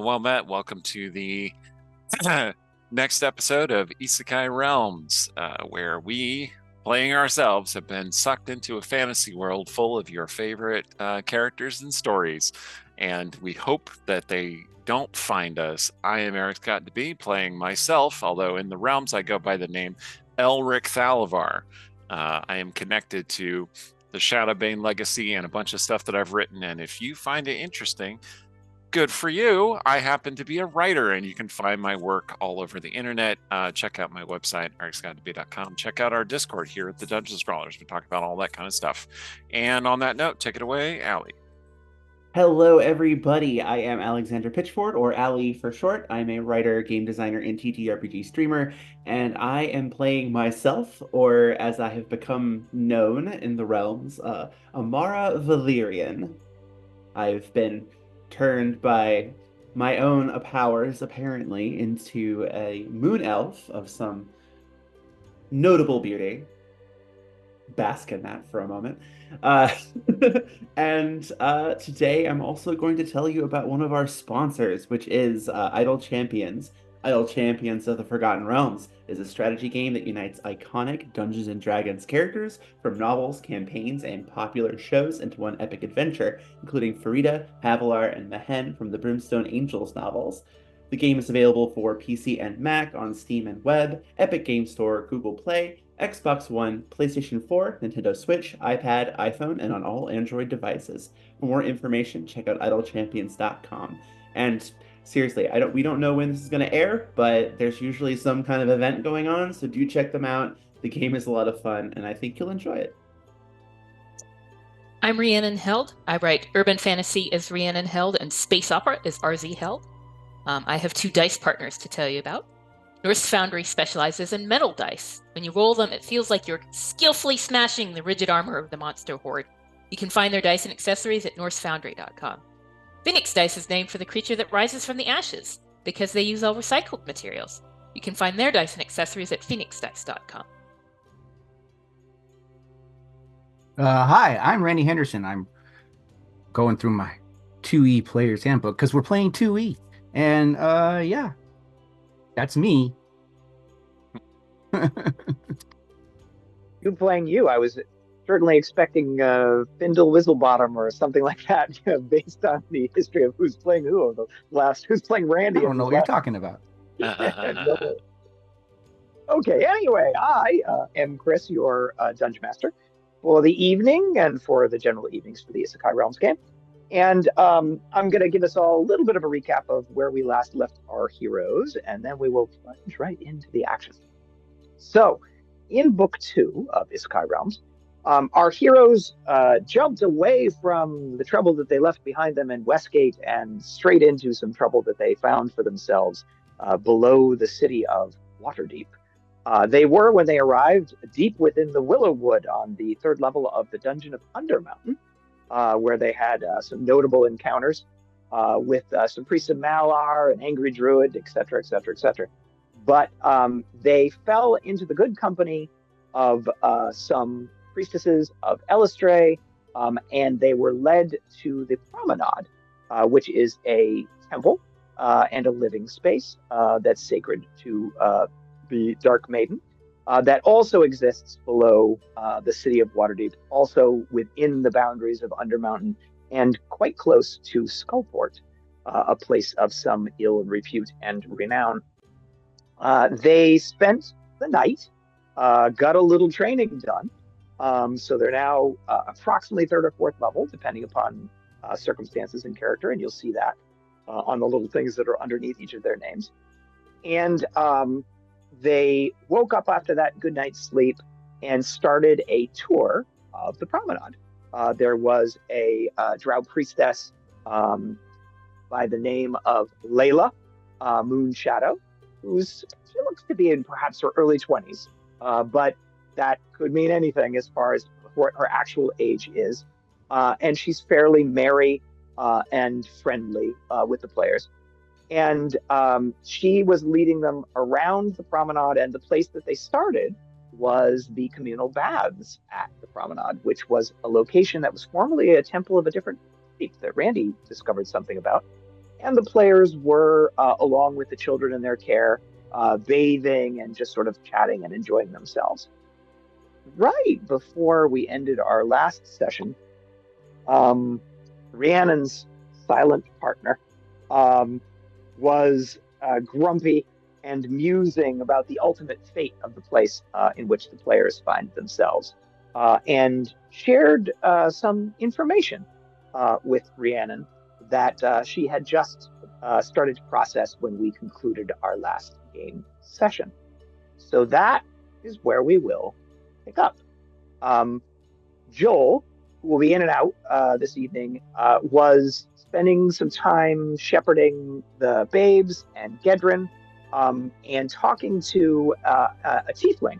well met. Welcome to the next episode of Isekai Realms, where we, playing ourselves, have been sucked into a fantasy world full of your favorite characters and stories. And we hope that they don't find us. I am Eric Scott DeB, playing myself, although in the realms I go by the name Elric Thalavar. I am connected to the Shadowbane legacy and a bunch of stuff that I've written, and if you find it interesting, good for you. I happen to be a writer, and you can find my work all over the internet. Check out my website, ericscottdb.com. Check out our Discord here at the Dungeon Scrawlers. We talk about all that kind of stuff. And on that note, take it away, Allie. Hello, everybody. I am Alexander Pitchford, or Ali for short. I'm a writer, game designer, and TTRPG streamer, and I am playing myself, or as I have become known in the realms, Amara Valyrian. I've been turned by my own powers, apparently, into a moon elf of some notable beauty. Bask in that for a moment. Uh, and today I'm also going to tell you about one of our sponsors, which is Idle Champions. Idle Champions of the Forgotten Realms is a strategy game that unites iconic Dungeons and Dragons characters from novels, campaigns, and popular shows into one epic adventure, including Farida, Havilar, and Mehen from the Brimstone Angels novels. The game is available for PC and Mac on Steam and Web, Epic Game Store, Google Play, Xbox One, PlayStation 4, Nintendo Switch, iPad, iPhone, and on all Android devices. For more information, check out idlechampions.com. And seriously, we don't know when this is going to air, but there's usually some kind of event going on, so do check them out. The game is a lot of fun, and I think you'll enjoy it. I'm Rhiannon Held. I write urban fantasy as Rhiannon Held and space opera as RZ Held. I have two dice partners to tell you about. Norse Foundry specializes in metal dice. When you roll them, it feels like you're skillfully smashing the rigid armor of the monster horde. You can find their dice and accessories at norsefoundry.com. Phoenix Dice is named for the creature that rises from the ashes, because they use all recycled materials. You can find their dice and accessories at phoenixdice.com. Hi, I'm Randy Henderson. I'm going through my 2E Player's Handbook because we're playing 2E. And yeah, that's me. You playing you. I was certainly expecting Findle Whistlepottom or something like that, based on the history of who's playing who of the last, who's playing Randy. I don't know what you're talking about. Okay, anyway, I am Chris, your Dungeon Master for the evening and for the general evenings for the Isekai Realms game. And I'm going to give us all a little bit of a recap of where we last left our heroes, and then we will plunge right into the action. So, in Book 2 of Isekai Realms, our heroes jumped away from the trouble that they left behind them in Westgate and straight into some trouble that they found for themselves below the city of Waterdeep. They were, when they arrived, deep within the Willowwood on the third level of the Dungeon of Undermountain, where they had some notable encounters with some priests of Malar, an angry druid, etc., etc., etc. But they fell into the good company of some priestesses of Eilistraee, and they were led to the Promenade, which is a temple and a living space that's sacred to the Dark Maiden. That also exists below the city of Waterdeep, also within the boundaries of Undermountain, and quite close to Skullport, a place of some ill repute and renown. They spent the night, got a little training done, so they're now approximately third or fourth level, depending upon circumstances and character, and you'll see that on the little things that are underneath each of their names. And they woke up after that good night's sleep and started a tour of the Promenade. There was a drow priestess by the name of Layla Moonshadow, she looks to be in perhaps her early 20s, but that could mean anything as far as what her actual age is. And she's fairly merry and friendly with the players. And she was leading them around the Promenade, and the place that they started was the communal baths at the Promenade, which was a location that was formerly a temple of a different faith that Randy discovered something about. and the players were, along with the children in their care, bathing and just sort of chatting and enjoying themselves. Right before we ended our last session, Rhiannon's silent partner um, was grumpy and musing about the ultimate fate of the place in which the players find themselves, and shared some information with Rhiannon that she had just started to process when we concluded our last game session. So that is where we will pick up. Joel, who will be in and out this evening, was spending some time shepherding the babes and Gedrin, and talking to a tiefling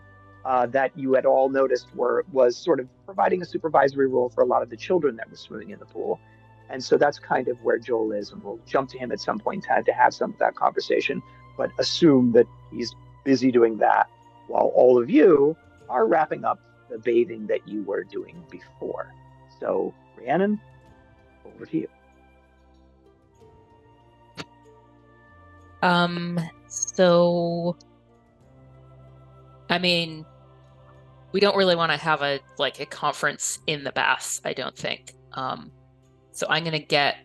that you had all noticed was sort of providing a supervisory role for a lot of the children that were swimming in the pool. And so that's kind of where Joel is, and we'll jump to him at some point in time to have some of that conversation, but assume that he's busy doing that while all of you are wrapping up the bathing that you were doing before. So, Rhiannon, over to you. So, I mean, we don't really want to have a conference in the baths, I don't think. So I'm gonna get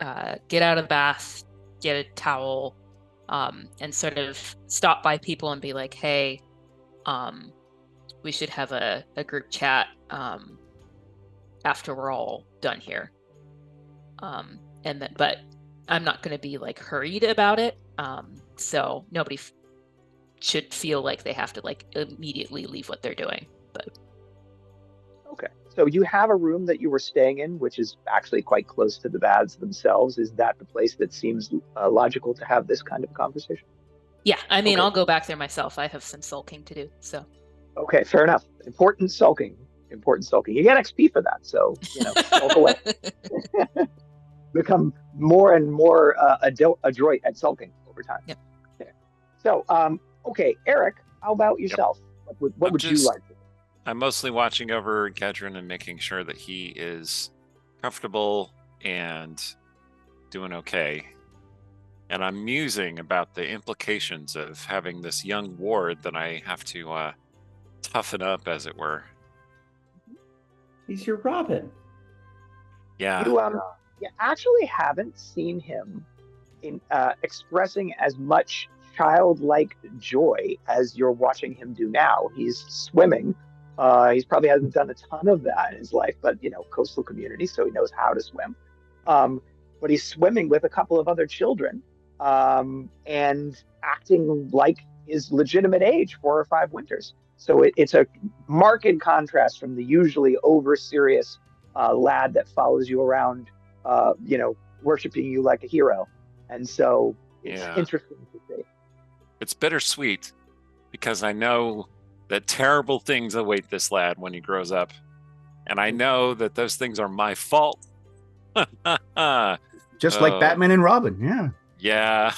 out of the bath, get a towel, and sort of stop by people and be like, hey, we should have a group chat after we're all done here. But I'm not going to be hurried about it. So nobody should feel like they have to immediately leave what they're doing. But okay, so you have a room that you were staying in, which is actually quite close to the baths themselves. Is that the place that seems logical to have this kind of conversation? Yeah, I mean, okay. I'll go back there myself. I have some sulking to do, so. Okay, fair enough. Important sulking. You get XP for that, so, sulk away. Become more and more adroit at sulking over time. Yep. Okay. So, okay, Eric, how about yourself? Yep. What would you like to do? I'm mostly watching over Gedrin and making sure that he is comfortable and doing okay. And I'm musing about the implications of having this young ward that I have to toughen up, as it were. He's your Robin. Yeah. You actually haven't seen him in expressing as much childlike joy as you're watching him do now. He's swimming. He's probably hasn't done a ton of that in his life, but coastal community, so he knows how to swim. But he's swimming with a couple of other children, and acting like his legitimate age, 4 or 5 winters. So it's a marked contrast from the usually over serious lad that follows you around, worshiping you like a hero. And so it's interesting to see. It's bittersweet because I know that terrible things await this lad when he grows up. And I know that those things are my fault. Just like Batman and Robin, yeah. Yeah.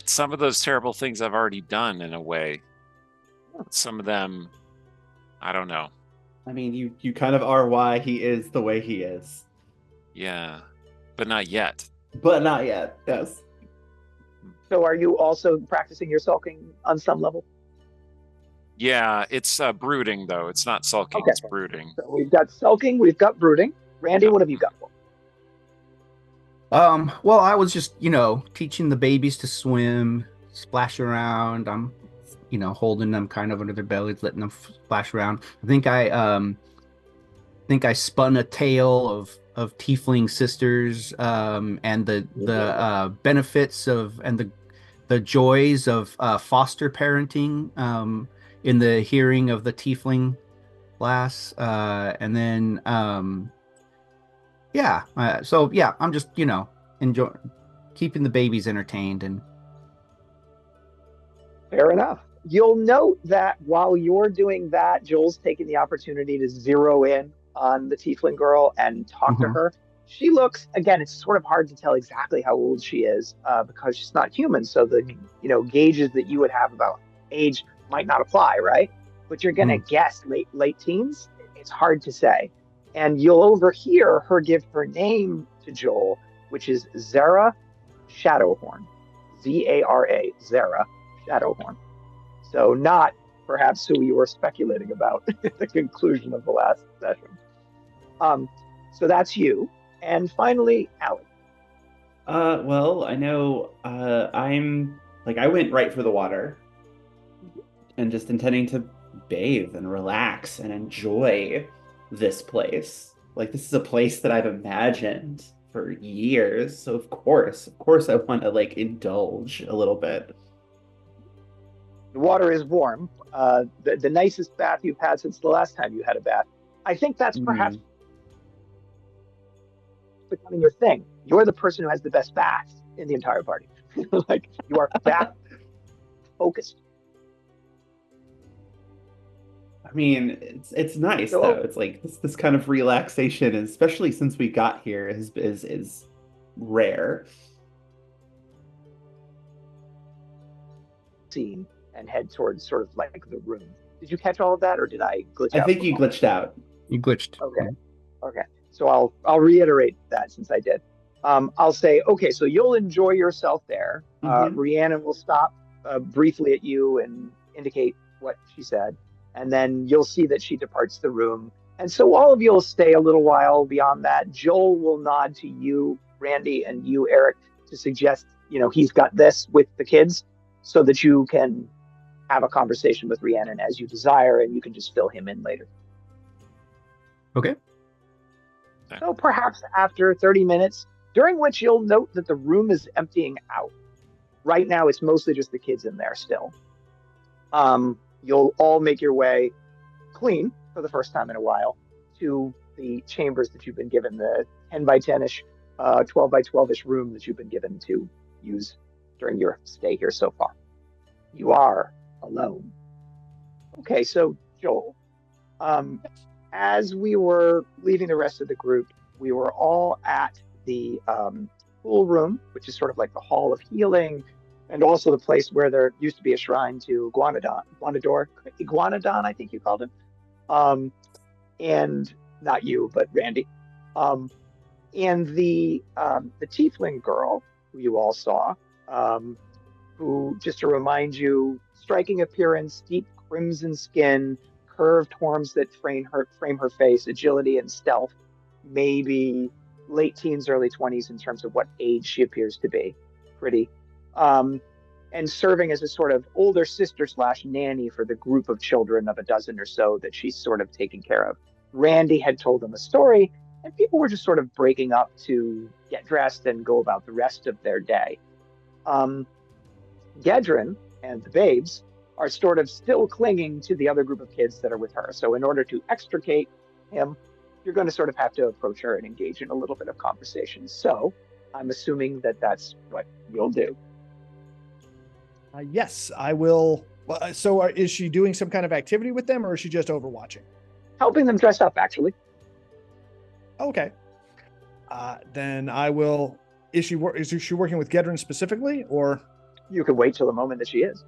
Some of those terrible things I've already done in a way. Some of them, I don't know. I mean, you kind of are why he is the way he is. Yeah, but not yet. But not yet, yes. So are you also practicing your sulking on some level? Yeah, it's brooding, though. It's not sulking, It's brooding. So we've got sulking, we've got brooding. Randy, what have you got for? Well, I was just, teaching the babies to swim, splash around. I'm, holding them kind of under their bellies, letting them splash around. I think I spun a tale of tiefling sisters, and the benefits of and the joys of foster parenting in the hearing of the tiefling lass, and then I'm just enjoy keeping the babies entertained. And fair enough. You'll note that while you're doing that, Joel's taking the opportunity to zero in on the tiefling girl and talk to her. She looks, again, it's sort of hard to tell exactly how old she is because she's not human. So the gauges that you would have about age might not apply, right? But you're gonna guess late teens. It's hard to say. And you'll overhear her give her name to Joel, which is Zara Shadowhorn. Zara, Zara Shadowhorn. So not perhaps who you were speculating about at the conclusion of the last session. So that's you. And finally, Allie. Well, I know I went right for the water and just intending to bathe and relax and enjoy this place. Like this is a place that I've imagined for years. So of course I want to like indulge a little bit. The water is warm. The nicest bath you've had since the last time you had a bath. I think that's perhaps becoming your thing. You're the person who has the best bath in the entire party. Like you are bath focused. I mean, it's nice So, though. It's like this kind of relaxation, especially since we got here, is rare. scene and head towards sort of like the room. Did you catch all of that, or did I glitch I out? think you glitched out. You glitched. Okay. Okay. So I'll reiterate that since I did. I'll say, okay, so you'll enjoy yourself there. Rhiannon will stop briefly at you and indicate what she said, and then you'll see that she departs the room. And so all of you will stay a little while beyond that. Joel will nod to you, Randy, and you, Eric, to suggest, he's got this with the kids so that you can have a conversation with Rhiannon as you desire, and you can just fill him in later. Okay. So perhaps after 30 minutes, during which you'll note that the room is emptying out. Right now, it's mostly just the kids in there still. You'll all make your way clean for the first time in a while to the chambers that you've been given, the 10 by 10-ish, 12 by 12-ish room that you've been given to use during your stay here so far. You are alone. Okay, so Joel, as we were leaving the rest of the group, we were all at the pool room, which is sort of like the hall of healing, and also the place where there used to be a shrine to Iguanodon, I think you called him. And not you, but Randy. And the tiefling girl who you all saw, who, just to remind you, striking appearance, deep crimson skin, curved horns that frame her face, agility and stealth, maybe late teens, early 20s in terms of what age she appears to be. Pretty. And serving as a sort of older sister / nanny for the group of children of a dozen or so that she's sort of taking care of. Randy had told them a story, and people were just sort of breaking up to get dressed and go about the rest of their day. Gedrin and the babes are sort of still clinging to the other group of kids that are with her. So in order to extricate him, you're going to sort of have to approach her and engage in a little bit of conversation. So I'm assuming that that's what you'll do. Yes, I will. So is she doing some kind of activity with them, or is she just overwatching? Helping them dress up, actually. Okay. Then I will. Is she working with Gedrin specifically, or? You can wait till the moment that she is.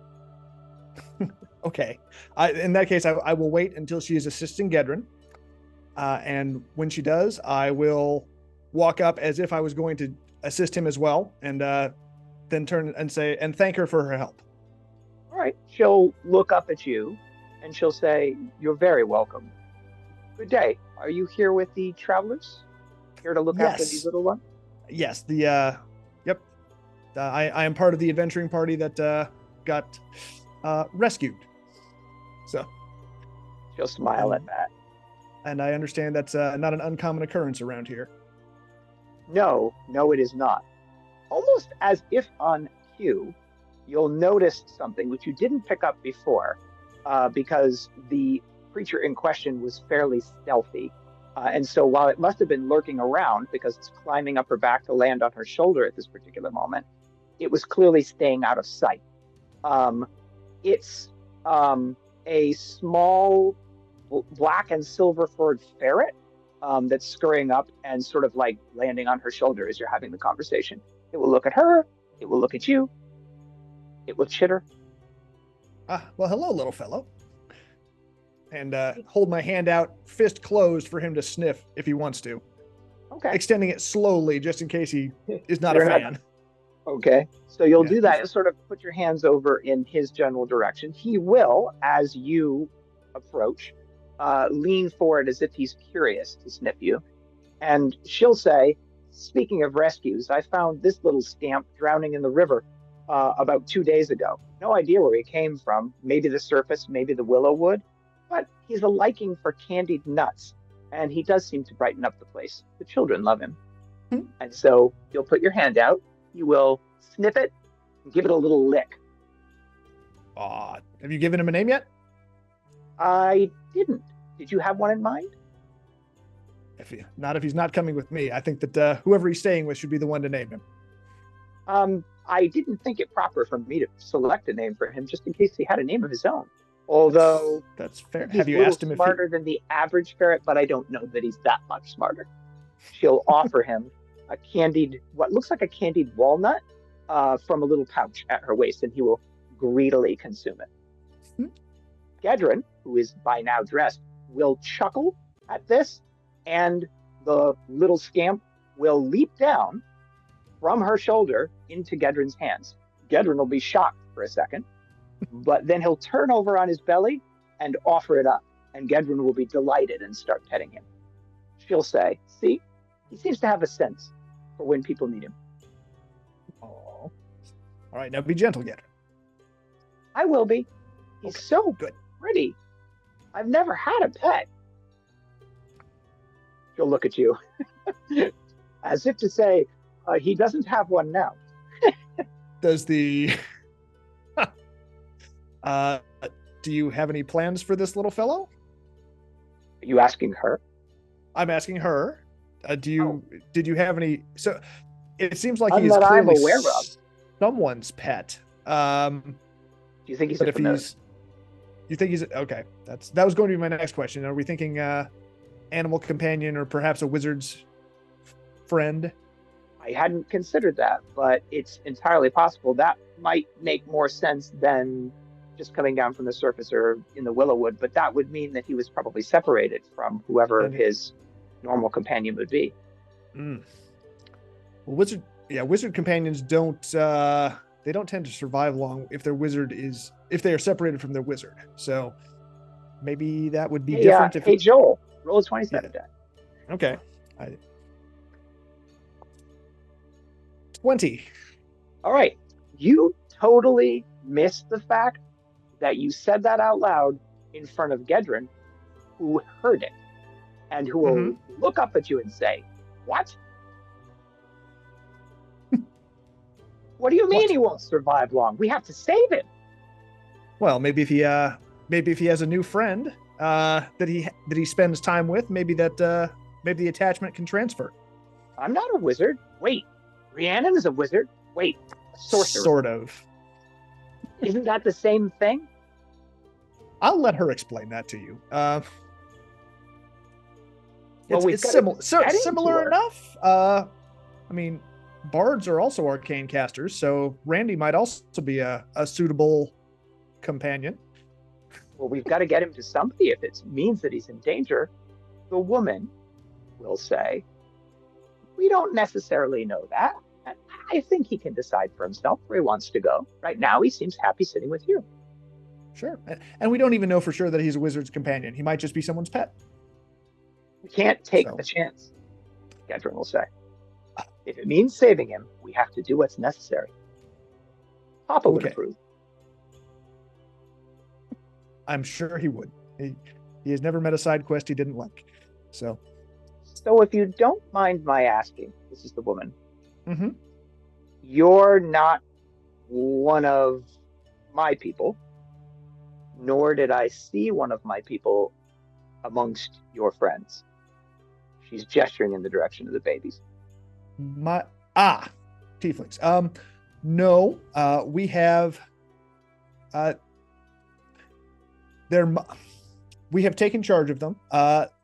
Okay. In that case, I will wait until she is assisting Gedrin. And when she does, I will walk up as if I was going to assist him as well, and then turn and say, and thank her for her help. All right. She'll look up at you, and she'll say, "You're very welcome. Good day. Are you here with the travelers? Here to look after these little ones?" Yes. Yep. I am part of the adventuring party that got rescued. So she'll smile at that. And I understand that's not an uncommon occurrence around here. No, it is not. Almost as if on cue, you'll notice something which you didn't pick up before, because the creature in question was fairly stealthy. And so while it must have been lurking around because it's climbing up her back to land on her shoulder at this particular moment, it was clearly staying out of sight. It's a small black and silver furred ferret that's scurrying up and sort of like landing on her shoulder as you're having the conversation. It will look at her. It will look at you. It will chitter. Well, hello, little fellow. And hold my hand out, fist closed, for him to sniff if he wants to. Okay. extending it slowly just in case he is not a You're not- fan. Okay. So you'll Yeah. do that and sort of put your hands over in his general direction. He will, as you approach, lean forward as if he's curious to sniff you. And she'll say, speaking of rescues, I found this little scamp drowning in the river about 2 days ago. No idea where he came from. Maybe the surface, maybe the willow wood. But he's a liking for candied nuts. And he does seem to brighten up the place. The children love him. And so you'll put your hand out. You will sniff it and give it a little lick. Have you given him a name yet? I didn't. Did you have one in mind? If he's not coming with me, I think that whoever he's staying with should be the one to name him. I didn't think it proper for me to select a name for him just in case he had a name of his own. Although that's fair. He's Have you a little asked him if smarter than the average ferret, but I don't know that he's that much smarter. She'll offer him what looks like a candied walnut from a little pouch at her waist, and he will greedily consume it. Gedrin, who is by now dressed, will chuckle at this, and the little scamp will leap down from her shoulder into Gedrin's hands. Gedrin will be shocked for a second, but then he'll turn over on his belly and offer it up, and Gedrin will be delighted and start petting him. She'll say, see, he seems to have a sense for when people need him. Oh. All right, now be gentle, Gedrin. I will be. He's so good. Pretty. I've never had a pet. She'll look at you as if to say, he doesn't have one now. Does the... do you have any plans for this little fellow? Are you asking her? I'm asking her. Did you have any... So it seems like None he's that I'm clearly aware of. someone's pet. Do you think he's a familiar? You think he's okay? That was going to be my next question. Are we thinking animal companion or perhaps a wizard's friend? I hadn't considered that, but it's entirely possible. That might make more sense than just coming down from the surface or in the willow wood, but that would mean that he was probably separated from whoever his normal companion would be. Well, wizard companions don't tend to survive long if they are separated from their wizard. So maybe that would be different. Hey, Joel, roll a 27 die. Okay. 20. All right. You totally missed the fact that you said that out loud in front of Gedrin, who heard it and who will look up at you and say, what? What do you mean he won't survive long? We have to save him. Well, maybe if he has a new friend that he spends time with, maybe the attachment can transfer. I'm not a wizard. Wait, Rhiannon is a wizard. Wait, a sorcerer. Sort of. Isn't that the same thing? I'll let her explain that to you. It's similar enough. I mean, bards are also arcane casters, so Randy might also be a suitable companion. Well, we've got to get him to somebody if it means that he's in danger. The woman will say, we don't necessarily know that. I think he can decide for himself where he wants to go. Right now, he seems happy sitting with you. Sure. And we don't even know for sure that he's a wizard's companion. He might just be someone's pet. We can't take the chance, Gedrin will say. If it means saving him, we have to do what's necessary. Papa would approve. I'm sure he would. He has never met a side quest he didn't like. So if you don't mind my asking, this is the woman. Mm-hmm. You're not one of my people, nor did I see one of my people amongst your friends. She's gesturing in the direction of the babies. Tieflings. No, we have we have taken charge of them.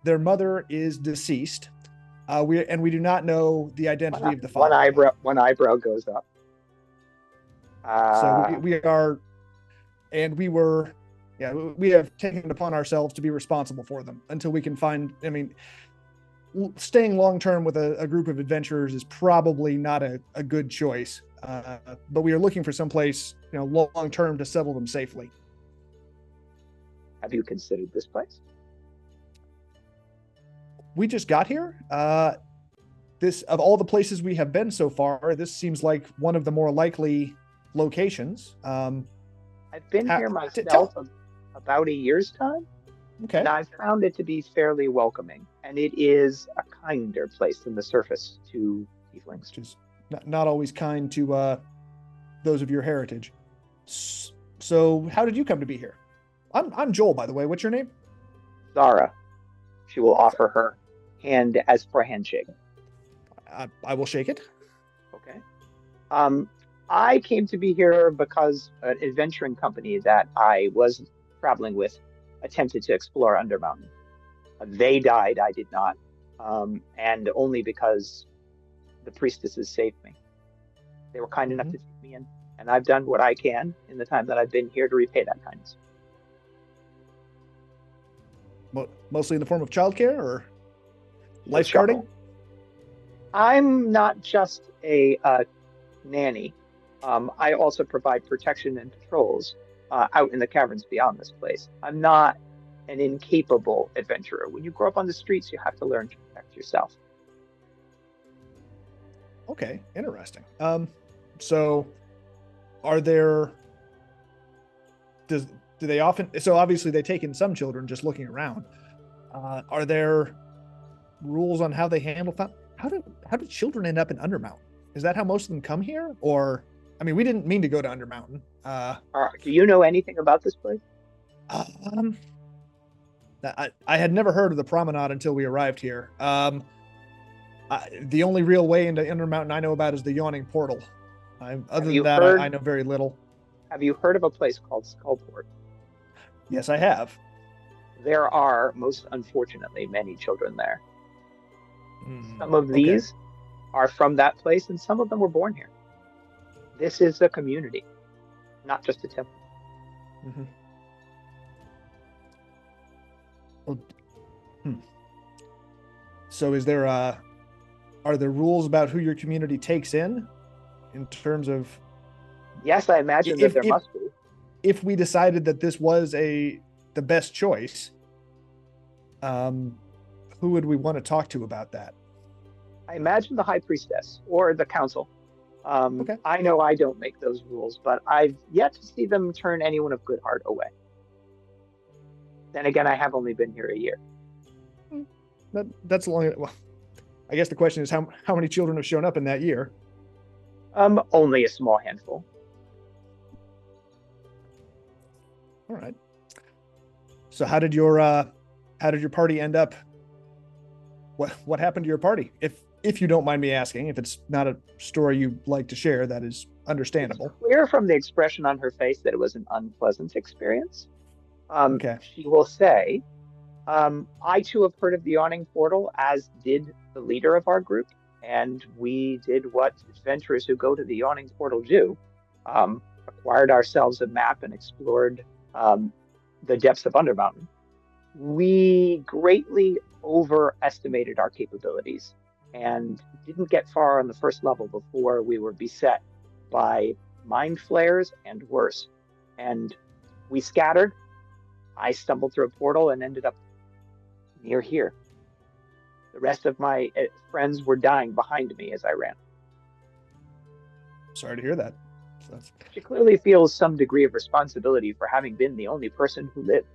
Their mother is deceased. We do not know the identity of the father. One eyebrow goes up. So we have taken it upon ourselves to be responsible for them until we can find. I mean, staying long term with a group of adventurers is probably not a good choice. But we are looking for someplace, long term to settle them safely. Have you considered this place? We just got here. This, of all the places we have been so far, this seems like one of the more likely locations. I've been here myself about a year's time. Okay. And I've found it to be fairly welcoming, and it is a kinder place than the surface to tieflings. Which is not always kind to those of your heritage. So, how did you come to be here? I'm Joel, by the way. What's your name? Zara. She will offer her hand as for a handshake. I will shake it. Okay. I came to be here because an adventuring company that I was traveling with attempted to explore Undermountain. They died, I did not, and only because the priestesses saved me. They were kind enough to take me in, and I've done what I can in the time that I've been here to repay that kindness. Mostly in the form of childcare or lifeguarding? I'm not just a nanny. I also provide protection and patrols out in the caverns beyond this place. I'm not an incapable adventurer. When you grow up on the streets, you have to learn to protect yourself. Okay, interesting. So are there... Do they often... So obviously they take in some children just looking around. Are there rules on how they handle that? How do children end up in Undermountain? Is that how most of them come here? Or, I mean, we didn't mean to go to Undermountain. Do you know anything about this place? I had never heard of the Promenade until we arrived here. The only real way into Undermountain I know about is the Yawning Portal. Other than that, I know very little. Have you heard of a place called Skullport? Yes, I have. There are, most unfortunately, many children there. Some of these are from that place, and some of them were born here. This is a community, not just a temple. Well, So is there are there rules about who your community takes in terms of... Yes, I imagine that there must be. If we decided that this was the best choice, who would we want to talk to about that? I imagine the High Priestess or the Council. I know I don't make those rules, but I've yet to see them turn anyone of good heart away. Then again, I have only been here a year. That's long. Well, I guess the question is how many children have shown up in that year? Only a small handful. All right. So how did your party end up? What happened to your party? If you don't mind me asking, if it's not a story you'd like to share, that is understandable. It's clear from the expression on her face that it was an unpleasant experience. She will say, I too have heard of the Yawning Portal, as did the leader of our group, and we did what adventurers who go to the Yawning Portal do, acquired ourselves a map and explored the depths of Undermountain. We greatly overestimated our capabilities and didn't get far on the first level before we were beset by mind flayers and worse. And we scattered. I stumbled through a portal and ended up near here. The rest of my friends were dying behind me as I ran. Sorry to hear that. She clearly feels some degree of responsibility for having been the only person who lived.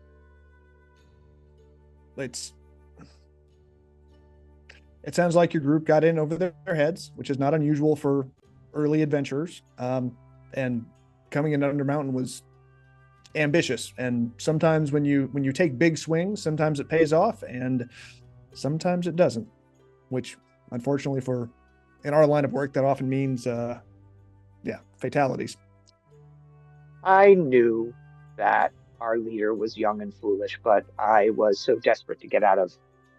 It sounds like your group got in over their heads, which is not unusual for early adventurers. And coming into Undermountain was ambitious. And sometimes when you take big swings, sometimes it pays off, and sometimes it doesn't. Which, unfortunately, in our line of work, that often means, fatalities. I knew that our leader was young and foolish, but I was so desperate to get out of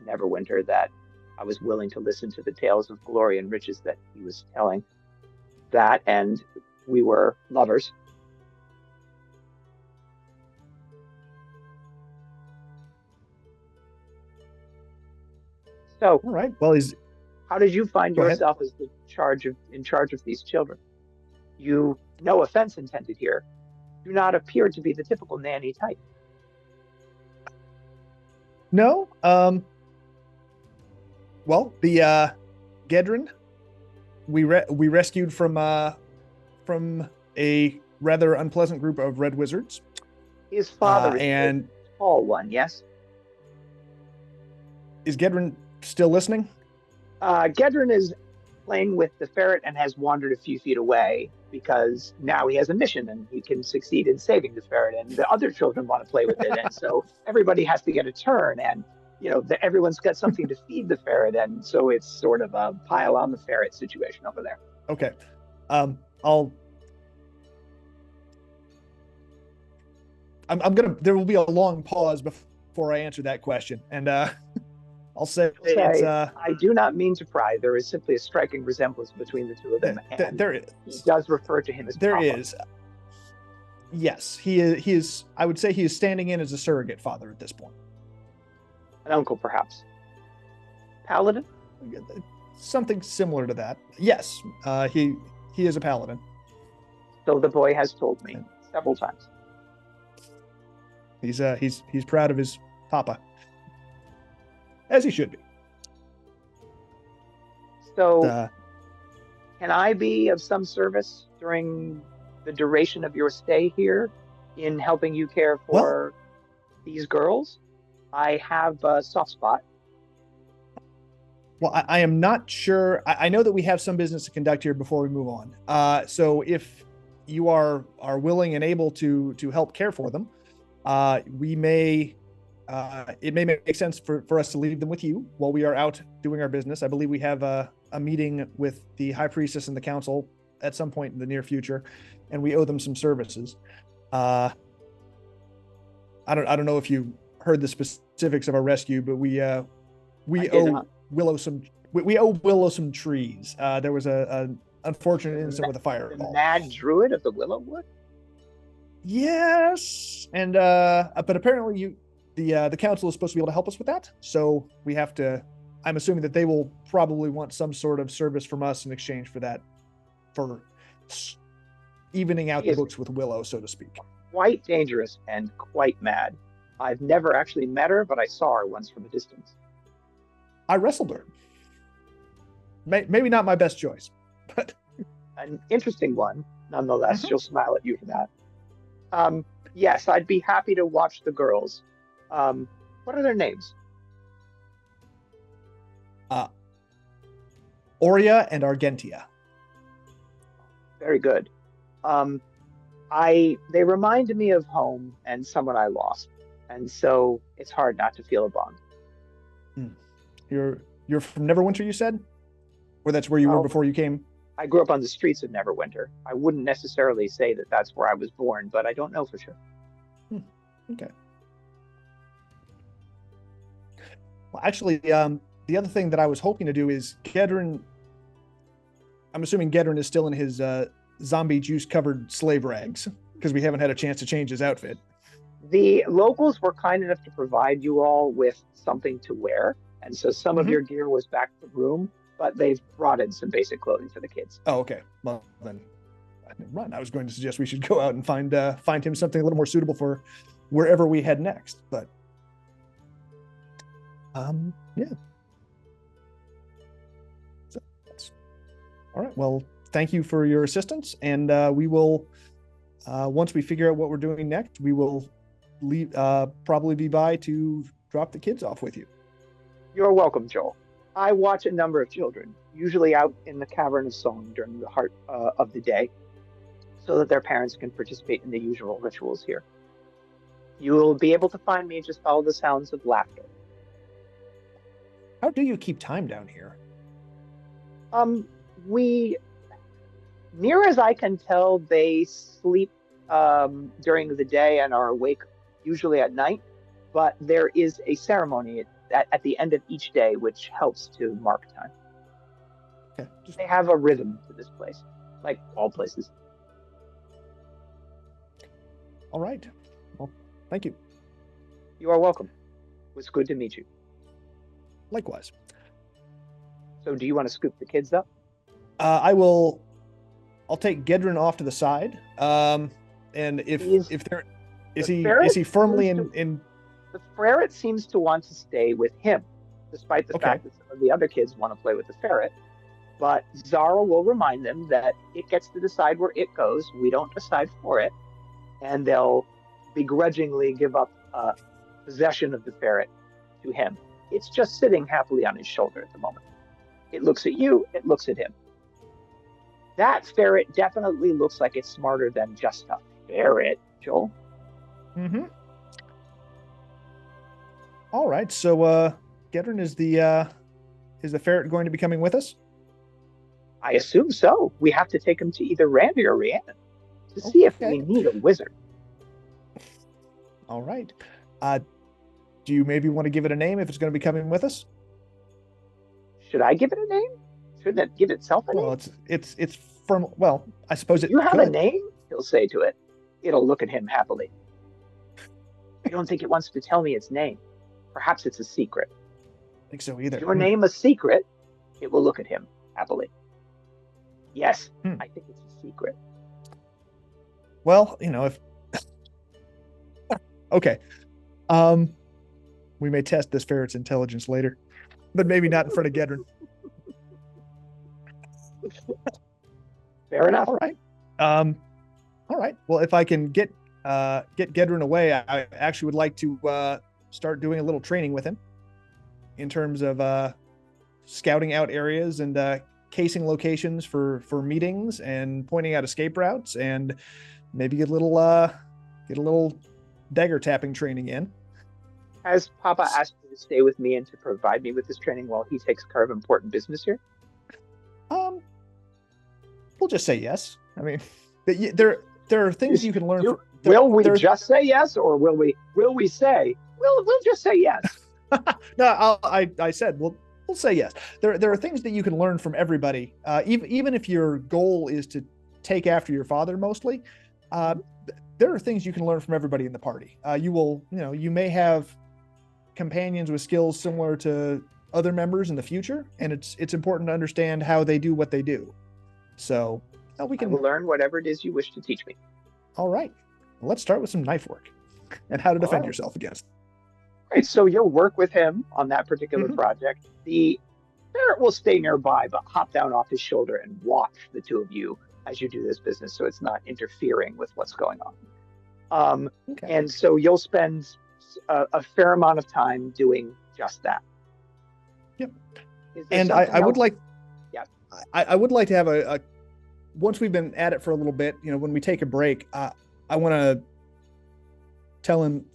Neverwinter that I was willing to listen to the tales of glory and riches that he was telling. That, and we were lovers. So, All right. Well, he's how did you find Go ahead. yourself as in charge of these children? You, no offense intended here, do not appear to be the typical nanny type. no. Well, the Gedrin we rescued from a rather unpleasant group of red wizards. His father is and the tall one, yes? is Gedrin still listening? Gedrin is playing with the ferret and has wandered a few feet away because now he has a mission and he can succeed in saving the ferret, and the other children want to play with it, and so everybody has to get a turn, and everyone's got something to feed the ferret, and so it's sort of a pile on the ferret situation over there. Okay. There will be a long pause before I answer that question, and I'll say it's I do not mean to pry. There is simply a striking resemblance between the two of them, and there is. He does refer to him as There Papa. is. Yes, he is. I would say he is standing in as a surrogate father at this point. An uncle, perhaps. Paladin? Something similar to that. Yes, he is a paladin. So the boy has told me several times. He's proud of his papa, as he should be. So, can I be of some service during the duration of your stay here in helping you care for these girls? I have a soft spot. Well, I am not sure. I know that we have some business to conduct here before we move on. So if you are willing and able to help care for them, it may make sense for us to leave them with you while we are out doing our business. I believe we have a meeting with the High Priestess and the Council at some point in the near future, and we owe them some services. I don't know if you heard the specifics of our rescue, but we owe Willow some trees. There was an unfortunate incident with a fireball. The mad druid of the Willowwood? Yes, and but apparently the council is supposed to be able to help us with that. So we have to. I'm assuming that they will probably want some sort of service from us in exchange for that, for evening out the books with Willow, so to speak. Quite dangerous and quite mad. I've never actually met her, but I saw her once from a distance. I wrestled her. Maybe not my best choice, but an interesting one, nonetheless. She'll smile at you for that. Yes, I'd be happy to watch the girls. What are their names? Aurea and Argentia. Very good. They remind me of home and someone I lost, and so it's hard not to feel a bond. You're from Neverwinter, you said? Or that's where you were before you came? I grew up on the streets of Neverwinter. I wouldn't necessarily say that that's where I was born, but I don't know for sure. Okay. Well, actually, the other thing that I was hoping to do is Gedrin. I'm assuming Gedrin is still in his zombie juice-covered slave rags, because we haven't had a chance to change his outfit. The locals were kind enough to provide you all with something to wear, and so some of your gear was back to the room, but they've brought in some basic clothing for the kids. Oh, okay. Well, then, I was going to suggest we should go out and find him something a little more suitable for wherever we head next. But, yeah. So that's all right. Well, thank you for your assistance, and we will, once we figure out what we're doing next, we will leave. Probably be by to drop the kids off with you. You're welcome, Joel. I watch a number of children, usually out in the Cavern of Song during the heart of the day, so that their parents can participate in the usual rituals here. You will be able to find me, just follow the sounds of laughter. How do you keep time down here? Near as I can tell, they sleep during the day and are awake usually at night, but there is a ceremony at the end of each day which helps to mark time. Okay. They have a rhythm to this place, like all places. All right. Well, thank you. You are welcome. It was good to meet you. Likewise. So do you want to scoop the kids up? I'll take Gedrin off to the side. And if there is he firmly in the ferret seems to want to stay with him, despite the fact that some of the other kids want to play with the ferret. But Zara will remind them that it gets to decide where it goes. We don't decide for it. And they'll begrudgingly give up possession of the ferret to him. It's just sitting happily on his shoulder at the moment. It looks at you, it looks at him. That ferret definitely looks like it's smarter than just a ferret, Joel. Mm-hmm. All right, so Gedrin, is the ferret going to be coming with us? I assume so. We have to take him to either Randy or Rhiannon to see if we need a wizard. All right. Do you maybe want to give it a name if it's going to be coming with us? Should I give it a name? Shouldn't it give itself a name? Well, it's from. Well, I suppose it. You have a name? He'll say to it. It'll look at him happily. I don't think it wants to tell me its name. Perhaps it's a secret. I think so either. If your name a secret, it will look at him happily. Yes, I think it's a secret. Well, if okay. We may test this ferret's intelligence later, but maybe not in front of Gedrin. Fair enough. All right. All right. Well, if I can get Gedrin away, I actually would like to start doing a little training with him in terms of scouting out areas and casing locations for meetings and pointing out escape routes, and maybe get a little dagger tapping training in. Has Papa asked you to stay with me and to provide me with this training while he takes care of important business here? We'll just say yes. I mean, there are things you can learn. Will we just say yes, or will we say we'll just say yes? No, I said we'll say yes. There are things that you can learn from everybody. Even if your goal is to take after your father, mostly, there are things you can learn from everybody in the party. You may have companions with skills similar to other members in the future, and it's important to understand how they do what they do. So we can learn whatever it is you wish to teach me. All right. Well, let's start with some knife work and how to defend yourself against. Right. So you'll work with him on that particular project. The ferret will stay nearby, but hop down off his shoulder and watch the two of you as you do this business, so it's not interfering with what's going on. And so you'll spend a fair amount of time doing just that. Yep. And I would like, I would like to have a once we've been at it for a little bit, when we take a break, I want to tell him,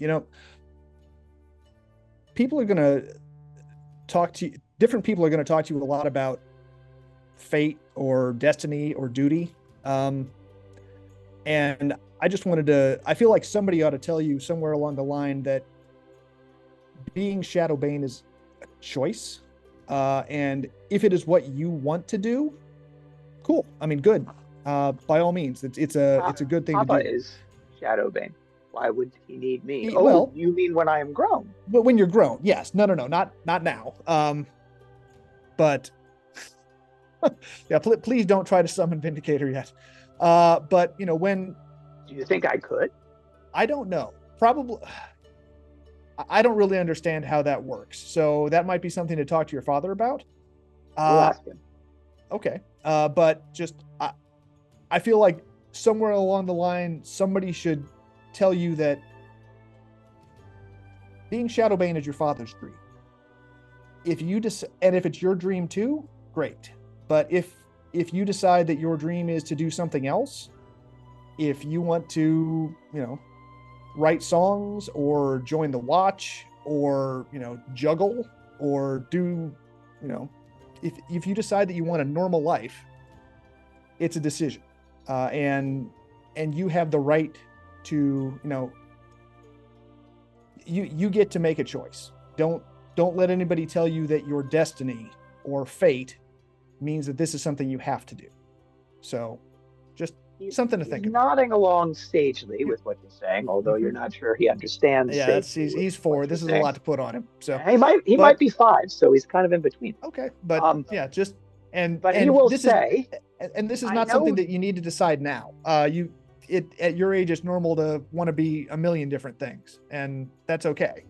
people are going to talk to you. Different people are going to talk to you a lot about fate or destiny or duty. And I just I feel like somebody ought to tell you somewhere along the line that being Shadowbane is a choice. And if it is what you want to do, cool. I mean, good. By all means, it's a good thing Papa to do. Is Shadowbane. Why would he need me? Well, you mean when I am grown? But when you're grown, yes. No, not now. But yeah, please don't try to summon Vindicator yet. But when? Do you think I could? I don't know. Probably. I don't really understand how that works. So that might be something to talk to your father about. We'll ask him. Okay. But just I feel like somewhere along the line, somebody should tell you that being Shadowbane is your father's dream. If you and if it's your dream too, great. But if you decide that your dream is to do something else, if you want to, write songs or join the watch or, juggle or do, if you decide that you want a normal life, it's a decision. And you have the right to, you get to make a choice. Don't let anybody tell you that your destiny or fate means that this is something you have to do. So just something to think He's about. nodding along sagely with what you're saying, although you're not sure he understands. Yeah, sagely he's what 4. you're This is a saying. lot to put on him. So He might be 5, so he's kind of in between. okay, but yeah, just But he will say, and this is I not know- something that you need to decide now. At your age, it's normal to want to be a million different things, and that's okay.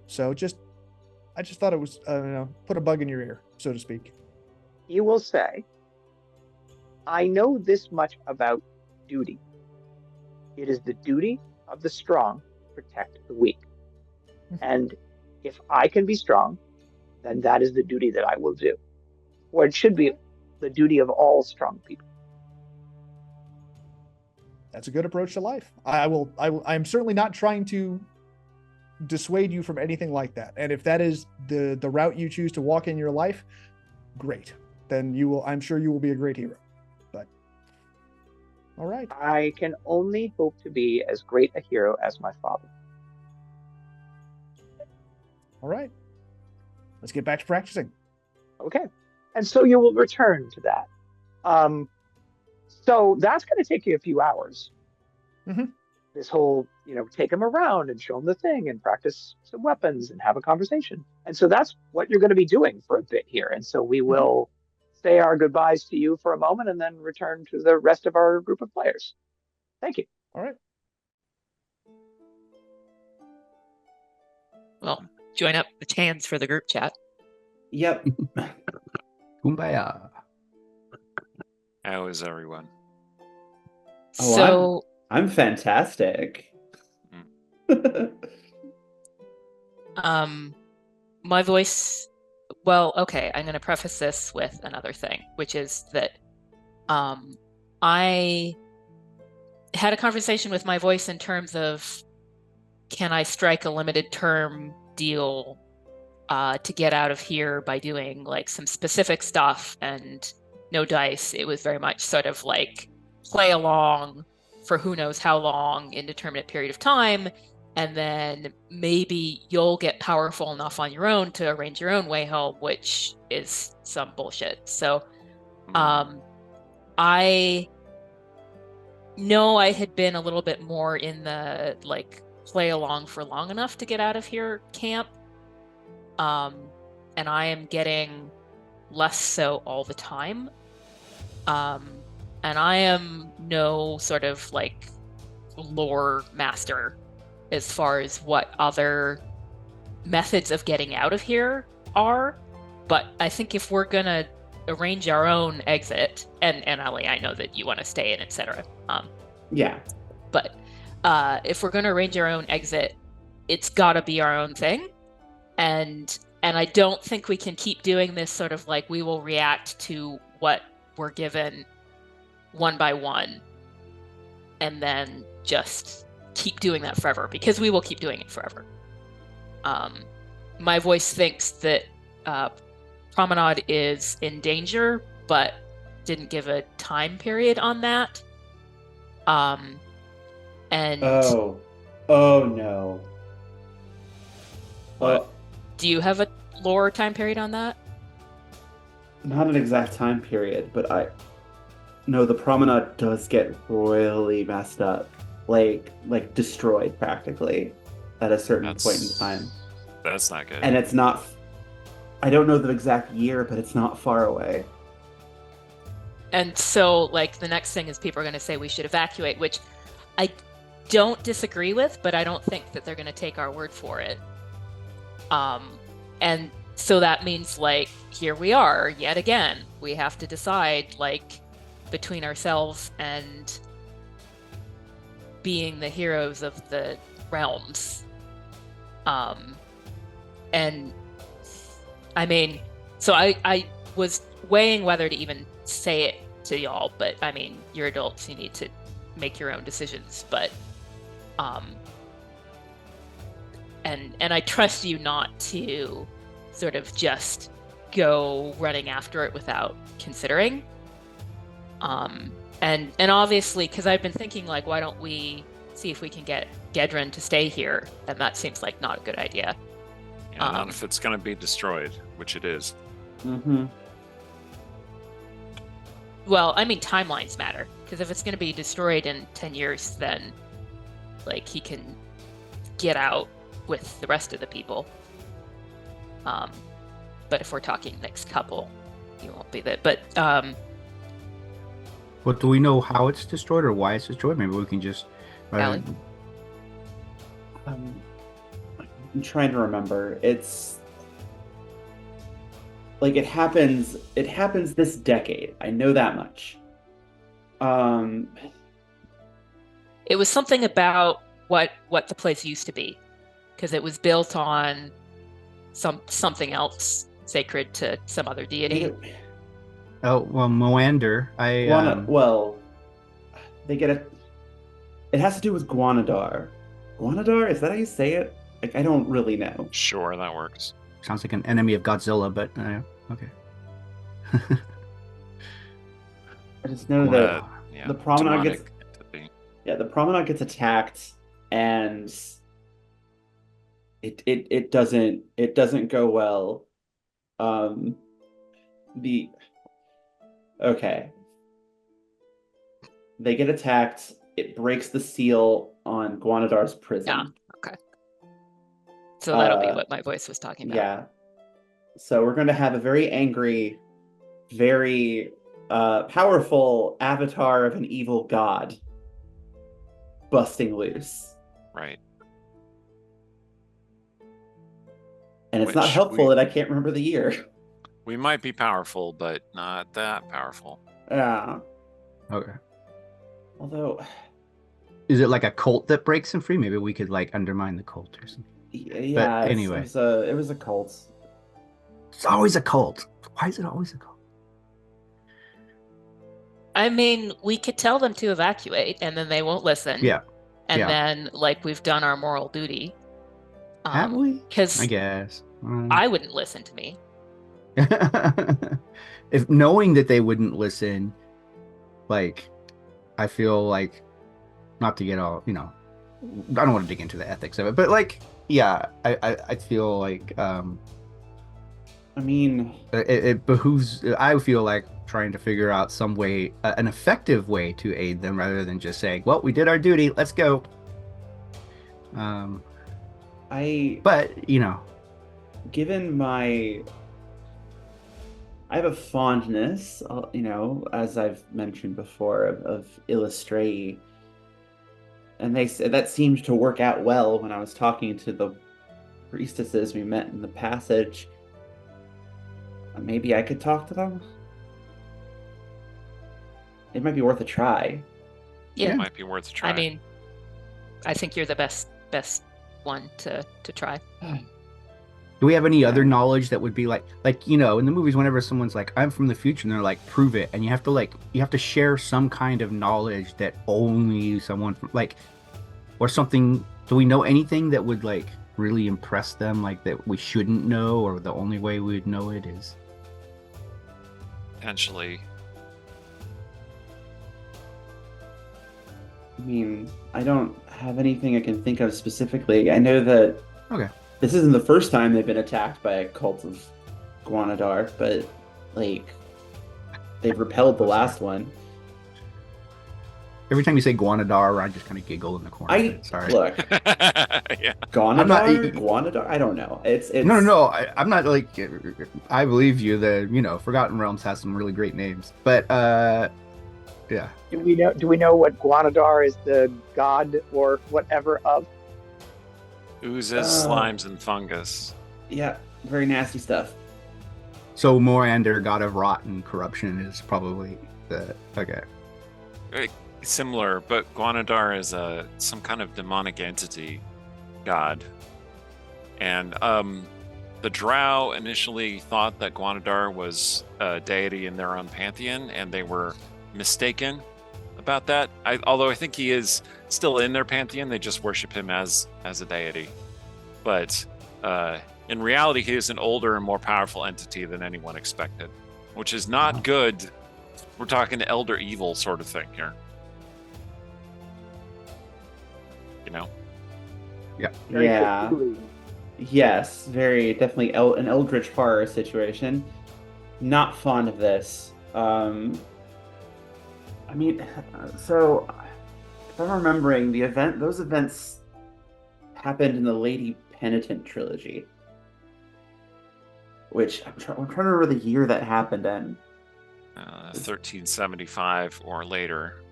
So I just thought it was, put a bug in your ear, so to speak. he will say, I know this much about duty. It is the duty of the strong to protect the weak. And if I can be strong, then that is the duty that I will do. Or it should be the duty of all strong people. That's a good approach to life. I'm certainly not trying to dissuade you from anything like that. And if that is the route you choose to walk in your life, great. Then I'm sure you will be a great hero. But all right. I can only hope to be as great a hero as my father. All right. Let's get back to practicing. Okay. And so you will return to that. So that's going to take you a few hours. Mm-hmm. This whole, take him around and show him the thing and practice some weapons and have a conversation. And so that's what you're going to be doing for a bit here. And so we will say our goodbyes to you for a moment and then return to the rest of our group of players. Thank you. All right. Well, join up with hands for the group chat. Yep. Kumbaya. How is everyone? Oh, So I'm fantastic. my voice, well, okay, I'm going to preface this with another thing, which is that I had a conversation with my voice in terms of, can I strike a limited term deal to get out of here by doing like some specific stuff and no dice. It was very much sort of like play along for who knows how long, indeterminate period of time, and then maybe you'll get powerful enough on your own to arrange your own way home, which is some bullshit. So I know I had been a little bit more in the like play along for long enough to get out of here camp, and I am getting less so all the time. And I am no sort of like lore master as far as what other methods of getting out of here are. But I think if we're gonna arrange our own exit, and Ellie, I know that you want to stay in, etc. Yeah. But if we're gonna arrange our own exit, it's gotta be our own thing. And I don't think we can keep doing this sort of like we will react to what we're given one by one and then just keep doing that forever, because we will keep doing it forever. My voice thinks that Promenade is in danger, but didn't give a time period on that. And Oh no. What? Do you have a lore time period on that? Not an exact time period, but no, the Promenade does get royally messed up, like destroyed practically at a certain point in time. That's not good. And it's not. I don't know the exact year, but it's not far away. And so, like, the next thing is people are going to say we should evacuate, which I don't disagree with, but I don't think that they're going to take our word for it. And so that means, like, here we are yet again. We have to decide, like, between ourselves and being the heroes of the realms. And I mean, so I was weighing whether to even say it to y'all, but I mean, you're adults, you need to make your own decisions. But and I trust you not to sort of just go running after it without considering. And obviously, because I've been thinking, like, why don't we see if we can get Gedrin to stay here? And that seems like not a good idea. Yeah, not if it's going to be destroyed, which it is. Mm-hmm. Well, I mean, timelines matter. Because if it's going to be destroyed in 10 years, then like he can get out with the rest of the people. But if we're talking next couple, you won't be that. But Well, do we know how it's destroyed or why it's destroyed? Maybe we can just. Allie? I'm trying to remember. It's like it happens this decade. I know that much. It was something about what the place used to be, because it was built on something else sacred to some other deity. Oh well, Moander. Well, they get a. It has to do with Guanadar. Guanadar, is that how you say it? Like, I don't really know. Sure, that works. Sounds like an enemy of Godzilla, but okay. I just know that the promenade gets. entity. Yeah, the promenade gets attacked, and it doesn't go well. Okay. They get attacked. It breaks the seal on Guanadar's prison. Yeah. Okay. So that'll be what my voice was talking about. Yeah. So we're going to have a very angry, very powerful avatar of an evil god busting loose. Right. And it's not Which helpful that I can't remember the year. We might be powerful, but not that powerful. Yeah. Okay. Although, Is it like a cult that breaks him free? Maybe we could like undermine the cult or something. yeah. Anyway. it was a cult. It's always a cult. Why is it always a cult? I mean, we could tell them to evacuate, and then they won't listen. Yeah. And Yeah. then, like, we've done our moral duty. Have we? Because I guess. I wouldn't listen to me. If knowing that they wouldn't listen, like, I feel like, not to get all, I don't want to dig into the ethics of it, but like, yeah, I feel like I mean, it behooves. I feel like trying to figure out some way, an effective way to aid them, rather than just saying, "Well, we did our duty, let's go." But given I have a fondness, as I've mentioned before, of Eilistraee, and they said that seemed to work out well when I was talking to the priestesses we met in the passage. Maybe I could talk to them. It might be worth a try. Yeah. It might be worth a try. I mean, I think you're the best one to try. do we have any other knowledge that would be like in the movies, whenever someone's like, "I'm from the future," and they're like, "Prove it," and you have to share some kind of knowledge that only someone from or something. Do we know anything that would really impress them, that we shouldn't know, or the only way we would know it is Potentially. I mean, I don't have anything I can think of specifically. I know that this isn't the first time they've been attacked by a cult of Guanadar, but they've repelled the last one. every time you say Guanadar, I just kind of giggle in the corner. Sorry. Look, Yeah. Guanadar? I don't know. It's No. I'm not I believe you. The Forgotten Realms has some really great names, but yeah. Do we know what Guanadar is the god or whatever of? Oozes, slimes, and fungus. Yeah, very nasty stuff. So Morander, god of rot and corruption, is probably the Similar, but Guanadar is some kind of demonic entity god. And the Drow initially thought that Guanadar was a deity in their own pantheon, and they were mistaken about that. Although I think he is still in their pantheon, they just worship him as a deity. But in reality, he is an older and more powerful entity than anyone expected, which is not good. We're talking elder evil sort of thing here. Yeah. Yeah. Yes, very definitely an eldritch horror situation. Not fond of this. I mean, so if I'm remembering those events happened in the Lady Penitent trilogy, which I'm trying to remember the year that happened in. 1375 or later.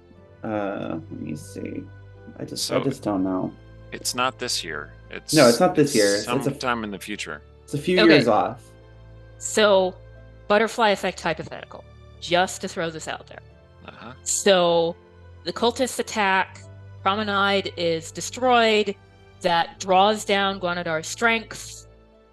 Let me see. I just So- don't know. It's not this year. It's not this year. It's sometime in the future. It's a few Okay. years off. So, butterfly effect hypothetical, just to throw this out there. Uh-huh. So, the cultists attack, Promenade is destroyed, that draws down Guanadar's strength,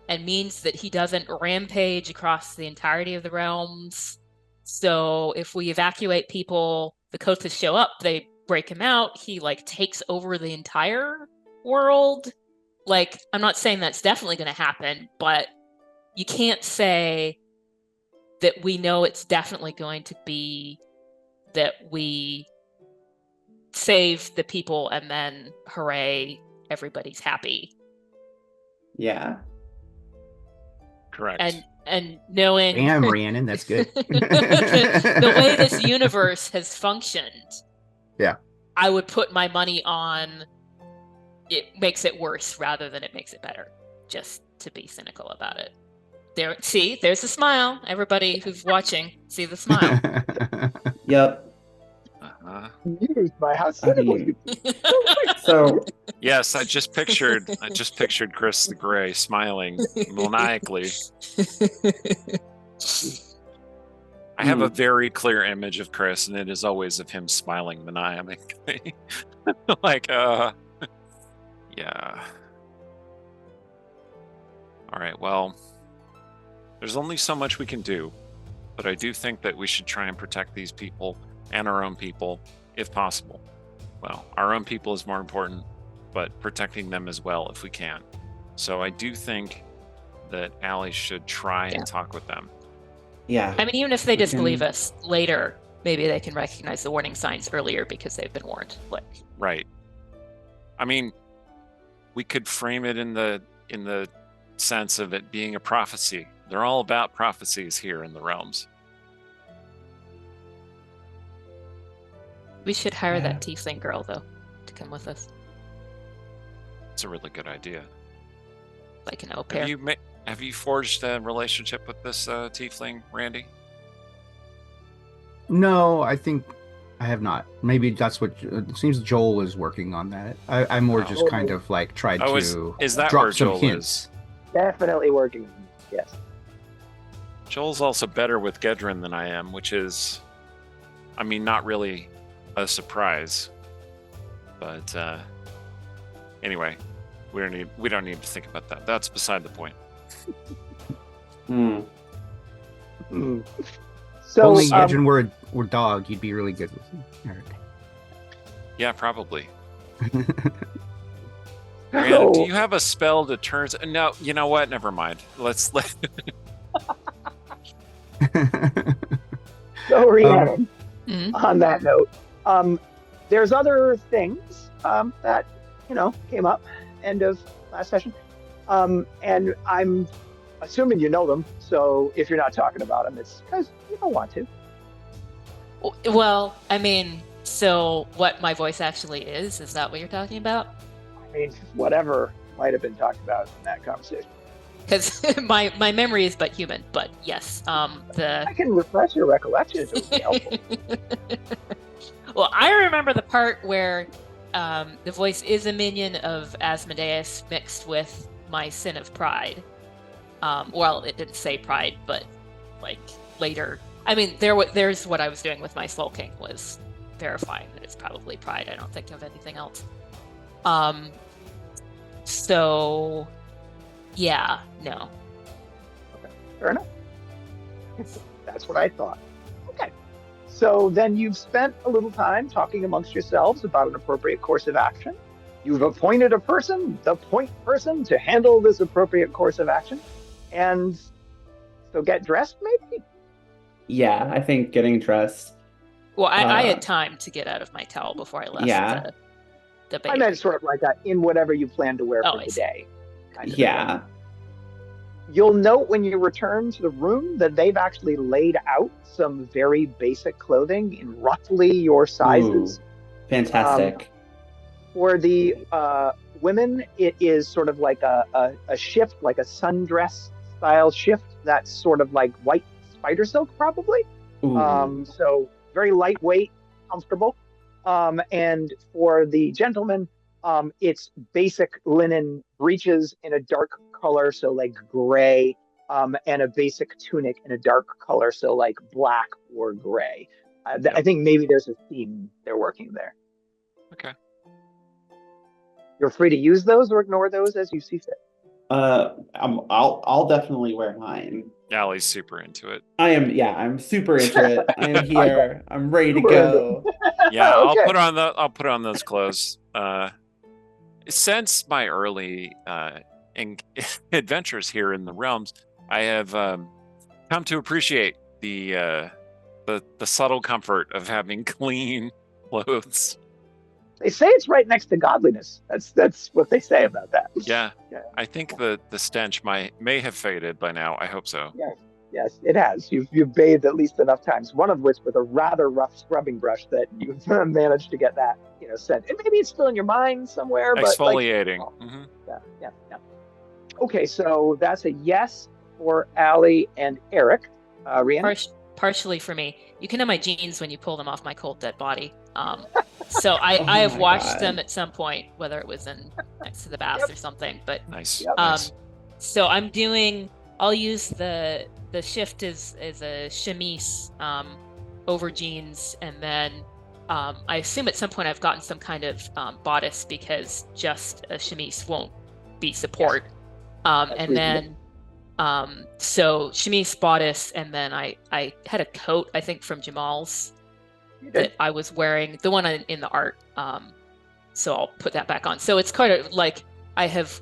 and means that he doesn't rampage across the entirety of the realms. So, if we evacuate people, the cultists show up, they break him out, he, like, takes over the entire world. Like, I'm not saying that's definitely going to happen, but you can't say that we know it's definitely going to be that we save the people and then hooray, everybody's happy. Yeah. Correct. And knowing Damn, Rhiannon, that's good. the way this universe has functioned, Yeah. I would put my money on it makes it worse rather than it makes it better, just to be cynical about it. There's a smile. Everybody who's watching, see the smile. Yep. Uh-huh. Used by how I cynical mean, you. so Yes, I just pictured Chris the Gray smiling maniacally. I have a very clear image of Chris, and it is always of him smiling maniacally. Like, yeah. All right, well, there's only so much we can do, but I do think that we should try and protect these people and our own people, if possible. Well, our own people is more important, but protecting them as well if we can. So I do think that Allie should try and talk with them. yeah. I mean, even if they disbelieve us later, maybe they can recognize the warning signs earlier because they've been warned. Like, Right. I mean, we could frame it in the sense of it being a prophecy. They're all about prophecies here in the realms. we should hire Yeah. that tiefling girl though to come with us, It's a really good idea. like an au pair. Have you forged a relationship with this tiefling, Randy? No, I think I have not. Maybe that's what it seems Joel is working on that. I'm more just kind of like tried Oh, to is that drop where some Joel hints. Definitely working. Yes. Joel's also better with Gedrin than I am, which is, I mean, not really a surprise. But anyway, we don't need to think about that. That's beside the point. Hmm. So, Only Edrin were dog, you'd be really good with him. Yeah, probably. so, Rhiannon, do you have a spell that turns? No, you know what? Never mind. Let's let. so Rhiannon, Mhm. on that note, there's other things that came up end of last session, and I'm assuming you know them. So if you're not talking about them, it's because you don't want to. Well, I mean, so what my voice actually is that what you're talking about? I mean, whatever might have been talked about in that conversation. Because my memory is but human, but yes, I can refresh your recollection if it would be helpful. Well, I remember the part where the voice is a minion of Asmodeus mixed with my sin of pride. Well, it didn't say pride, but like later. I mean, there's what I was doing with my Soul King was verifying that it's probably pride. I don't think of anything else. So, yeah, no. Okay, fair enough. That's what I thought. Okay. So then you've spent a little time talking amongst yourselves about an appropriate course of action. You've appointed a person, the point person, to handle this appropriate course of action. And so get dressed, maybe? Yeah, I think getting dressed. Well, I had time to get out of my towel before I left Yeah. the I baby. meant sort of like that in whatever you plan to wear Oh, for I the see. day. Kind of Yeah. You'll note when you return to the room that they've actually laid out some very basic clothing in roughly your sizes. Ooh, fantastic. For the women, it is sort of like a shift, like a sundress style shift. That's sort of like white spider silk, probably. Ooh. So very lightweight, comfortable. And for the gentlemen, it's basic linen breeches in a dark color, so like gray, and a basic tunic in a dark color, so like black or gray. I think maybe there's a theme they're working there. Okay. You're free to use those or ignore those as you see fit. I'll definitely wear mine. Allie's super into it. I'm super into it. I am here. I'm ready to go. Yeah, Okay. I'll put on those clothes. Since my early adventures here in the realms, I have come to appreciate the subtle comfort of having clean clothes. They say it's right next to godliness. That's what they say about that. Yeah. I think the stench may have faded by now. I hope so. Yes, it has. You've bathed at least enough times. One of which with a rather rough scrubbing brush that you've managed to get that scent. And maybe it's still in your mind somewhere. Exfoliating. But yeah. Okay, so that's a yes for Allie and Eric. Rhiannon? Partially for me. You can have my jeans when you pull them off my cold dead body. So I Oh have my washed God. them at some point, whether it was next to the bath or something. But Nice. Yep. Nice. so I'll use the shift as a chemise over jeans, and then I assume at some point I've gotten some kind of bodice, because just a chemise won't be support. And then so chemise, bodice, and then I had a coat, I think, from Jamal's that I was wearing, the one in the art. So I'll put that back on. So it's kind of like I have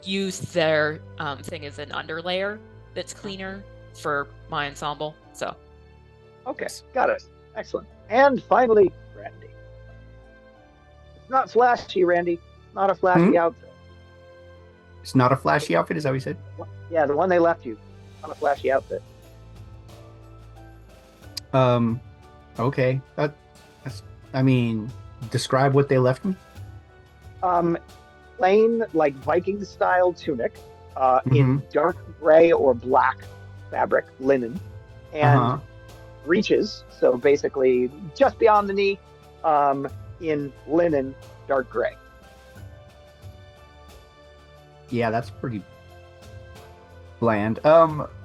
used their thing as an underlayer that's cleaner for my ensemble. So Okay, got it. Excellent. And finally, Randy. It's not flashy, Randy. It's not a flashy outfit. It's not a flashy outfit, is that what you said? Yeah, the one they left you. Not a flashy outfit. Okay. I mean, describe what they left me. Plain, like Viking style tunic, Mhm. in dark gray or black fabric, linen, and breeches. So basically, just beyond the knee, in linen, dark gray. Yeah, that's pretty bland.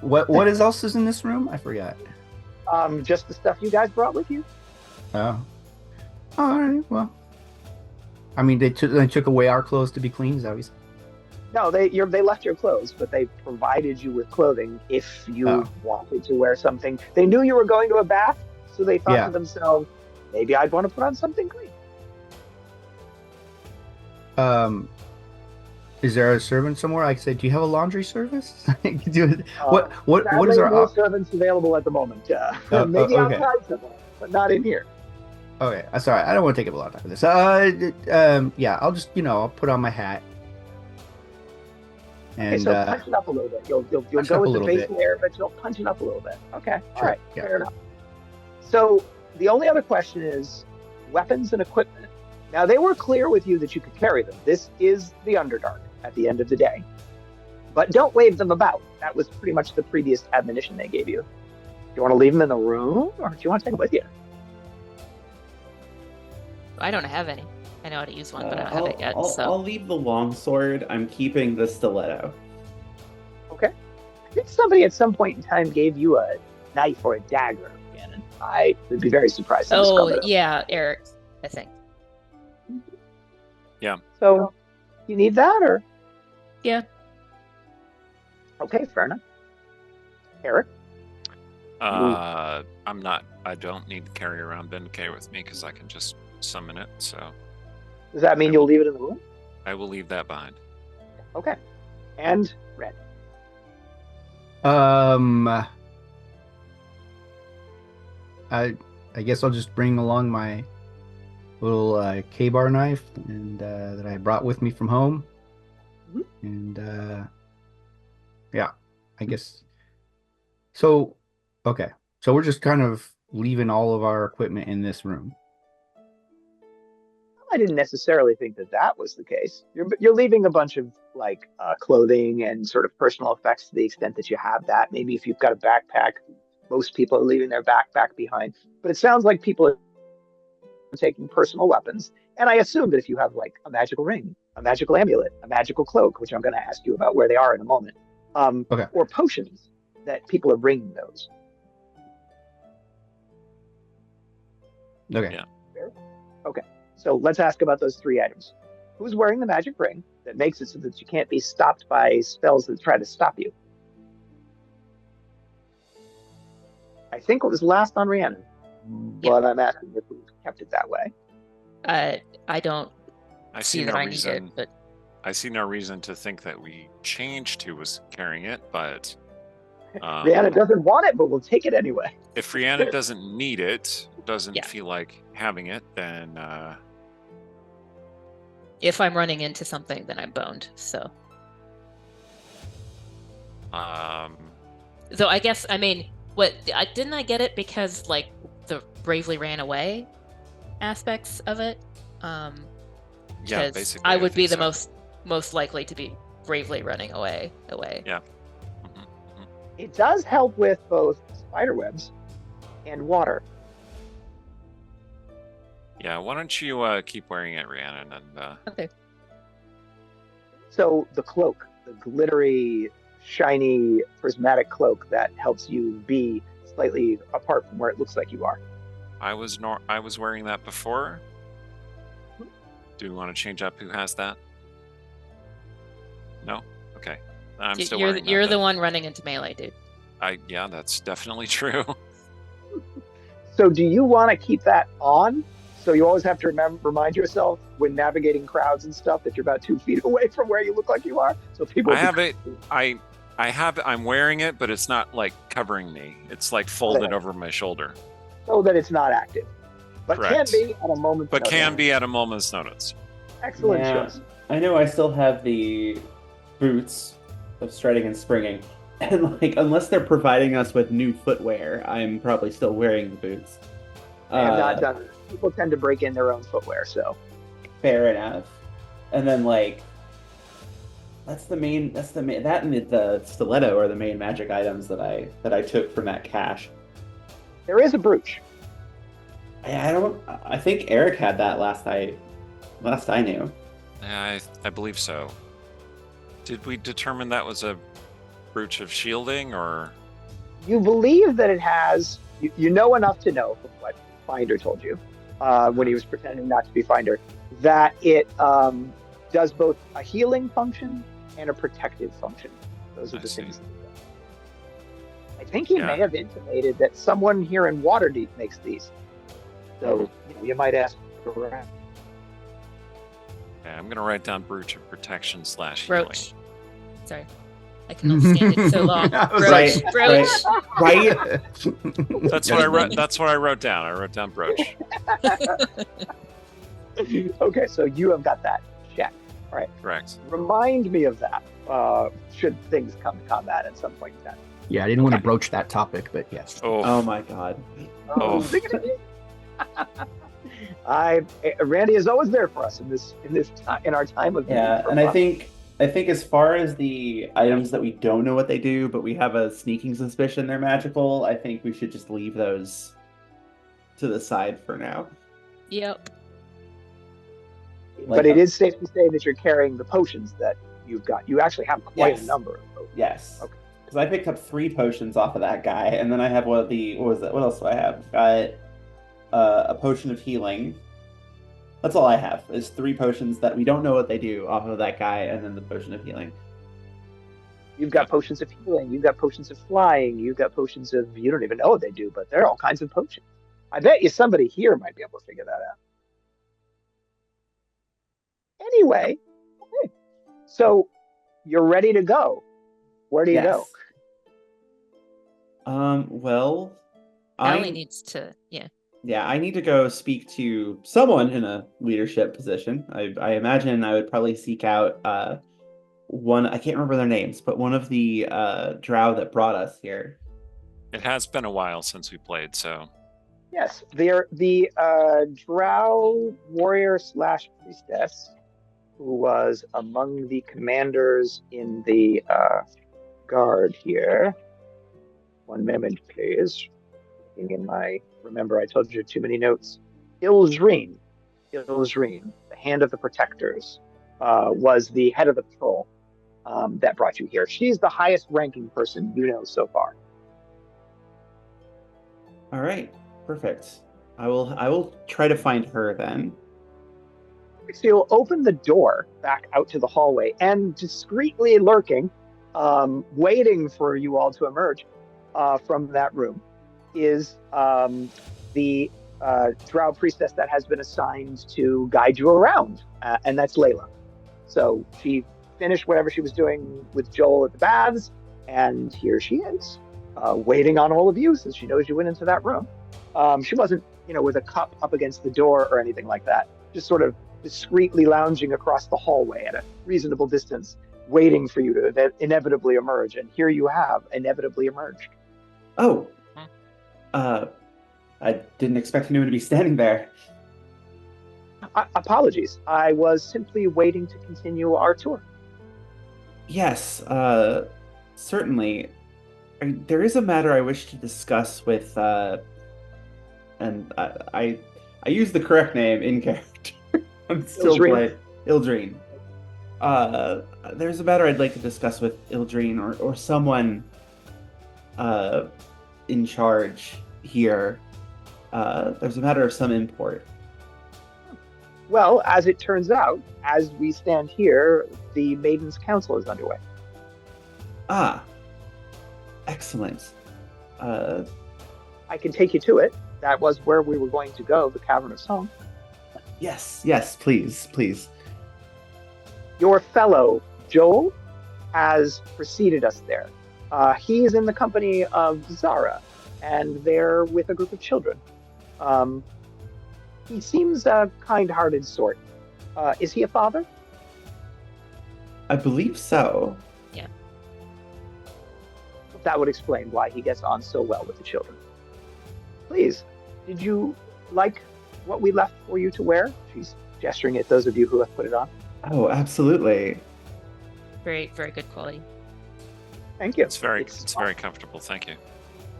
What else is in this room? I forgot. Just the stuff you guys brought with you. Oh. All right. Well, I mean, they took away our clothes to be clean. Is that what you said? No, they left your clothes, but they provided you with clothing if you wanted to wear something. They knew you were going to a bath, so they thought to themselves, maybe I'd want to put on something clean. Is there a servant somewhere? I said, do you have a laundry service? What is Sadly, our no servants available at the moment? Maybe okay. outside somewhere, but not in here. Okay, sorry. I don't want to take up a lot of time for this. Yeah, I'll just I'll put on my hat. And Okay, so punch it up a little bit. You'll go with the base layer, but you'll punch it up a little bit. Okay, Sure. all right, Yeah. fair enough. So the only other question is weapons and equipment. Now, they were clear with you that you could carry them. This is the Underdark at the end of the day. But don't wave them about. That was pretty much the previous admonition they gave you. Do you want to leave them in the room, or do you want to take them with you? I don't have any. I know how to use one, but I don't have it yet. I'll leave the longsword. I'm keeping the stiletto. Okay. I think somebody at some point in time gave you a knife or a dagger, Gannon. I would be very surprised to discover that. Yeah, Eric, I think. Yeah. So, you need that, or? Yeah. Okay, fair enough. Eric? I don't need to carry around Benkei with me because I can just summon it. So Does that mean you'll leave it in the room? I will leave that behind. Okay. And Red. I guess I'll just bring along my little K-bar knife and that I brought with me from home. Mhm. And yeah, I guess. So, okay. So we're just kind of leaving all of our equipment in this room. I didn't necessarily think that that was the case. You're leaving a bunch of like clothing and sort of personal effects to the extent that you have that. Maybe if you've got a backpack, most people are leaving their backpack behind. But it sounds like people are taking personal weapons. And I assume that if you have like a magical ring, a magical amulet, a magical cloak, which I'm going to ask you about where they are in a moment, Okay. or potions, that people are bringing those. Okay. Yeah. Okay. So let's ask about those 3 items. Who's wearing the magic ring that makes it so that you can't be stopped by spells that try to stop you? I think it was last on Rhiannon, but I'm asking if we've kept it that way. I don't I see see that no I need it, reason. but I see no reason to think that we changed who was carrying it, but Rhiannon doesn't want it, but we'll take it anyway. if Rihanna doesn't need it, doesn't Yeah. feel like having it, then if I'm running into something, then I'm boned. So I guess, I mean, didn't I get it because like the bravely ran away aspects of it? yeah, Because basically, I would be think the so. most likely to be bravely running away. Yeah. It does help with both spider webs and water. Yeah, why don't you keep wearing it, Rhiannon? And Okay. So the cloak, the glittery, shiny, prismatic cloak that helps you be slightly apart from where it looks like you are. I was wearing that before. Do we want to change up who has that? No? Okay. I'm still wearing that. You're the then. one running into melee, dude. Yeah, that's definitely true. So do you want to keep that on? So you always have to remind yourself when navigating crowds and stuff that you're about 2 feet away from where you look like you are. So people. I have it. I'm wearing it, but it's not like covering me. It's like folded over my shoulder. So that it's not active, but Correct. can be at a moment's But notice. can be at a moment's notice. Excellent Yeah. choice. I know I still have the boots of striding and springing. And like, unless they're providing us with new footwear, I'm probably still wearing the boots. I have not done it. People tend to break in their own footwear, so Fair enough. And then like, that and the stiletto are the main magic items that I took from that cache. there is a brooch. I think Eric had that last I knew. Yeah, I believe so. Did we determine that was a brooch of shielding, or You believe that it has. You know enough to know from what Finder told you when he was pretending not to be Finder that it does both a healing function and a protective function. Those are the things. I think he may have intimated that someone here in Waterdeep makes these. So you might ask around. Yeah, I'm gonna write down brooch of protection / healing. Brooch. Sorry. I can only stand it so long. I was Brooch. like- Brooch. Right? That's what I wrote. That's what I wrote down. I wrote down brooch. Okay, so you have got that. Check. All right. Correct. Remind me of that should things come to combat at some point in time. Yeah, I didn't want to broach that topic, but yes. Oh my god. Oh. Randy is always there for us in our time of need. Yeah, and I think as far as the items that we don't know what they do, but we have a sneaking suspicion they're magical, I think we should just leave those to the side for now. Yep. But it is safe to say that you're carrying the potions that you've got. You actually have quite a Yes. number of potions. Yes. Okay. Because I picked up 3 potions off of that guy, and then I have what was that? What else do I have? Got a potion of healing. That's all I have, is 3 potions that we don't know what they do off of that guy, and then the potion of healing. You've got potions of healing. You've got potions of flying. You've got potions of, you don't even know what they do, but they're all kinds of potions. I bet you somebody here might be able to figure that out. Anyway, okay. So you're ready to go. Where do you go? Well, Allie needs to, Yeah, I need to go speak to someone in a leadership position. I imagine I would probably seek out one, I can't remember their names, but one of the drow that brought us here. It has been a while since we played, so Yes, they're the drow warrior slash priestess who was among the commanders in the guard here. One moment, please. Remember, I told you too many notes. Isekai, the Hand of the Protectors, was the head of the patrol that brought you here. She's the highest ranking person you know so far. All right, perfect. I will try to find her then. So you'll open the door back out to the hallway, and discreetly lurking, waiting for you all to emerge from that room, is the drow priestess that has been assigned to guide you around, and that's Layla. So she finished whatever she was doing with Joel at the baths, and here she is, waiting on all of you since she knows you went into that room. She wasn't, with a cup up against the door or anything like that, just sort of discreetly lounging across the hallway at a reasonable distance, waiting for you to inevitably emerge. And here you have inevitably emerged. Oh, I didn't expect anyone to be standing there. Apologies. I was simply waiting to continue our tour. Yes, certainly. There is a matter I wish to discuss with, and I use the correct name in character. I'm still playing Ildreen. There's a matter I'd like to discuss with Ildreen or someone in charge here. There's a matter of some import. Well, as it turns out, as we stand here, the Maiden's Council is underway. Ah, excellent. I can take you to it. That was where we were going to go, the Cavern of Song. Yes, please. Your fellow, Joel, has preceded us there. He is in the company of Zara, and they're with a group of children. He seems a kind-hearted sort. Is he a father? I believe so. Yeah. That would explain why he gets on so well with the children. Please, did you like what we left for you to wear? She's gesturing at those of you who have put it on. Oh, absolutely. Very, very good quality. Thank you. it's very comfortable. Thank you.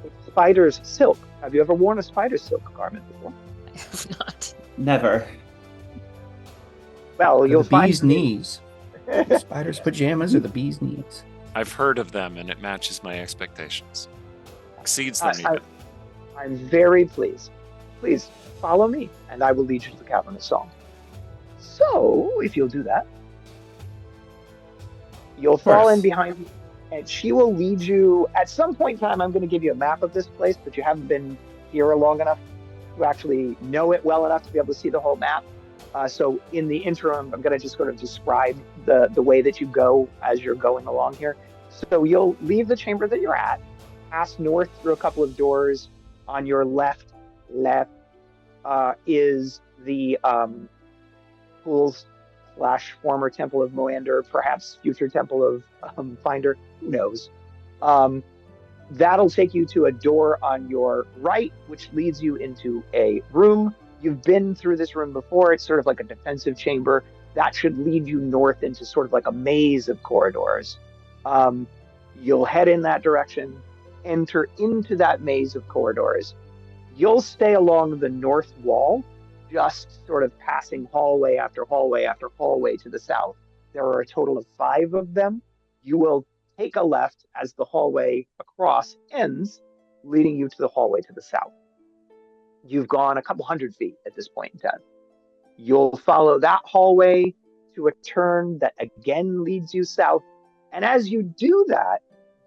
It's spider's silk. Have you ever worn a spider silk garment before? I have not. Never. Well, you'll the find bee's knees. The spider's pajamas are the bee's knees. I've heard of them, and it matches my expectations. Exceeds them even. I'm very pleased. Please follow me, and I will lead you to the Cavern of Song. So, if you'll do that, you'll fall in behind me, and she will lead you. At some point in time, I'm going to give you a map of this place, but you haven't been here long enough to actually know it well enough to be able to see the whole map. So in the interim, I'm going to just sort of describe the way that you go as you're going along here. So you'll leave the chamber that you're at, pass north through a couple of doors. On your left is the pools / former Temple of Moander, perhaps future Temple of Finder, who knows. That'll take you to a door on your right, which leads you into a room. You've been through this room before. It's sort of like a defensive chamber. That should lead you north into sort of like a maze of corridors. You'll head in that direction, enter into that maze of corridors. You'll stay along the north wall, just sort of passing hallway after hallway after hallway to the south. There are a total of 5 of them. You will take a left as the hallway across ends, leading you to the hallway to the south. You've gone a couple hundred feet at this point in time. You'll follow that hallway to a turn that again leads you south. And as you do that,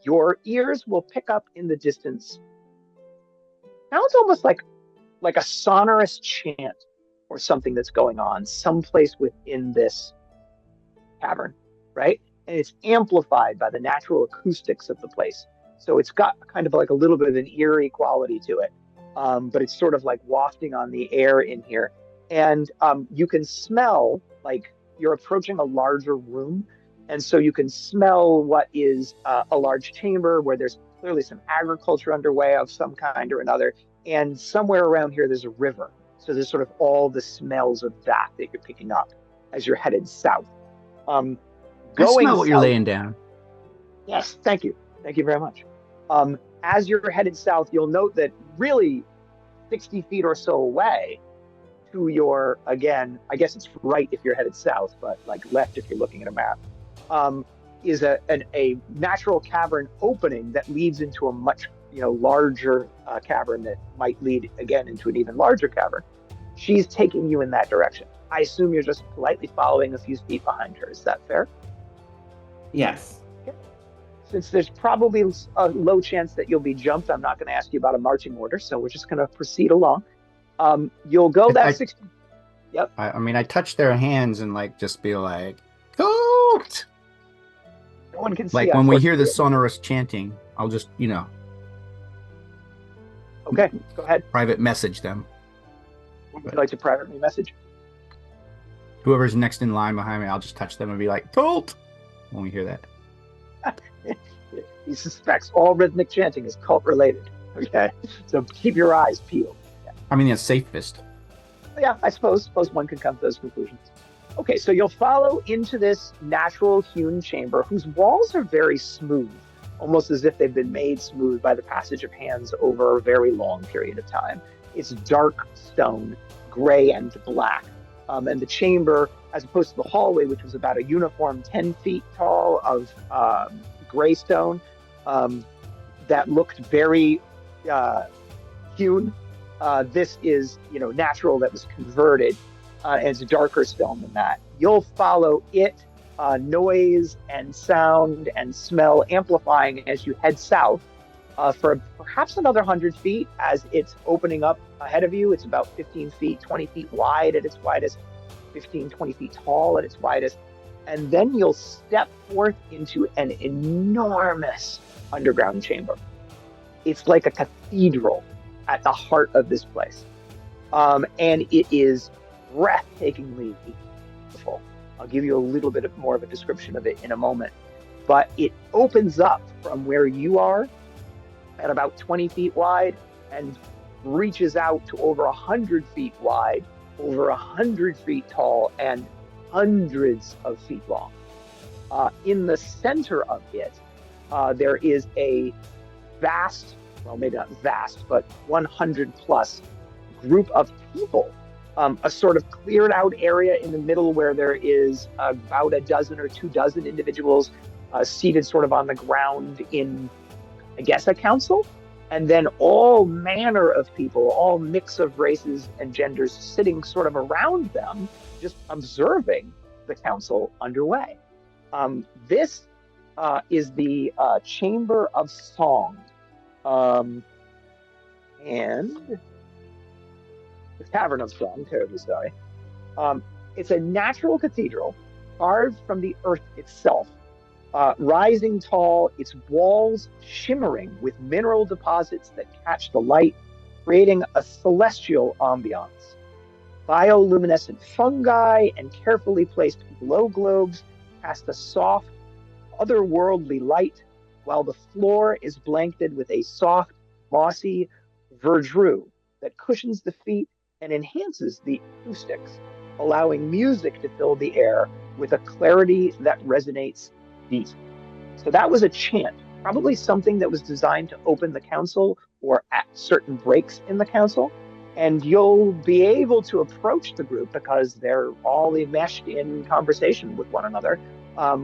your ears will pick up in the distance. Sounds almost like a sonorous chant or something that's going on someplace within this cavern, right? And it's amplified by the natural acoustics of the place. So it's got kind of like a little bit of an eerie quality to it. But it's sort of like wafting on the air in here. And you can smell, like you're approaching a larger room. And so you can smell what is a large chamber where there's clearly some agriculture underway of some kind or another. And somewhere around here, there's a river. So there's sort of all the smells of that you're picking up as you're headed south. I Going smell what you're south. laying down. Yes, thank you. Thank you very much. As you're headed south, you'll note that really 60 feet or so away to your, again, I guess it's right if you're headed south, but like left if you're looking at a map, is a natural cavern opening that leads into a much larger cavern that might lead again into an even larger cavern. She's taking you in that direction. I assume you're just politely following a few feet behind her. Is that fair? Yes. Since there's probably a low chance that you'll be jumped, I'm not going to ask you about a marching order, so we're just going to proceed along. You'll go that 60. Yep. I mean, I touch their hands and like just be like, "Goat!" No one can see. Like when we hear the sonorous chanting, I'll just Okay, go ahead. private message them. Would you like to privately message? Whoever's next in line behind me, I'll just touch them and be like, "Cult!" when we hear that. He suspects all rhythmic chanting is cult related. Okay, so keep your eyes peeled. Yeah. I mean, that's safest. Yeah, I suppose one can come to those conclusions. Okay, so you'll follow into this natural hewn chamber whose walls are very smooth, almost as if they've been made smooth by the passage of hands over a very long period of time. It's dark stone, gray and black. And the chamber, as opposed to the hallway, which was about a uniform 10 feet tall of gray stone, that looked very hewn. This is, natural that was converted, and it's a darker stone than that. You'll follow it, noise and sound and smell amplifying as you head south for perhaps another 100 feet as it's opening up ahead of you. It's about 15 feet, 20 feet wide at its widest, 15, 20 feet tall at its widest. And then you'll step forth into an enormous underground chamber. It's like a cathedral at the heart of this place. And it is breathtakingly beautiful. I'll give you a little bit more of a description of it in a moment. But it opens up from where you are at about 20 feet wide and reaches out to over 100 feet wide, over 100 feet tall, and hundreds of feet long. In the center of it, there is a vast, well, maybe not vast, but 100 plus group of people. A sort of cleared out area in the middle where there is about a dozen or 2 dozen individuals seated sort of on the ground in, I guess, a council. And then all manner of people, all mix of races and genders sitting sort of around them, just observing the council underway. This is the Chamber of Song. And the Tavern of Song, terribly sorry. It's a natural cathedral carved from the earth itself. Rising tall, its walls shimmering with mineral deposits that catch the light, creating a celestial ambiance. Bioluminescent fungi and carefully placed glow globes cast a soft, otherworldly light, while the floor is blanketed with a soft, mossy verdure that cushions the feet and enhances the acoustics, allowing music to fill the air with a clarity that resonates deep. So that was a chant, probably something that was designed to open the council or at certain breaks in the council. And you'll be able to approach the group because they're all enmeshed in conversation with one another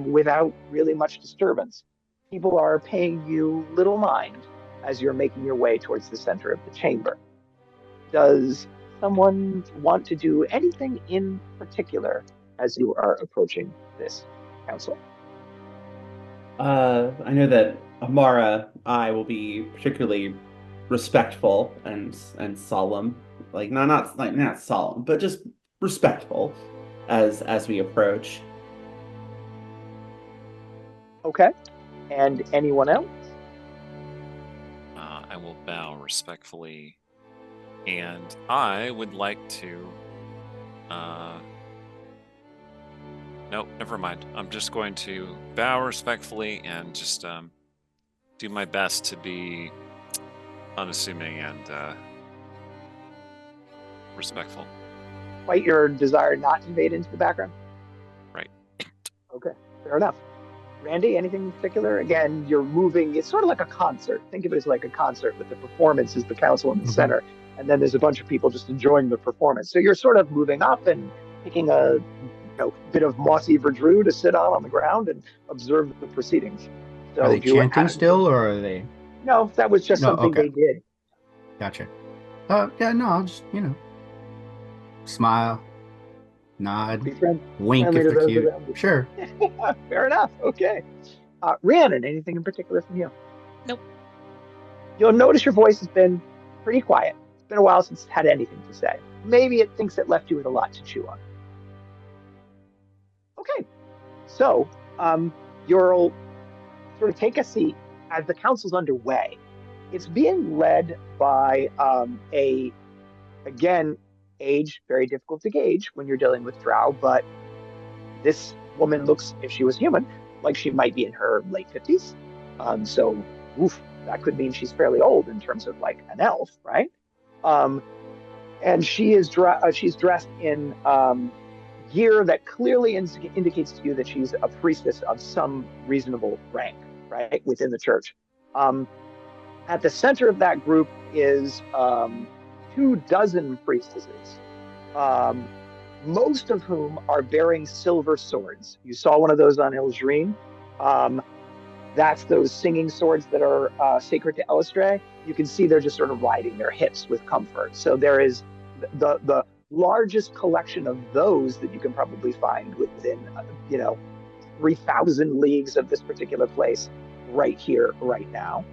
without really much disturbance. People are paying you little mind as you're making your way towards the center of the chamber. Does someone want to do anything in particular as you are approaching this council? I know that Amara, I will be particularly respectful and solemn, like not solemn, but just respectful as we approach. Okay. And anyone else? I will bow respectfully, and I would like to Nope, never mind. I'm just going to bow respectfully and just do my best to be unassuming and respectful. Despite your desire not to fade into the background? Right. Okay, fair enough. Randy, anything in particular? Again, you're moving. It's sort of like a concert. Think of it as like a concert, with the performance is the council in the center, and then there's a bunch of people just enjoying the performance. So you're sort of moving up and picking a bit of mossy verdure to sit on the ground and observe the proceedings. So Are they do you chanting still, or are they? No, that was just something okay. they did. Gotcha. Yeah, no, I'll just, smile, nod, wink if they're cute. Sure. Fair enough. Okay. Rhiannon, anything in particular from you? Nope. You'll notice your voice has been pretty quiet. It's been a while since it's had anything to say. Maybe it thinks it left you with a lot to chew on. Okay. So, you'll sort of take a seat as the council's underway. It's being led by again, age, very difficult to gauge when you're dealing with drow, but this woman looks, if she was human, like she might be in her late 50s. So, that could mean she's fairly old in terms of like an elf, right? And she is she's dressed in gear that clearly indicates to you that she's a priestess of some reasonable rank, right, within the church. At the center of that group is 24 priestesses, most of whom are bearing silver swords. You saw one of those on Eilistraee. That's those singing swords that are sacred to Eilistraee. You can see they're just sort of riding their hips with comfort. So there is the largest collection of those that you can probably find within 3,000 leagues of this particular place, right here, right now.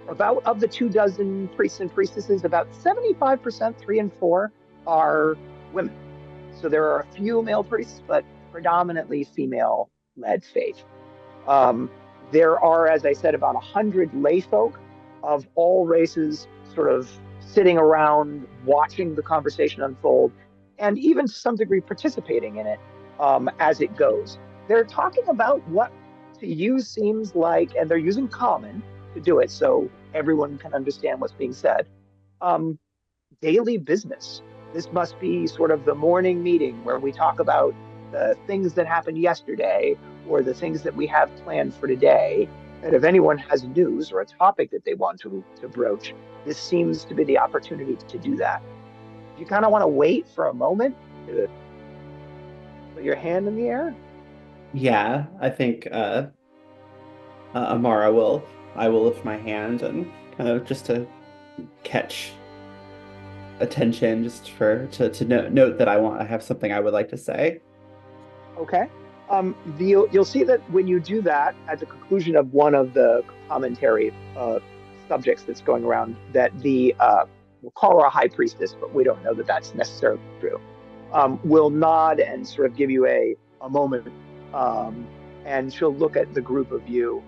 About of the 24 priests and priestesses, about 75%, 3 and 4, are women. So there are a few male priests, but predominantly female-led faith. There are, as I said, about 100 layfolk of all races sort of sitting around watching the conversation unfold, and even to some degree participating in it as it goes. They're talking about what to you seems like, and they're using common to do it so everyone can understand what's being said. Daily business. This must be sort of the morning meeting where we talk about the things that happened yesterday or the things that we have planned for today. And if anyone has news or a topic that they want to broach, this seems to be the opportunity to do that. If you kind of want to wait for a moment to put your hand in the air. Yeah, I think Amara will. I will lift my hand and kind of just to catch attention, just to note that I have something I would like to say. Okay. You'll see that when you do that, at the conclusion of one of the commentary subjects that's going around, that we'll call her a high priestess, but we don't know that that's necessarily true, will nod and sort of give you a moment, and she'll look at the group of you.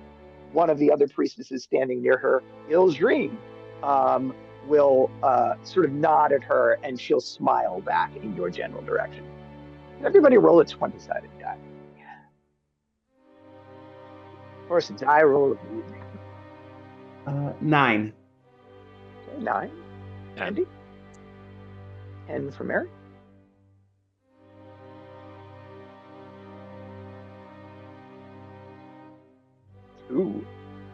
One of the other priestesses standing near her, Eilistraee, will sort of nod at her, and she'll smile back in your general direction. Everybody roll a 20-sided die. Of course, a die roll of 9. Okay, 9. Andy? 10 for Mary? Ooh.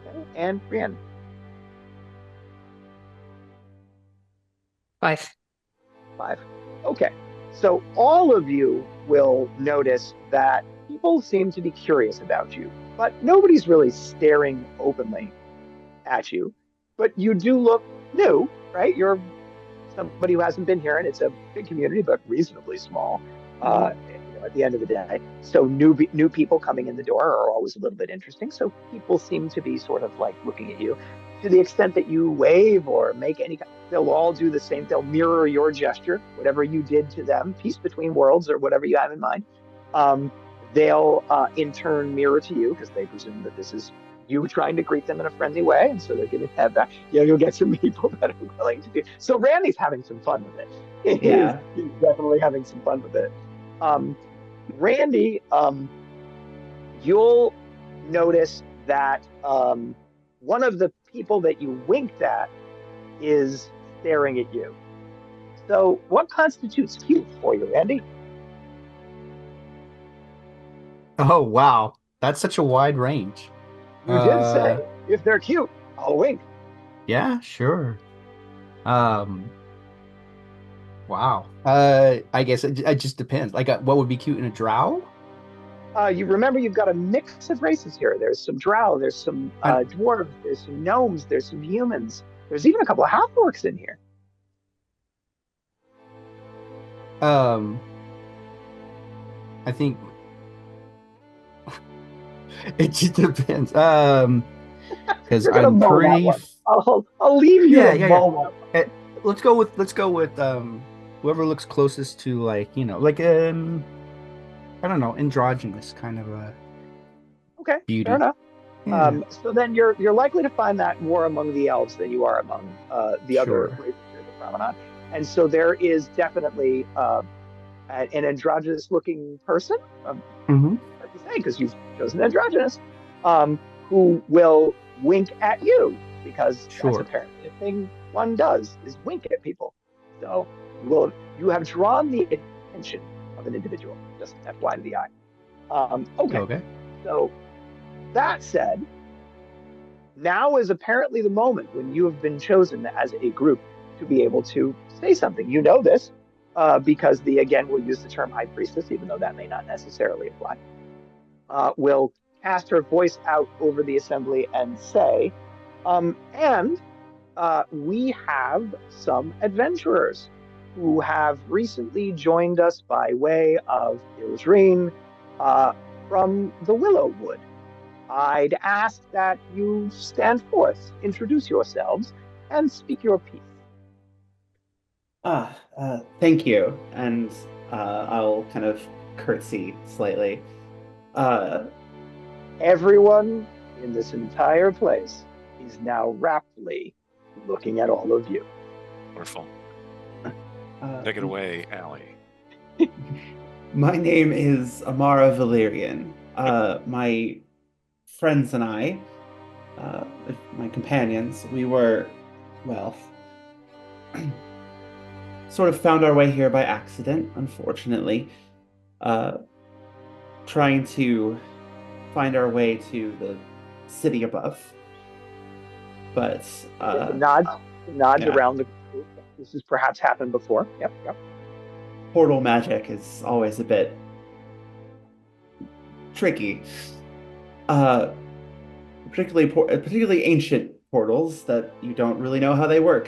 Okay. And Brienne? 5. 5. Okay. So all of you will notice that people seem to be curious about you, but nobody's really staring openly at you. But you do look new, right? You're somebody who hasn't been here, and it's a big community, but reasonably small at the end of the day. So new people coming in the door are always a little bit interesting. So people seem to be sort of like looking at you. To the extent that you wave or make any, they'll all do the same. They'll mirror your gesture, whatever you did to them, peace between worlds or whatever you have in mind. They'll in turn mirror to you because they presume that this is you trying to greet them in a friendly way, and so they're going to have that. You'll get some people that are willing to do. So Randy's having some fun with it. Yeah. He's definitely having some fun with it. Randy, you'll notice that one of the people that you winked at is staring at you. So, what constitutes cute for you, Randy? Oh, wow. That's such a wide range. You did say if they're cute, I'll wink. Yeah, sure. Wow. I guess it just depends. Like, what would be cute in a drow? You remember you've got a mix of races here. There's some drow, there's some dwarves, there's some gnomes, there's some humans. There's even a couple of half-orcs in here. I think it just depends. Because You're gonna I'm mull that pretty. one. I'll leave you to mull that one. Let's go with whoever looks closest to, like, like I don't know, androgynous kind of a Okay, beauty. fair enough. Yeah. So then you're likely to find that more among the elves than you are among the other Sure. races here, the Promenade. And so there is definitely an androgynous looking person, Mm-hmm. hard to say because you've chosen androgynous, who will wink at you because Sure. that's apparently a thing one does, is wink at people. So you have drawn the attention of an individual, just FYI. Okay. So that said, now is apparently the moment when you have been chosen as a group to be able to say something. You know this because we'll use the term high priestess, even though that may not necessarily apply. Will cast her voice out over the assembly and say, we have some adventurers who have recently joined us by way of Eilistraee from the Willowwood. I'd ask that you stand forth, introduce yourselves, and speak your piece. Thank you. And I'll kind of curtsy slightly. Everyone in this entire place is now raptly looking at all of you. Wonderful. Take it away, Allie. My name is Amara Valerian. My friends and I, my companions, we were, well, sort of found our way here by accident, unfortunately. Trying to find our way to the city above. But nods around the group. This has perhaps happened before. Yep. Portal magic is always a bit tricky. Particularly ancient portals that you don't really know how they work.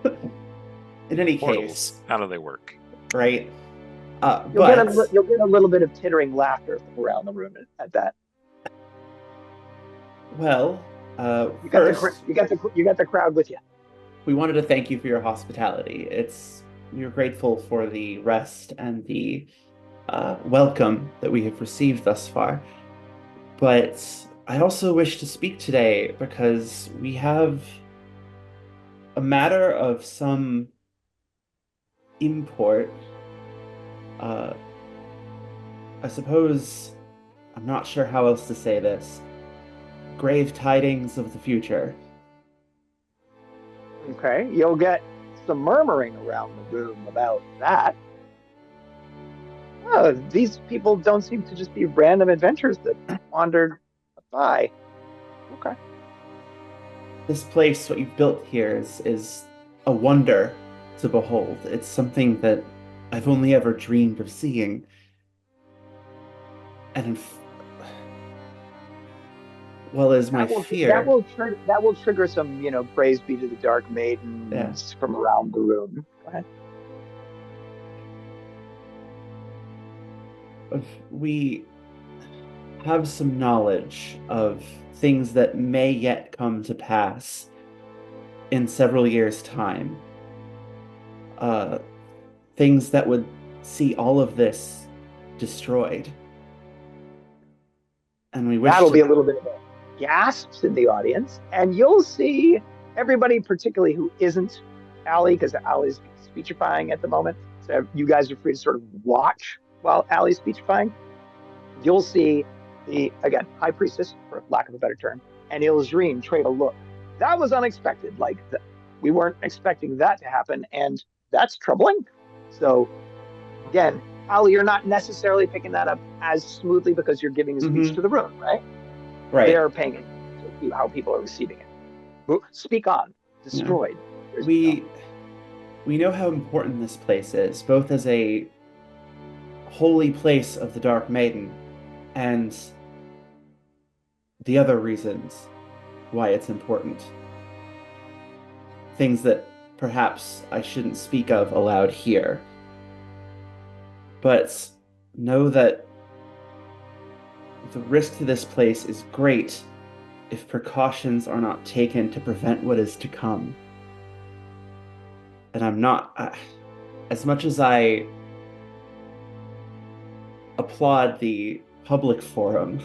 In any Portals. case, How do they work? right? You'll get a little bit of tittering laughter from around the room at that. Well, you got the crowd with you. We wanted to thank you for your hospitality. We're grateful for the rest and the welcome that we have received thus far. But I also wish to speak today because we have a matter of some import. I suppose, I'm not sure how else to say this. Grave tidings of the future. Okay, you'll get some murmuring around the room about that. Oh, these people don't seem to just be random adventurers that wandered by. Okay. This place, what you've built here, is a wonder to behold. It's something that I've only ever dreamed of seeing. And is my fear. That will trigger some, praise be to the Dark Maiden from around the room. Go ahead. We have some knowledge of things that may yet come to pass in several years' time. Things that would see all of this destroyed. And we wish that'll be a little bit gasps in the audience, and you'll see everybody, particularly who isn't Allie, because Allie's speechifying at the moment. So you guys are free to sort of watch while Allie's speechifying. You'll see the, again, High Priestess, for lack of a better term, and Eilistraee trade a look. That was unexpected. Like, we weren't expecting that to happen, and that's troubling. So, again, Allie, you're not necessarily picking that up as smoothly because you're giving a speech to the room, right? Right. They're paying attention to how people are receiving it. Speak on. Destroyed. We know how important this place is, both as a holy place of the Dark Maiden and the other reasons why it's important. Things that perhaps I shouldn't speak of aloud here. But know that the risk to this place is great if precautions are not taken to prevent what is to come. And I'm not, as much as I applaud the public forum,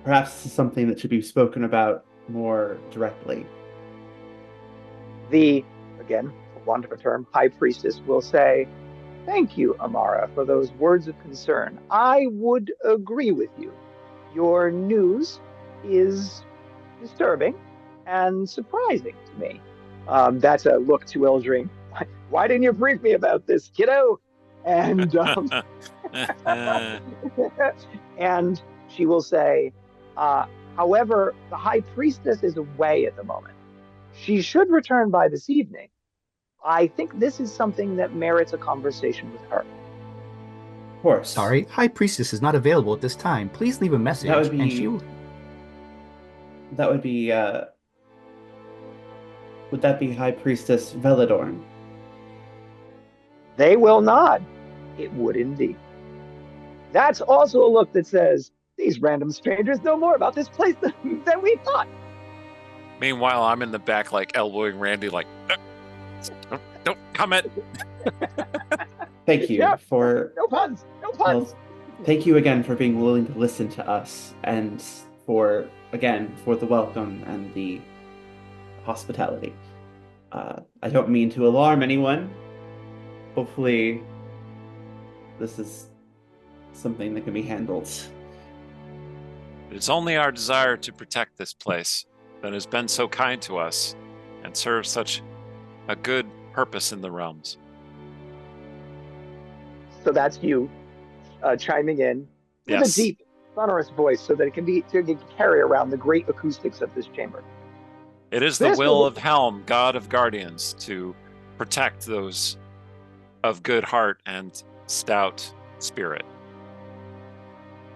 perhaps this is something that should be spoken about more directly. The, again, for want of a term, High Priestess will say, "Thank you, Amara, for those words of concern. I would agree with you. Your news is disturbing and surprising to me." That's a look to Eilistraee. Why didn't you brief me about this, kiddo? And and she will say, however, the High Priestess is away at the moment. She should return by this evening. I think this is something that merits a conversation with her. Of course. Sorry, High Priestess is not available at this time. Please leave a message. That would be. And she... That would be. Would that be High Priestess Veladorn? They will nod. It would indeed. That's also a look that says, these random strangers know more about this place than we thought. Meanwhile, I'm in the back, like elbowing Randy, like, don't comment. Thank you for... No puns. No puns. Well, thank you again for being willing to listen to us, and for the welcome and the hospitality. I don't mean to alarm anyone. Hopefully, this is something that can be handled. It's only our desire to protect this place that has been so kind to us and serves such a good purpose in the realms. So that's you chiming in with a deep, sonorous voice so that it can carry around the great acoustics of this chamber. It is the will of Helm, god of guardians, to protect those of good heart and stout spirit.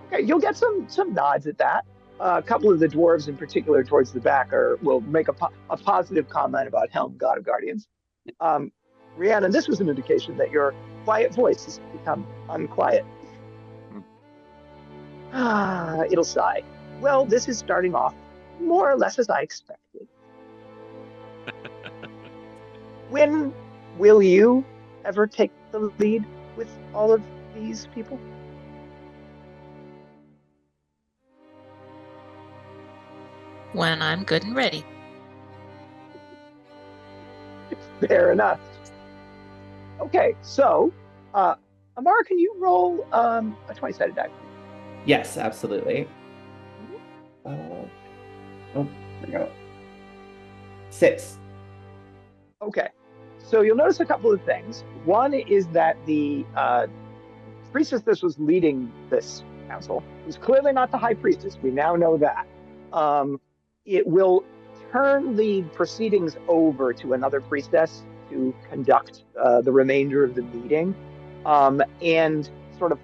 Okay, you'll get some nods at that. A couple of the dwarves in particular towards the back will make a positive comment about Helm, god of guardians. Rhiannon, this was an indication that your quiet voice has become unquiet. It'll sigh. Well, this is starting off more or less as I expected. When will you ever take the lead with all of these people? When I'm good and ready. Fair enough. Okay, so, Amara, can you roll a 20-sided die? Yes, absolutely. Oh, there we go. 6. Okay, so you'll notice a couple of things. One is that the priestess that was leading this council was clearly not the high priestess. We now know that. It will turn the proceedings over to another priestess to conduct the remainder of the meeting, and sort of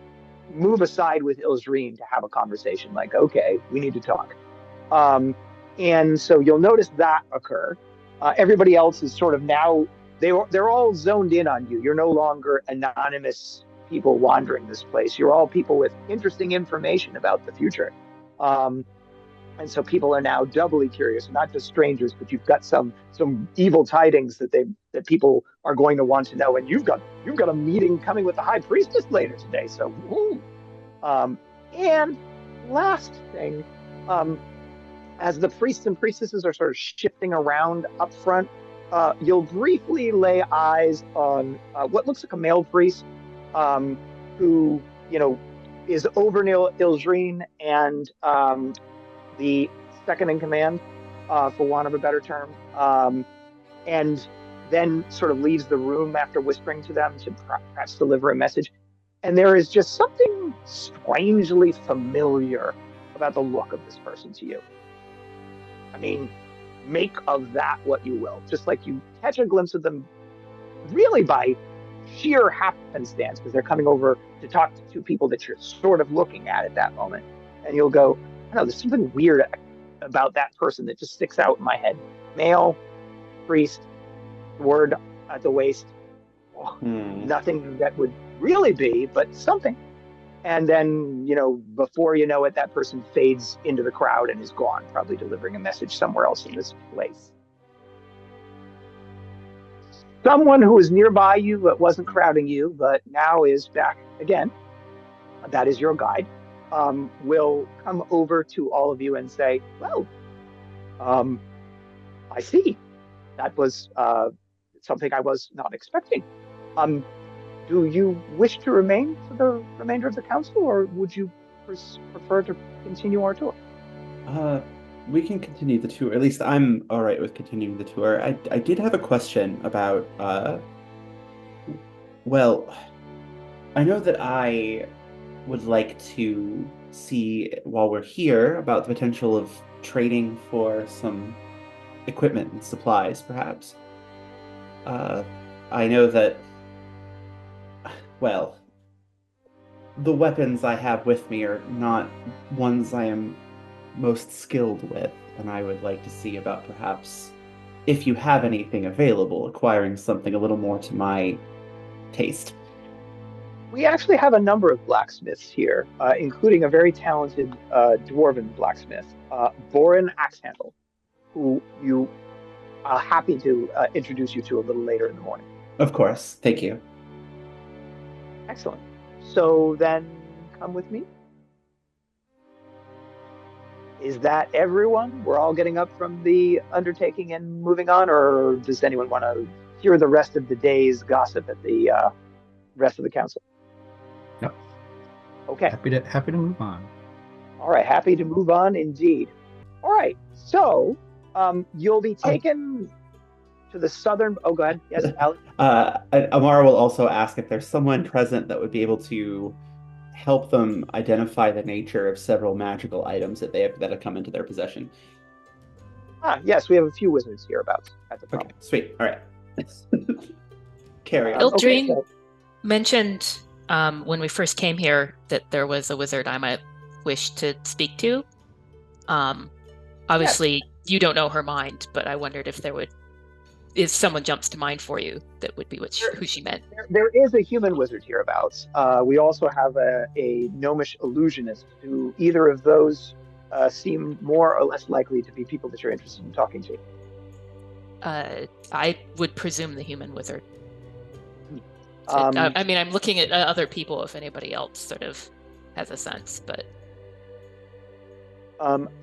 move aside with Eilistraee to have a conversation like, okay, we need to talk. And so you'll notice that occur. Everybody else is sort of now, they're all zoned in on you. You're no longer anonymous people wandering this place. You're all people with interesting information about the future. And so people are now doubly curious, not just strangers, but you've got some evil tidings that people are going to want to know. And you've got a meeting coming with the high priestess later today. So, and last thing, as the priests and priestesses are sort of shifting around up front, you'll briefly lay eyes on what looks like a male priest, who, is over Ilzrine and the second in command, for want of a better term, and then sort of leaves the room after whispering to them to perhaps deliver a message. And there is just something strangely familiar about the look of this person to you. I mean, make of that what you will. Just like you catch a glimpse of them really by sheer happenstance, because they're coming over to talk to two people that you're sort of looking at that moment. And you'll go, I don't know, there's something weird about that person that just sticks out in my head. Male, priest, word at the waist. Nothing that would really be, but something. And then, before you know it, that person fades into the crowd and is gone, probably delivering a message somewhere else in this place. Someone who was nearby you but wasn't crowding you, but now is back again, that is your guide, will come over to all of you and say, well, I see. That was something I was not expecting. Do you wish to remain for the remainder of the council, or would you prefer to continue our tour? We can continue the tour. At least I'm all right with continuing the tour. I did have a question about, well, I know that I would like to see, while we're here, about the potential of trading for some equipment and supplies, perhaps. I know that, well, the weapons I have with me are not ones I am most skilled with, and I would like to see about perhaps, if you have anything available, acquiring something a little more to my taste. We actually have a number of blacksmiths here, including a very talented dwarven blacksmith, Borin Axehandle, who you happy to introduce you to a little later in the morning. Of course. Thank you. Excellent. So then come with me. Is that everyone? We're all getting up from the undertaking and moving on, or does anyone want to hear the rest of the day's gossip at the rest of the council? No. Okay. Happy to move on. All right. Happy to move on indeed. All right. So you'll be taken to the southern. Oh, go ahead. Yes, Alex. Amara will also ask if there's someone present that would be able to help them identify the nature of several magical items that have come into their possession. Yes, we have a few wizards hereabouts at the moment. Okay, sweet. All right. Carry on. Eilistraee mentioned when we first came here that there was a wizard I might wish to speak to. Obviously, you don't know her mind, but I wondered if if someone jumps to mind for you, that would be who she meant. There is a human wizard hereabouts. We also have a gnomish illusionist, who either of those seem more or less likely to be people that you're interested in talking to. I would presume the human wizard. I mean, I'm looking at other people if anybody else sort of has a sense, but...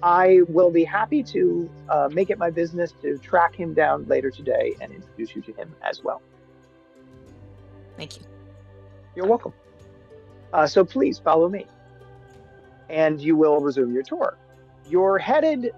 I will be happy to make it my business to track him down later today and introduce you to him as well. Thank you. You're welcome. So please follow me, and you will resume your tour. You're headed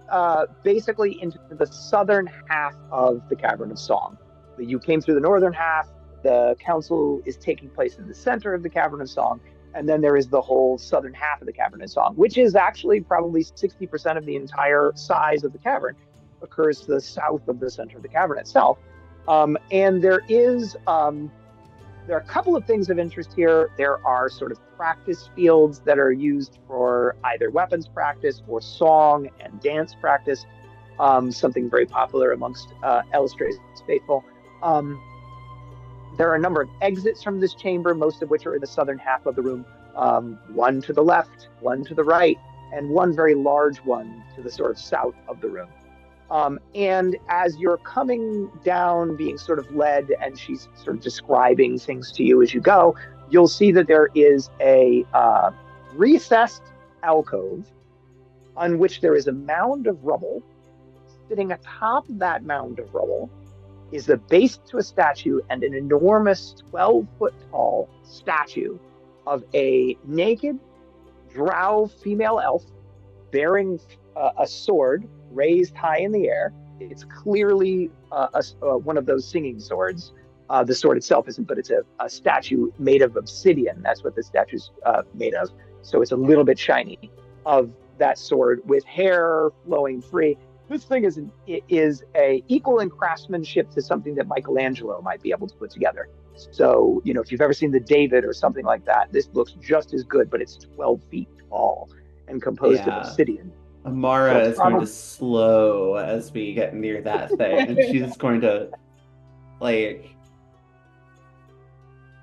basically into the southern half of the Cavern of Song. You came through the northern half. The council is taking place in the center of the Cavern of Song. And then there is the whole southern half of the Cavern of Song, which is actually probably 60% of the entire size of the cavern, occurs to the south of the center of the cavern itself. And there are a couple of things of interest here. There are sort of practice fields that are used for either weapons practice or song and dance practice, something very popular amongst Eilistraee's faithful. There are a number of exits from this chamber, most of which are in the southern half of the room. One to the left, one to the right, and one very large one to the sort of south of the room. And as you're coming down, being sort of led, and she's sort of describing things to you as you go, you'll see that there is a recessed alcove on which there is a mound of rubble. Sitting atop that mound of rubble is the base to a statue and an enormous 12-foot tall statue of a naked drow female elf bearing a sword raised high in the air. It's clearly one of those singing swords. The sword itself isn't, but it's a statue made of obsidian. That's what the statue's made of. So it's a little bit shiny of that sword with hair flowing free. This thing is a equal in craftsmanship to something that Michelangelo might be able to put together. So, if you've ever seen the David or something like that, this looks just as good, but it's 12 feet tall and composed of obsidian. Amara is going to slow as we get near that thing, and she's going to,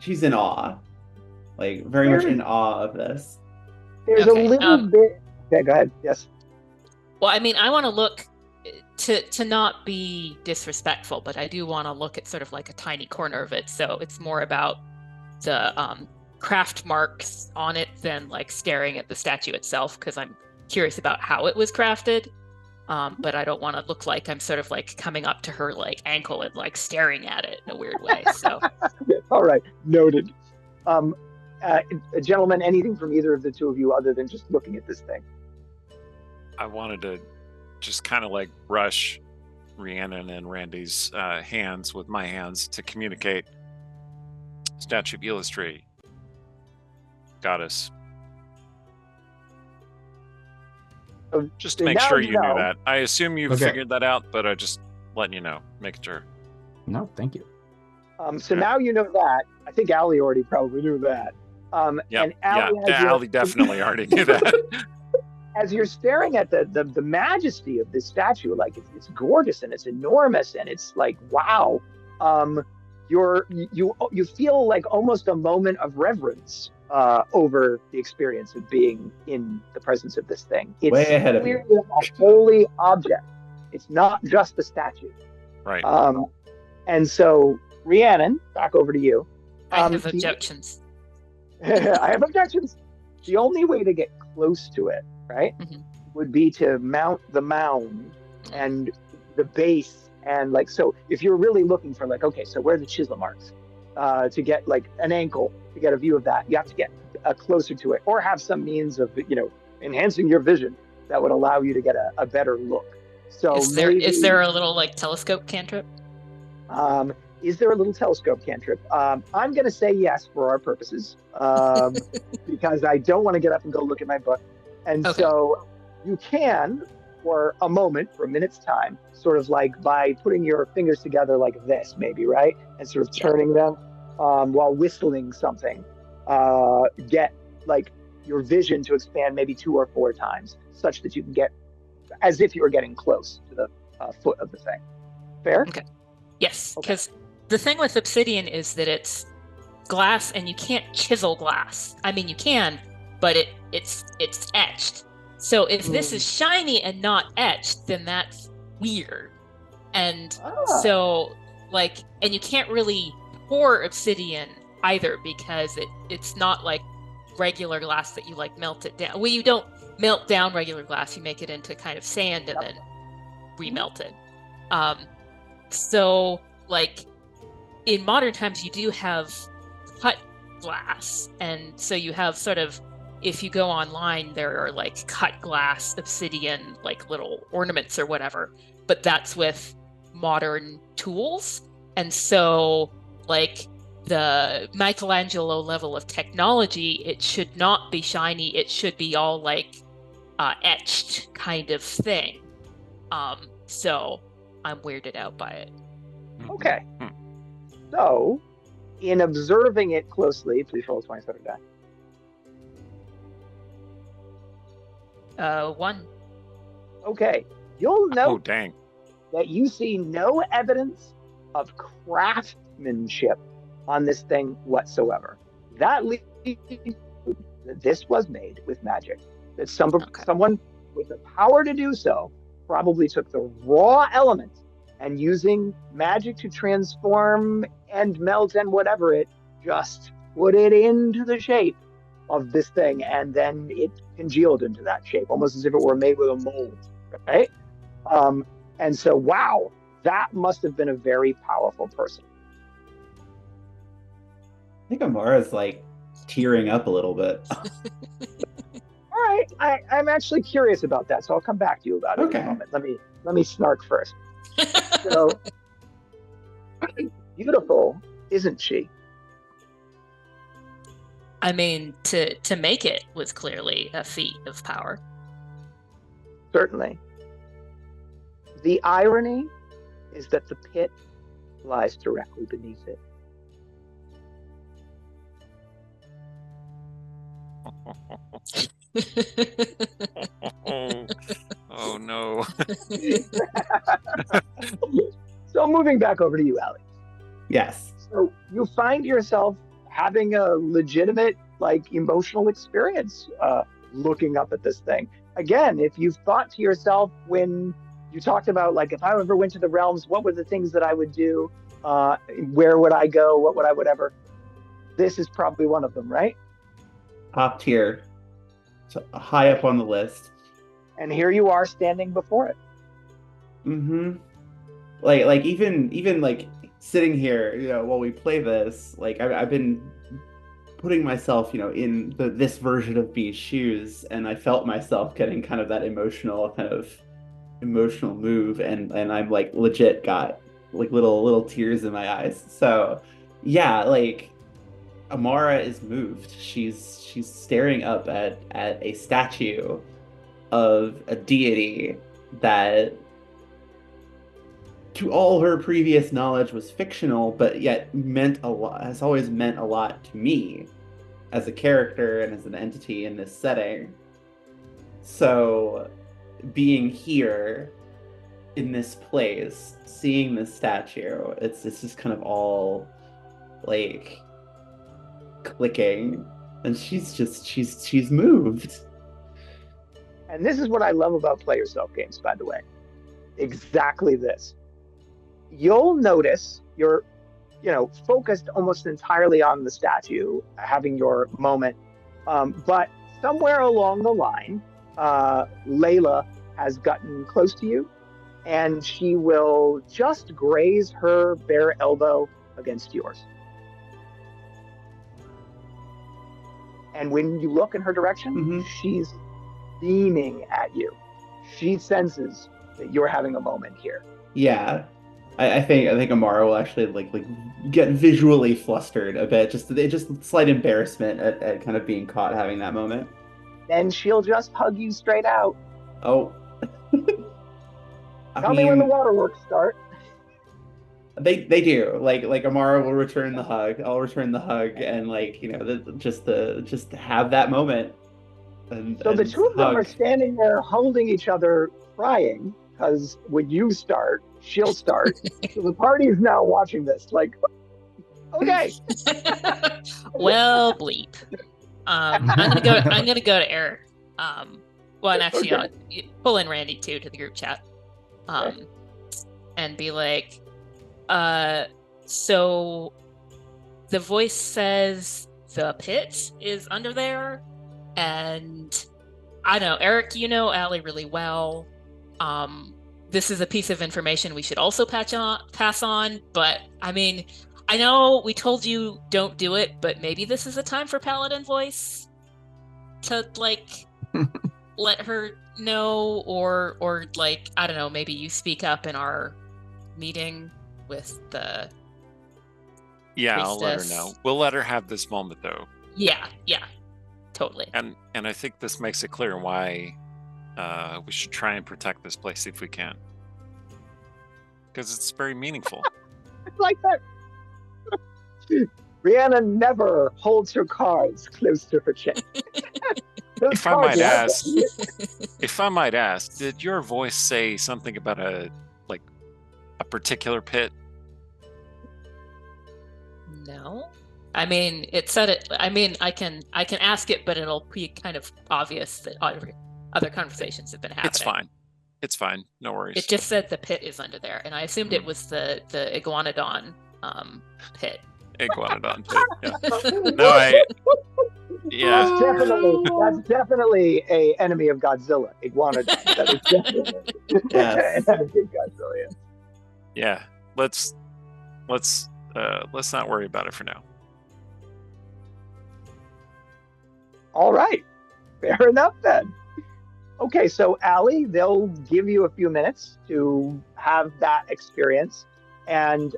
she's in awe. Very much in awe of this. There's a little bit... Okay, go ahead. Yes. Well, I mean, I want to look to not be disrespectful, but I do want to look at sort of like a tiny corner of it. So it's more about the craft marks on it than staring at the statue itself, because I'm curious about how it was crafted. But I don't want to look like I'm sort of coming up to her ankle and staring at it in a weird way. So all right, noted. Gentlemen, anything from either of the two of you other than just looking at this thing? I wanted to just kind of brush Rhiannon and Randy's hands with my hands to communicate. Statue of Eilistraee, goddess. Just to make sure you knew that. I assume you've figured that out, but I just letting you know, making sure. No, thank you. So now you know that. I think Allie already probably knew that. And Allie definitely already knew that. As you're staring at the majesty of this statue, it's gorgeous and it's enormous and it's wow. You feel almost a moment of reverence over the experience of being in the presence of this thing. It's way ahead of clearly a holy object. It's not just a statue. Right. And so, Rhiannon, back over to you. I have objections. I have objections. The only way to get close to it, right, would be to mount the mound and the base. And so if you're really looking for okay, so where are the chisel marks to get an ankle, to get a view of that, you have to get closer to it or have some means of, enhancing your vision that would allow you to get a better look. So is there a little telescope cantrip? Is there a little telescope cantrip? I'm going to say yes for our purposes, because I don't want to get up and go look at my book. And so you can, for a moment, for a minute's time, sort of by putting your fingers together like this, maybe, right? And sort of turning them while whistling something, get your vision to expand maybe 2 or 4 times, such that you can get as if you were getting close to the foot of the thing. Fair? Okay. Yes, because the thing with obsidian is that it's glass and you can't chisel glass. I mean, you can, but it's etched. So if this is shiny and not etched, then that's weird. And so and you can't really pour obsidian either, because it's not regular glass that you melt it down. Well, you don't melt down regular glass, you make it into kind of sand and then remelt it. So in modern times you do have cut glass, and so you have sort of, if you go online, there are cut glass obsidian little ornaments or whatever, but that's with modern tools. And so the Michelangelo level of technology, it should not be shiny, it should be all etched kind of thing. So I'm weirded out by it. Okay. So, in observing it closely, please roll a 20-sided die. 1. Okay. You'll note that you see no evidence of craftsmanship on this thing whatsoever. That leads that this was made with magic. That someone with the power to do so probably took the raw element and using magic to transform and melt and whatever it, just put it into the shape of this thing, and then it congealed into that shape, almost as if it were made with a mold, right? And so, wow, that must have been a very powerful person. I think Amara's like tearing up a little bit. All right, I'm actually curious about that, so I'll come back to you about it in a moment. Let me snark first. So beautiful, isn't she? I mean, to make it was clearly a feat of power. Certainly. The irony is that the pit lies directly beneath it. Oh no. So moving back over to you, Alex. Yes. So you find yourself having a legitimate, like, emotional experience looking up at this thing. Again, if you've thought to yourself when you talked about, like, if I ever went to the realms, what were the things that I would do? Where would I go? What would I, whatever? This is probably one of them, right? Top tier. So high up on the list. And here you are standing before it. Mm-hmm. Like even like sitting here, while we play this, like I've been putting myself, in this version of B's shoes, and I felt myself getting kind of that emotional move, and I'm like legit got like little tears in my eyes. So yeah, like Amara is moved. She's staring up at a statue of a deity that, to all her previous knowledge, was fictional, but yet meant a lot, has always meant a lot to me as a character and as an entity in this setting. So being here in this place, seeing this statue, it's just kind of all like clicking, and she's moved. And this is what I love about play yourself games, by the way. Exactly this. You'll notice you're, focused almost entirely on the statue, having your moment. But somewhere along the line, Layla has gotten close to you, and she will just graze her bare elbow against yours. And when you look in her direction, she's beaming at you. She senses that you're having a moment here. Yeah. I think Amara will actually like get visually flustered a bit, just slight embarrassment at kind of being caught having that moment. Then she'll just hug you straight out. Oh. Tell me when the waterworks start. They do. Like Amara will return the hug. I'll return the hug, and just to have that moment. So the two of them are standing there holding each other, crying, because when you start, she'll start. So the party is now watching this, like, okay. Well, bleep. I'm gonna go to Eric. Well, and actually, I'll pull in Randy too to the group chat, and be like, so the voice says the pit is under there, and I don't know, Eric, you know Allie really well. This is a piece of information we should also pass on, but I mean, I know we told you don't do it, but maybe this is a time for Paladin voice to like let her know, or like, I don't know, maybe you speak up in our meeting with the priestess. I'll let her know. We'll let her have this moment though. Yeah, totally. And I think this makes it clear why we should try and protect this place if we can, because it's very meaningful. It's like that. Brianna never holds her cards close to her chest. If I might ask, did your voice say something about a particular pit? No. I mean, it said it. I mean, I can ask it, but it'll be kind of obvious that other conversations have been happening. It's fine. No worries. It just said the pit is under there, and I assumed it was the Iguanodon pit. Iguanodon pit. Yeah. No, Yeah. That's definitely a enemy of Godzilla. Iguanodon. That is definitely Yes. an enemy of Godzilla. Yeah. Let's not worry about it for now. All right. Fair enough then. Okay, so Allie, they'll give you a few minutes to have that experience. And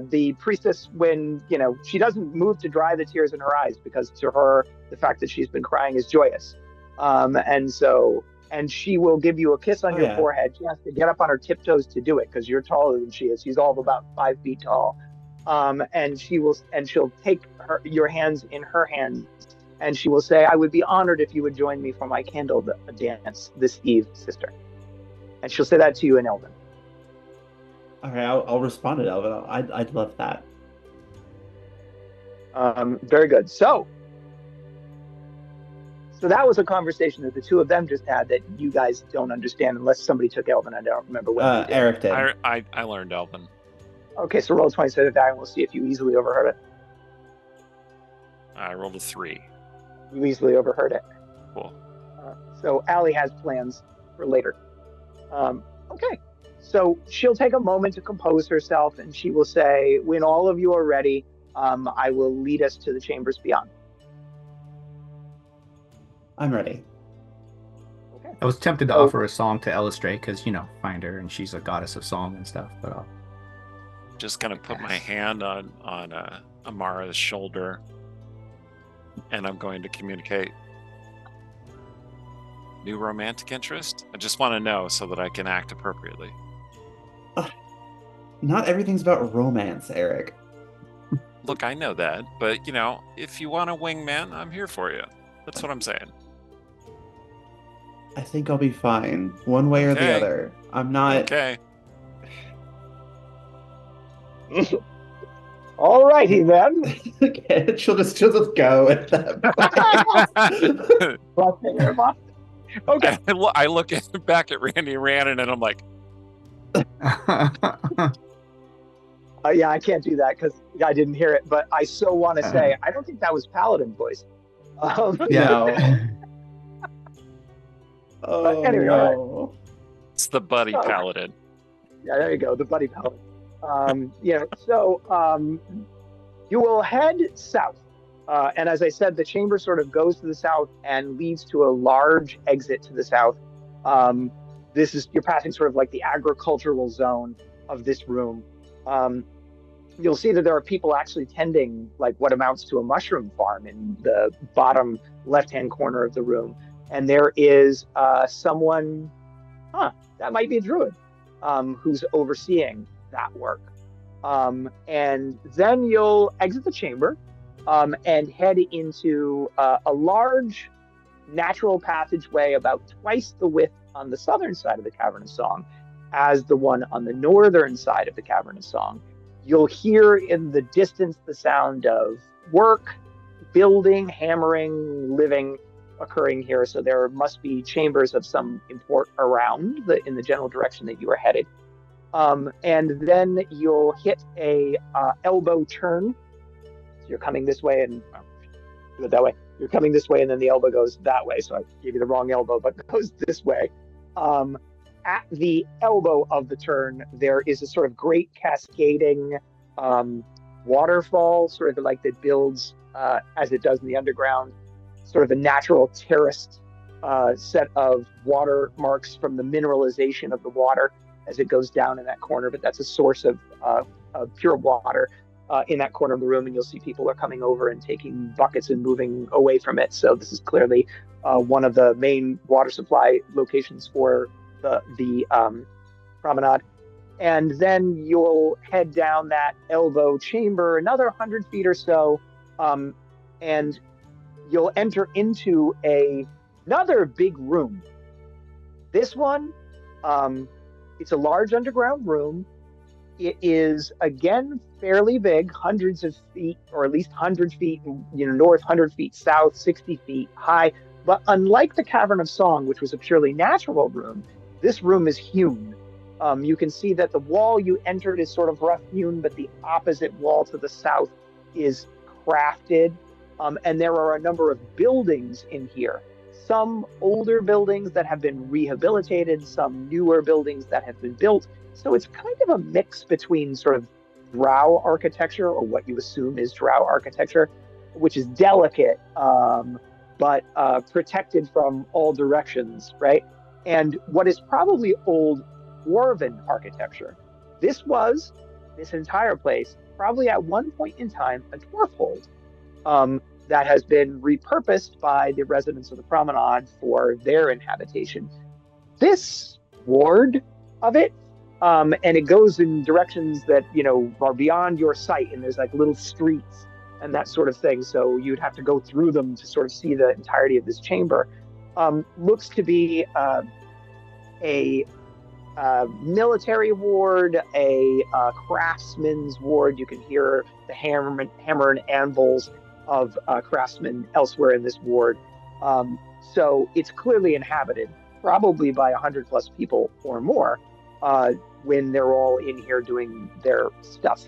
the priestess, when, she doesn't move to dry the tears in her eyes, because to her, the fact that she's been crying is joyous. And she will give you a kiss on your forehead. She has to get up on her tiptoes to do it, because you're taller than she is. She's all of about 5 feet tall. And she'll take your hands in her hands, and she will say, "I would be honored if you would join me for my candle dance this eve, sister." And she'll say that to you in Elven. All right, I'll respond to Elven. I'd love that. Very good. So that was a conversation that the two of them just had that you guys don't understand unless somebody took Elven. I don't remember what Eric did. I learned Elven. Okay, so roll 20 sided die and we'll see if you easily overheard it. I rolled a 3. You easily overheard it. Cool. So Allie has plans for later. Okay. So she'll take a moment to compose herself, and she will say, "When all of you are ready, I will lead us to the chambers beyond." I'm ready. Okay. I was tempted to offer a song to Eilistraee because, find her, and she's a goddess of song and stuff. But I'll just gonna put my hand on Amara's shoulder, and I'm going to communicate. New romantic interest? I just want to know so that I can act appropriately. Not everything's about romance, Eric. Look, I know that, but if you want a wingman, I'm here for you. That's what I'm saying. I think I'll be fine, one way or the other. I'm not. Okay. All righty then. Okay, she'll just go at that point. Okay. I look back at Randy Rhiannon and I'm like, yeah, I can't do that because I didn't hear it, but I so want to say, I don't think that was Paladin voice. Yeah. Oh, anyway, no. right. It's the buddy Paladin. Yeah, there you go, the buddy Paladin. So you will head south. And as I said, the chamber sort of goes to the south and leads to a large exit to the south. You're passing sort of like the agricultural zone of this room. You'll see that there are people actually tending like what amounts to a mushroom farm in the bottom left-hand corner of the room. And there is someone, that might be a druid, who's overseeing that work. And then you'll exit the chamber and head into a large natural passageway about twice the width on the southern side of the Cavern of Song as the one on the northern side of the Cavern of Song. You'll hear in the distance the sound of work, building, hammering, living occurring here. So there must be chambers of some import around in the general direction that you are headed. And then you'll hit a elbow turn. So you're coming this way and do it that way. You're coming this way and then the elbow goes that way. So I gave you the wrong elbow, but it goes this way. At the elbow of the turn, there is a sort of great cascading waterfall, sort of like that builds as it does in the underground, sort of a natural terraced set of water marks from the mineralization of the water as it goes down in that corner. But that's a source of pure water in that corner of the room, and you'll see people are coming over and taking buckets and moving away from it. So this is clearly one of the main water supply locations for the promenade. And then you'll head down that elbow chamber another 100 feet or so, and you'll enter into another big room. This one, it's a large underground room. It is, again, fairly big, hundreds of feet, or at least 100 feet, north, 100 feet south, 60 feet high. But unlike the Cavern of Song, which was a purely natural room, this room is hewn. You can see that the wall you entered is sort of rough hewn, but the opposite wall to the south is crafted And there are a number of buildings in here. Some older buildings that have been rehabilitated, some newer buildings that have been built. So it's kind of a mix between sort of drow architecture, or what you assume is drow architecture, which is delicate, but protected from all directions, right? And what is probably old dwarven architecture. This entire place, probably at one point in time, a dwarf hold. That has been repurposed by the residents of the Promenade for their inhabitation. This ward of it, and it goes in directions that, are beyond your sight, and there's like little streets and that sort of thing, so you'd have to go through them to sort of see the entirety of this chamber. Looks to be a military ward, a craftsman's ward. You can hear the hammer and anvils of craftsmen elsewhere in this ward. So it's clearly inhabited, probably by 100 plus people or more, when they're all in here doing their stuff.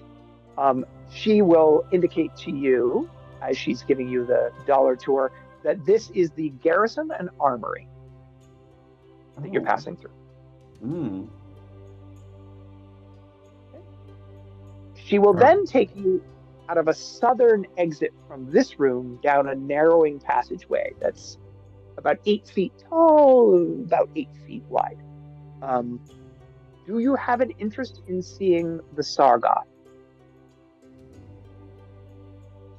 She will indicate to you, as she's giving you the dollar tour, that this is the garrison and armory that you're passing through. Mm. She will then take you out of a southern exit from this room down a narrowing passageway that's about 8 feet tall, about 8 feet wide. Do you have an interest in seeing the Sargoth?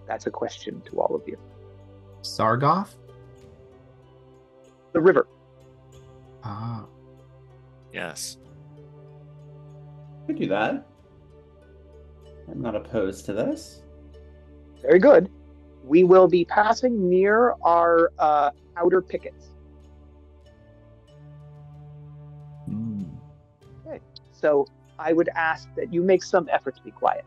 That's a question to all of you. Sargoth? The river. Ah. Yes. Could do that. I'm not opposed to this. Very good. We will be passing near our outer pickets. Okay. So I would ask that you make some effort to be quiet.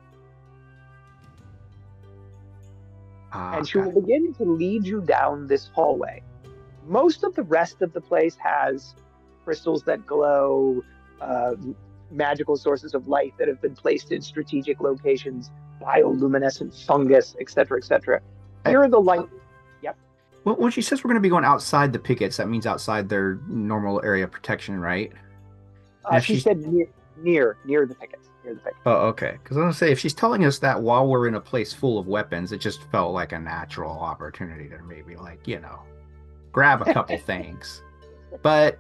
And she will begin to lead you down this hallway. Most of the rest of the place has crystals that glow, magical sources of light that have been placed in strategic locations, bioluminescent fungus, etc., etc. Here are the light. Yep. Well, when she says we're going to be going outside the pickets, that means outside their normal area of protection, right? She said near the pickets. Near the pickets. Oh, okay. Because I was going to say, if she's telling us that while we're in a place full of weapons, it just felt like a natural opportunity to maybe, grab a couple things. But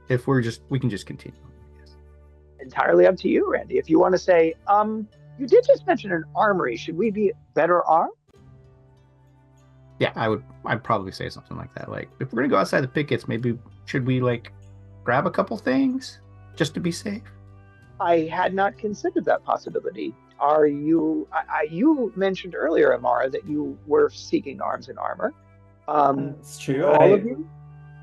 if we can just continue. Entirely up to you, Randy. If you want to say, you did just mention an armory. Should we be better armed? Yeah, I'd probably say something like that. Like, if we're going to go outside the pickets, maybe should we, grab a couple things just to be safe? I had not considered that possibility. Are you, you mentioned earlier, Amara, that you were seeking arms and armor. That's true. All of you?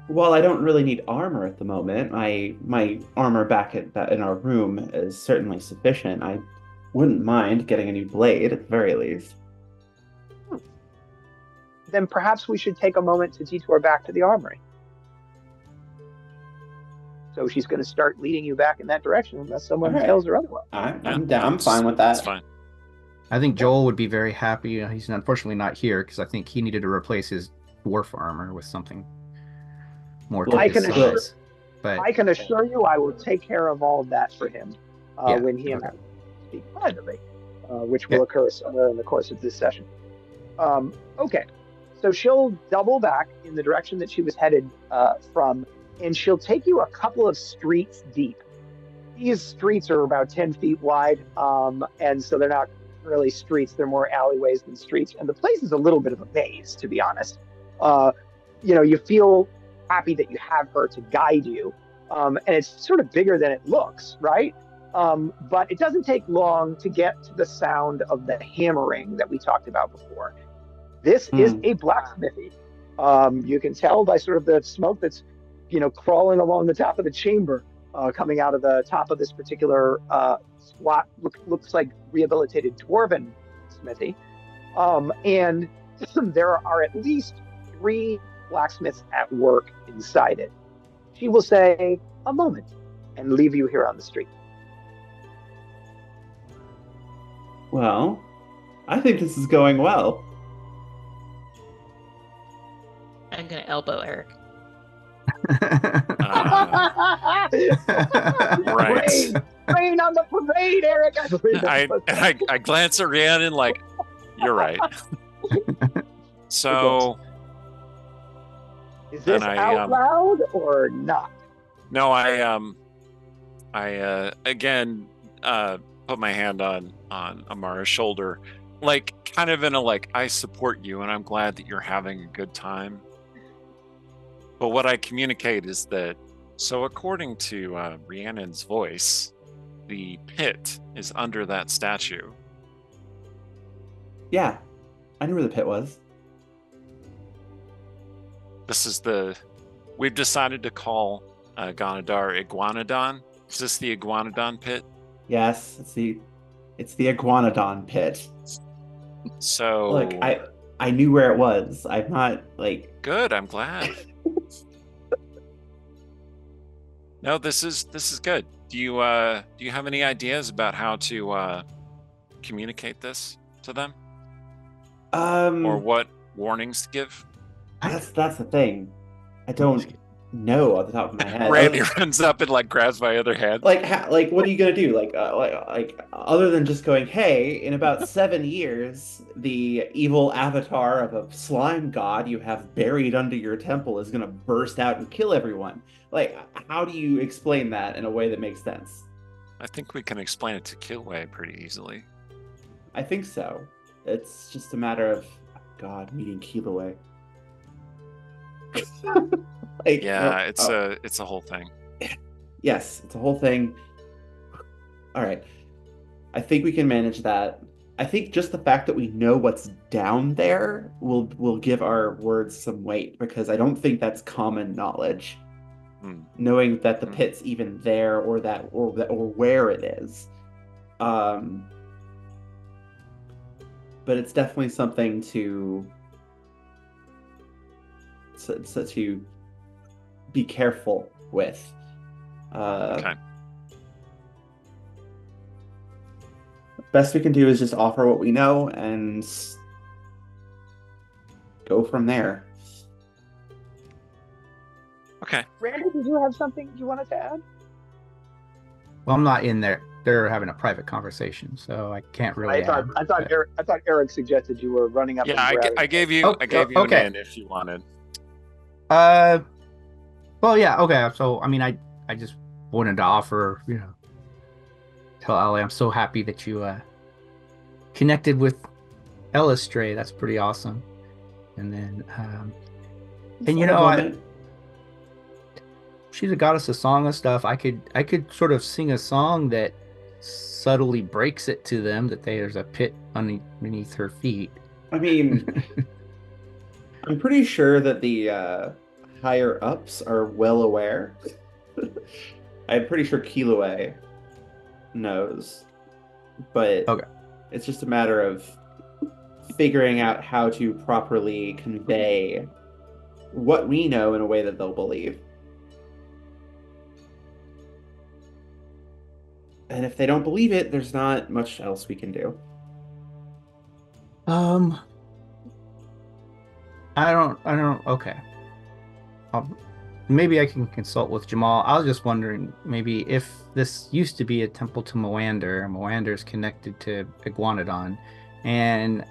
Well, I don't really need armor at the moment. My armor back in our room is certainly sufficient. I wouldn't mind getting a new blade at the very least. Then perhaps we should take a moment to detour back to the armory. So she's going to start leading you back in that direction unless someone tells her otherwise. I'm down. I'm fine with that. That's fine. I think Joel would be very happy. He's unfortunately not here because I think he needed to replace his dwarf armor with something more to his size. But I can assure you I will take care of all of that for him when he and I speak privately, which will occur somewhere in the course of this session. Okay, so she'll double back in the direction that she was headed from, and she'll take you a couple of streets deep. These streets are about 10 feet wide, and so they're not really streets. They're more alleyways than streets, and the place is a little bit of a maze, to be honest. You feel happy that you have her to guide you, and it's sort of bigger than it looks, right? But it doesn't take long to get to the sound of the hammering that we talked about before. This is a blacksmithy. You can tell by sort of the smoke that's, crawling along the top of the chamber, coming out of the top of this particular squat, looks like rehabilitated dwarven smithy. And there are at least 3 blacksmiths at work inside it. She will say, "A moment," and leave you here on the street. Well, I think this is going well. I'm going to elbow Eric. Right. Rain on the parade, Eric. I believe I glance at Rhiannon like, you're right. So is this I, out loud or not? No, I again put my hand on Amara's shoulder, like kind of in a like, I support you and I'm glad that you're having a good time. But what I communicate is that, so according to Rhiannon's voice, the pit is under that statue. Yeah, I knew where the pit was. We've decided to call Gonadar Iguanodon. Is this the Iguanodon pit? Yes, it's the Iguanodon pit. So look, I knew where it was. I'm not like good. I'm glad. No, this is good. Do you have any ideas about how to communicate this to them? Or what warnings to give? That's the thing. I don't know off the top of my head. Randy runs up and like grabs my other hand. Like what are you gonna do? Like other than just going, hey, in about 7 years, the evil avatar of a slime god you have buried under your temple is gonna burst out and kill everyone. Like, how do you explain that in a way that makes sense? I think we can explain it to Killway pretty easily. I think so. It's just a matter of meeting Killway. Like, yeah, it's a whole thing. Yes, it's a whole thing. All right. I think we can manage that. I think just the fact that we know what's down there will give our words some weight, because I don't think that's common knowledge. Knowing that the pit's even there or where it is. But it's definitely something to be careful with. Okay. Best we can do is just offer what we know and go from there. Okay. Randy, did you have something you wanted to add? Well, I'm not in there. They're having a private conversation, so I can't really. I thought Eric suggested you were running up. Yeah, I gave you an in if you wanted. Well, yeah, okay. So, I mean, I just wanted to offer, tell Ali I'm so happy that you connected with Eilistraee. That's pretty awesome. And then, she's a goddess of song and stuff. I could sort of sing a song that subtly breaks it to them that there's a pit underneath her feet. I mean, I'm pretty sure that the higher ups are well aware. I'm pretty sure Killway knows, but okay. It's just a matter of figuring out how to properly convey what we know in a way that they'll believe. And if they don't believe it, there's not much else we can do. I don't. Okay. Maybe I can consult with Jamal. I was just wondering, maybe if this used to be a temple to Moander, Moander's connected to Iguanodon, and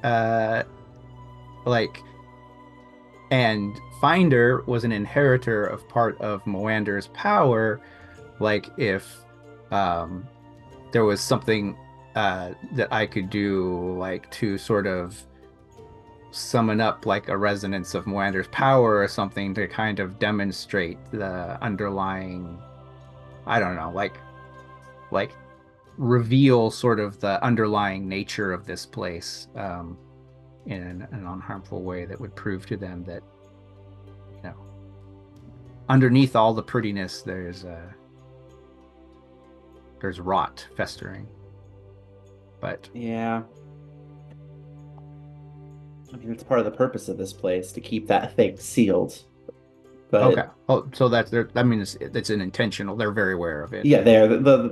and Finder was an inheritor of part of Moander's power, like if there was something that I could do, like to sort of summon up like a resonance of Moander's power or something to kind of demonstrate the underlying, I don't know, like reveal sort of the underlying nature of this place in an unharmful way that would prove to them that, underneath all the prettiness there's rot festering. But yeah, I mean, it's part of the purpose of this place to keep that thing sealed. But okay. Oh, so that's I mean, it's an intentional. They're very aware of it. Yeah,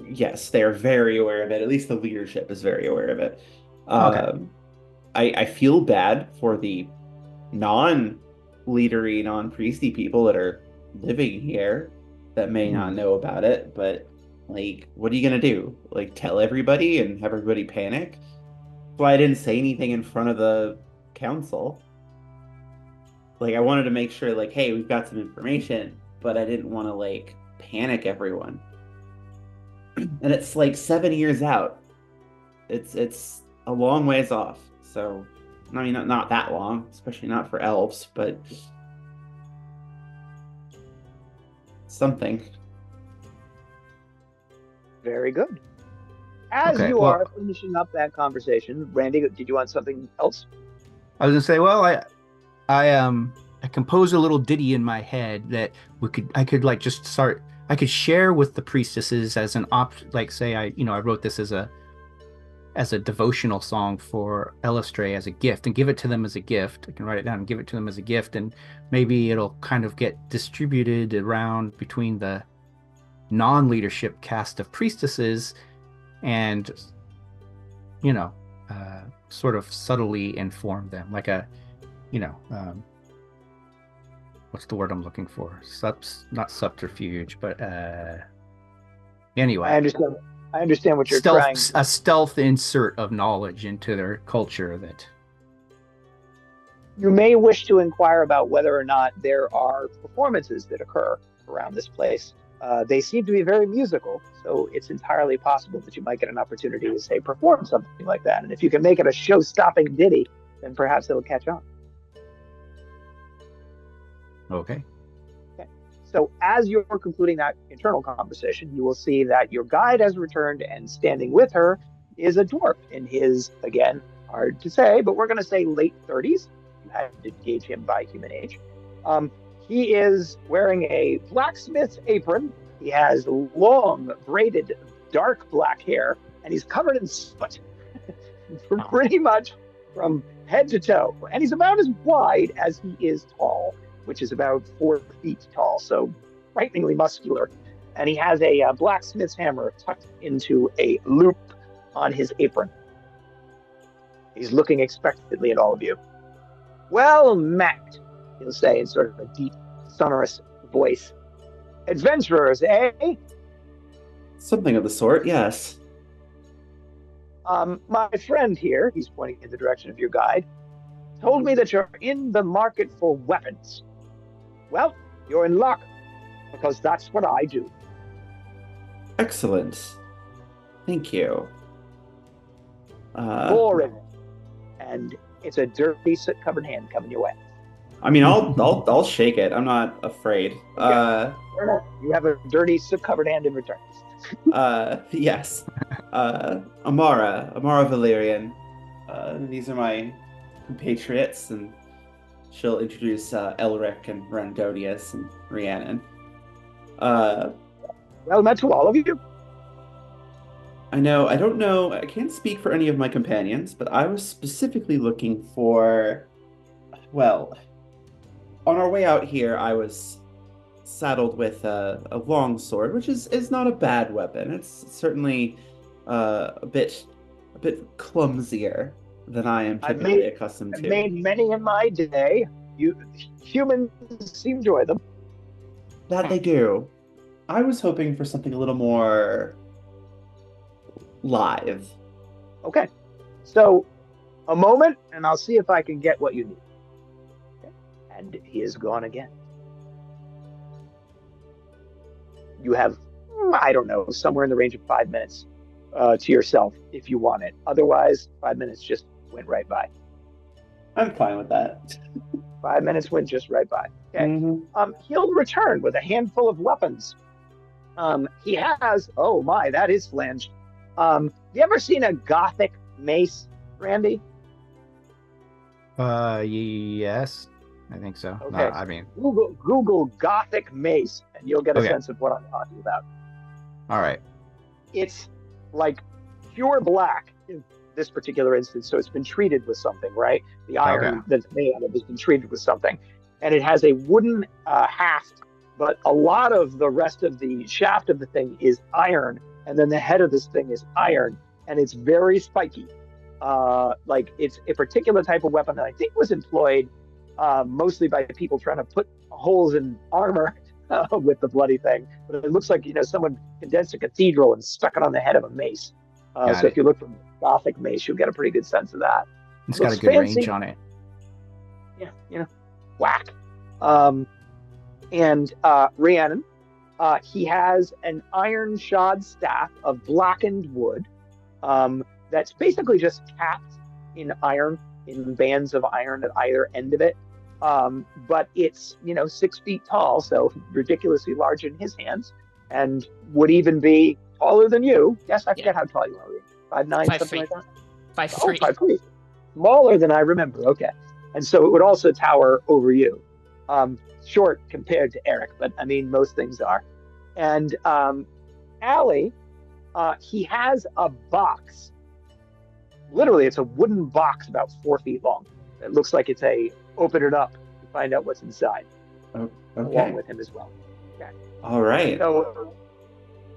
yes, they are very aware of it. At least the leadership is very aware of it. Okay. I feel bad for the non leadery, non-priesty people that are living here that may not know about it, but like, what are you gonna do? Like, tell everybody and have everybody panic? That's why I didn't say anything in front of the council. Like, I wanted to make sure, like, hey, we've got some information, but I didn't want to, like, panic everyone. And it's like 7 years out. It's a long ways off. So, I mean, not that long, especially not for elves, but something. Very good. As Okay, you well- are finishing up that conversation, Randy, did you want something else? I was gonna say, well, I composed a little ditty in my head that I could like just start. I could share with the priestesses as an like say I wrote this as a devotional song for Eilistraee as a gift and give it to them as a gift. I can write it down and give it to them as a gift, and maybe it'll kind of get distributed around between the non-leadership cast of priestesses and sort of subtly inform them like a what's the word I'm looking for? Not subterfuge, but anyway. I understand what you're stealth, trying. A stealth insert of knowledge into their culture that. You may wish to inquire about whether or not there are performances that occur around this place. They seem to be very musical, so it's entirely possible that you might get an opportunity to, say, perform something like that. And if you can make it a show-stopping ditty, then perhaps it'll catch on. Okay. So as you're concluding that internal conversation, you will see that your guide has returned, and standing with her is a dwarf in his, again, hard to say, but we're going to say late 30s. You had to gauge him by human age. He is wearing a blacksmith's apron. He has long, braided, dark black hair, and he's covered in soot pretty much from head to toe. And he's about as wide as he is tall, which is about 4 feet tall, so frighteningly muscular. And he has a blacksmith's hammer tucked into a loop on his apron. He's looking expectantly at all of you. Well met, he'll say in sort of a deep, sonorous voice. Adventurers, eh? Something of the sort, yes. My friend here, he's pointing in the direction of your guide, told me that you're in the market for weapons. Well, you're in luck, because that's what I do. Excellent. Thank you. Boring. And it's a dirty, soot-covered hand coming your way. I mean, I'll shake it. I'm not afraid. Okay. You have a dirty, soot-covered hand in return. Yes. Amara Valerian. These are my compatriots, and she'll introduce Elric and Randodius and Rhiannon. Well met to all of you. I don't know, I can't speak for any of my companions, but I was specifically looking for, well, on our way out here, I was saddled with a long sword, which is not a bad weapon. It's certainly a bit clumsier than I am typically accustomed to. I've made many in my day. Humans enjoy them. That they do. I was hoping for something a little more live. Okay. So, a moment, and I'll see if I can get what you need. Okay. And he is gone again. You have, I don't know, somewhere in the range of 5 minutes to yourself if you want it. Otherwise, 5 minutes just went right by. I'm fine with that. 5 minutes went just right by. Okay. Mm-hmm. He'll return with a handful of weapons. He has, oh my, that is flanged. You ever seen a gothic mace, Randy? Yes, I think so. Okay. No, I mean, Google gothic mace, and you'll get a sense of what I'm talking about. All right. It's like pure black in this particular instance, so it's been treated with something, right? The iron that's made out of it has been treated with something. And it has a wooden haft, but a lot of the rest of the shaft of the thing is iron, and then the head of this thing is iron, and it's very spiky. Like it's a particular type of weapon that I think was employed mostly by people trying to put holes in armor with the bloody thing. But it looks like, someone condensed a cathedral and stuck it on the head of a mace. So if you look for Gothic mace, you'll get a pretty good sense of that. It's got a good range on it. Yeah, whack. And Rhiannon, he has an iron shod staff of blackened wood that's basically just capped in iron, in bands of iron at either end of it. But it's 6 feet tall, so ridiculously large in his hands, and would even be taller than you. Yes, I forget how tall you are. 5'9", something like that. 5'3". 5'3". Smaller than I remember. Okay, and so it would also tower over you. Short compared to Eric, but I mean most things are. And Allie, he has a box. Literally, it's a wooden box about 4 feet long. It looks like it's open it up to find out what's inside. Okay. Along with him as well. Okay. All right. So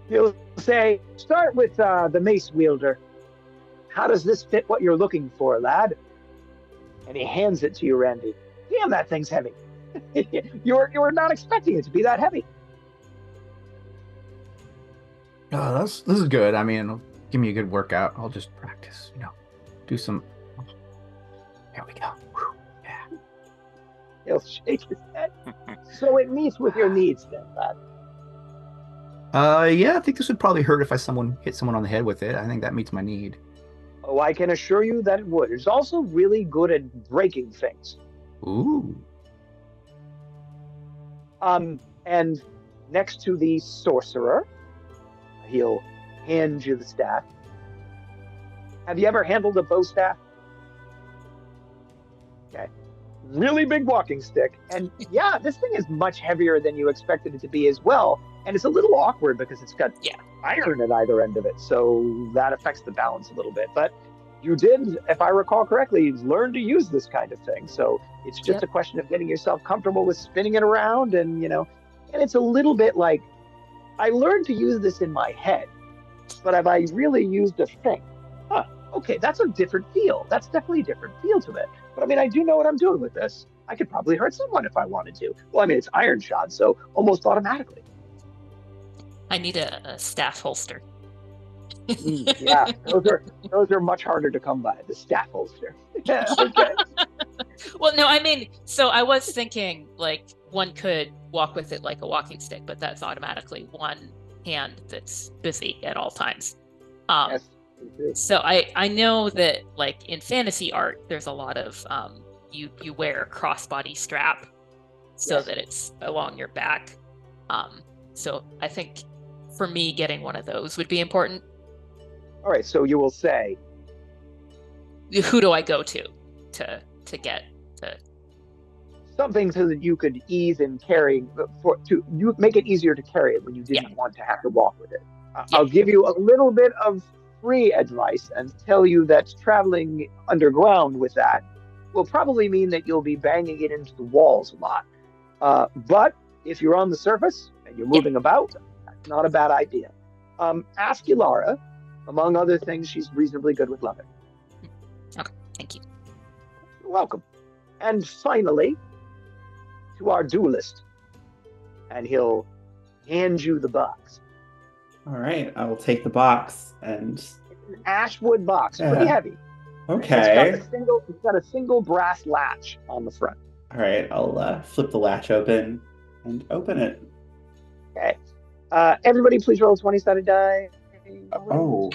he'll say, start with the mace wielder. How does this fit what you're looking for, lad? And he hands it to you, Randy. Damn, that thing's heavy. You're not expecting it to be that heavy. Oh, this is good. I mean, it'll give me a good workout. I'll just practice, do some. There we go. Whew. Yeah. He'll shake his head. So it meets with your needs, then, lad. Yeah, I think this would probably hurt if someone hit someone on the head with it. I think that meets my need. Oh, I can assure you that it would. It's also really good at breaking things. Ooh. And next to the sorcerer, he'll hand you the staff. Have you ever handled a bow staff? Okay. Really big walking stick. And yeah, this thing is much heavier than you expected it to be as well. And it's a little awkward because it's got iron at either end of it. So that affects the balance a little bit. But you did, if I recall correctly, learn to use this kind of thing. So it's just a question of getting yourself comfortable with spinning it around. And, and it's a little bit like, I learned to use this in my head, but have I really used a thing? Okay, that's a different feel. That's definitely a different feel to it. But I mean, I do know what I'm doing with this. I could probably hurt someone if I wanted to. Well, I mean, it's iron shod, so almost automatically. I need a staff holster. Yeah, those are much harder to come by. The staff holster. Yeah, okay. Well, no, I mean, so I was thinking like one could walk with it like a walking stick, but that's automatically one hand that's busy at all times. Yes. So I know that like in fantasy art, there's a lot of you wear a crossbody strap so that it's along your back. So I think for me, getting one of those would be important. All right, so you will say, who do I go to get to something so that you could ease in carrying you make it easier to carry it when you didn't want to have to walk with it. I'll give you a little bit of free advice and tell you that traveling underground with that will probably mean that you'll be banging it into the walls a lot. But if you're on the surface and you're moving about, that's not a bad idea. Ask Ilara. Among other things, she's reasonably good with leather. Okay, thank you. You're welcome. And finally, to our duelist. And he'll hand you the box. All right, I will take the box and... It's an ashwood box, pretty heavy. Okay. It's got a single brass latch on the front. All right, I'll flip the latch open and open it. Okay. Everybody please roll a 20-sided die. Oh.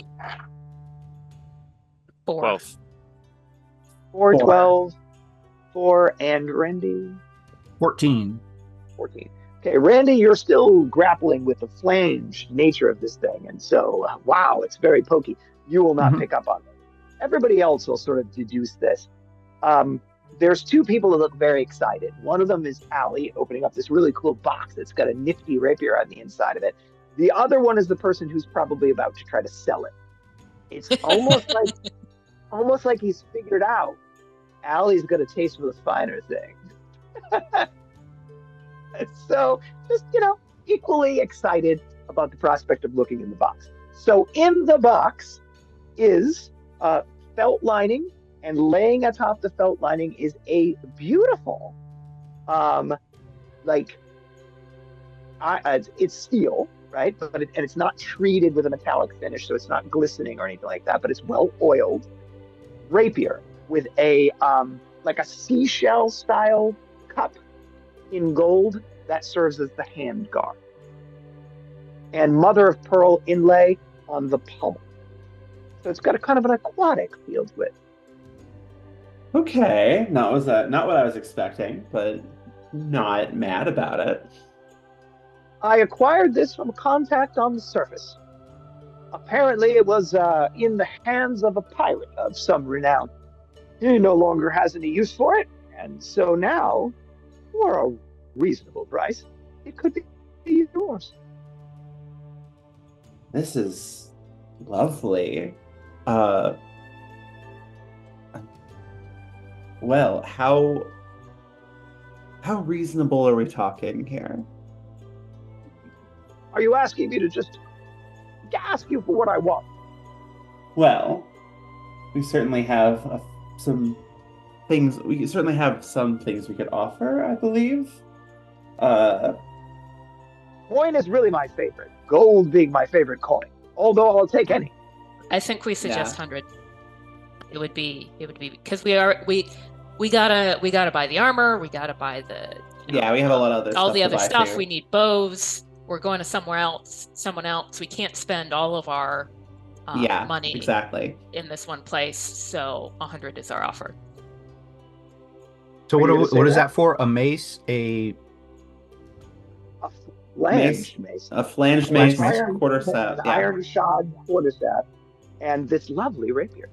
4. 12. 4, 12, 4, and Randy? 14. 14. Okay, Randy, you're still grappling with the flange nature of this thing, and so, wow, it's very pokey. You will not pick up on it. Everybody else will sort of deduce this. There's two people that look very excited. One of them is Allie, opening up this really cool box that's got a nifty rapier on the inside of it. The other one is the person who's probably about to try to sell it. It's almost like he's figured out Allie's got a taste for the finer things. So just, equally excited about the prospect of looking in the box. So in the box is felt lining And laying atop the felt lining is a beautiful, like, it's steel, right? And it's not treated with a metallic finish, so it's not glistening or anything like that. But it's well oiled rapier with a like a seashell style cup in gold that serves as the hand guard, and mother of pearl inlay on the pommel. So it's got a kind of an aquatic feel to it. Okay, not what I was expecting, but not mad about it. I acquired this from a contact on the surface. Apparently, it was in the hands of a pirate of some renown. He no longer has any use for it, and so now, for a reasonable price, it could be yours. This is lovely. Well, how reasonable are we talking here? Are you asking me to just ask you for what I want? Well, we certainly have some things. We certainly have some things we could offer, I believe. Coin is really my favorite. Gold being my favorite coin. Although I'll take any. I think we suggest 100. It would be because we gotta buy the armor, we gotta buy the we have a lot of all the other stuff. Too. We need bows. We're going to someone else. We can't spend all of our money in this one place. So 100 is our offer. So what is that for? A mace, a flanged mace. A flanged mace, quarterstaff, iron shod quarterstaff, and this lovely rapier.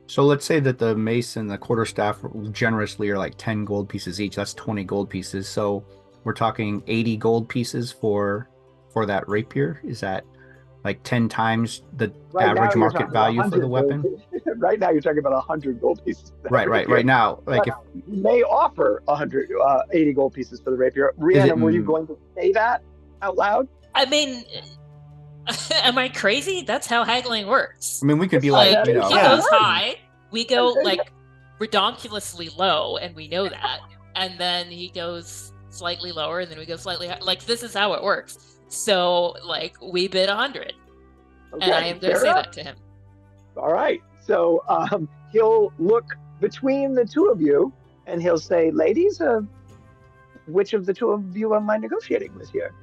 So let's say that the mace and the quarterstaff generously are like 10 gold pieces each. That's 20 gold pieces. So we're talking 80 gold pieces for that rapier. Is that like 10 times the average market value for the weapon? Right now, you're talking about 100 gold pieces. Right now, like if you may offer 80 gold pieces for the rapier. Rhiannon, were you going to say that out loud? I mean, am I crazy? That's how haggling works. I mean, we could be like, he goes high, we go like redonkulously low, and we know that, and then he goes slightly lower, and then we go slightly high. Like, this is how it works. So, like, we bid 100, and I am going to say that to him. All right. So he'll look between the two of you, and he'll say, "Ladies, which of the two of you am I negotiating with here?"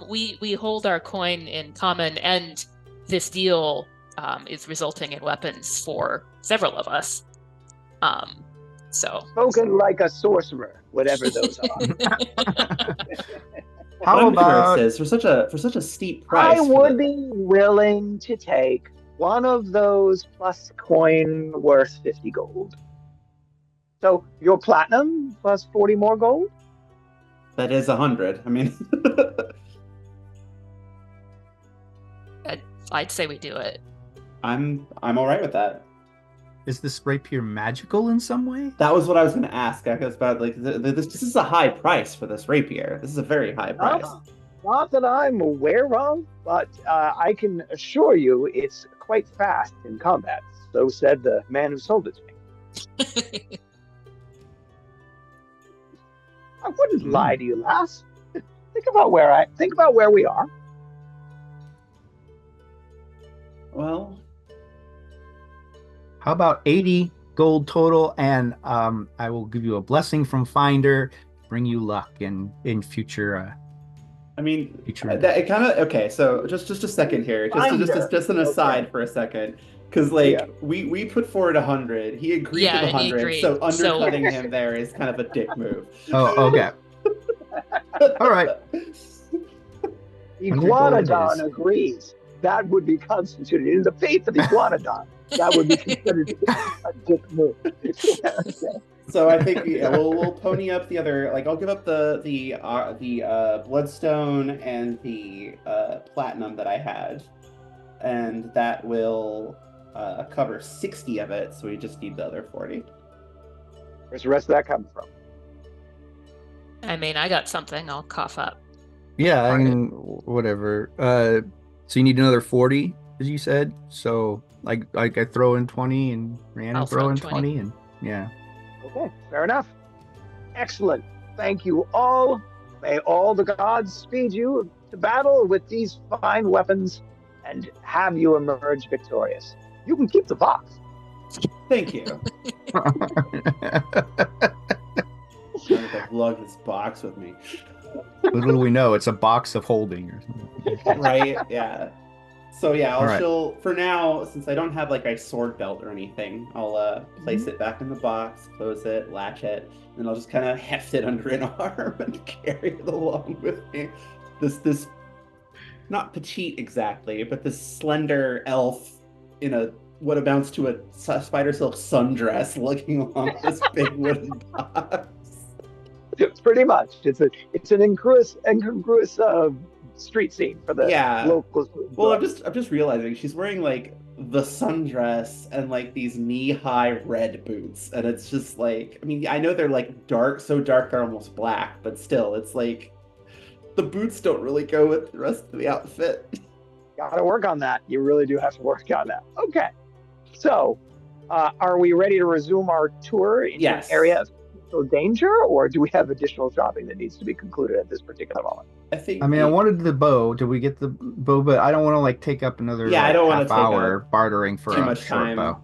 We hold our coin in common, and this deal is resulting in weapons for several of us. So spoken like a sorcerer, whatever those are. How about for such a steep price? I would be willing to take one of those plus coin worth 50 gold. So your platinum plus 40 more gold? That is 100. I mean, I'd say we do it. I'm all right with that. Is this rapier magical in some way? That was what I was going to ask. I was about like this is a high price for this rapier. This is a very high price. Not that I'm aware of, but I can assure you it's quite fast in combat. So said the man who sold it to me. I wouldn't lie to you, lass. Think about where we are. Well, how about 80 gold total, and I will give you a blessing from Finder, bring you luck in future. I mean, it kind of okay. So just a second here, just an aside for a second, because we put forward 100. He agreed to 100, so undercutting him there is kind of a dick move. Oh, okay. All right. Iguanodon agrees. That would be constituted in the faith of Iguanodon. That would be considered a dick move. So I think we'll pony up the other. Like, I'll give up the bloodstone and the platinum that I had, and that will cover 60 of it. So we just need the other 40. Where's the rest of that coming from? I mean, I got something. I'll cough up. Yeah, I mean, whatever. So you need another 40, as you said. So Like I throw in 20 and Rhiannon I'll throw throw in 20. 20 and yeah. Okay, fair enough. Excellent. Thank you all. May all the gods speed you to battle with these fine weapons and have you emerge victorious. You can keep the box. Thank you. I'm gonna lug this box with me. Little do we know, it's a box of holding or something. Right? Yeah. So yeah, All right. she'll for now, since I don't have like a sword belt or anything, I'll place it back in the box, close it, latch it, and I'll just kind of heft it under an arm and carry it along with me. This not petite exactly, but this slender elf in a what amounts to a spider silk sundress looking along this big wooden box. Pretty much. It's an incongruous street scene for the locals. Well, I'm just realizing she's wearing like the sundress and like these knee-high red boots, and it's just like, I mean, I know they're like dark, so dark they're almost black, but still, it's like the boots don't really go with the rest of the outfit. Gotta work on that. You really do have to work on that. Okay. So, are we ready to resume our tour into an area of potential danger, or do we have additional shopping that needs to be concluded at this particular moment? I mean, I wanted the bow. Did we get the bow? But I don't want to like take up another I don't want to half hour bartering for too a much short time. bow.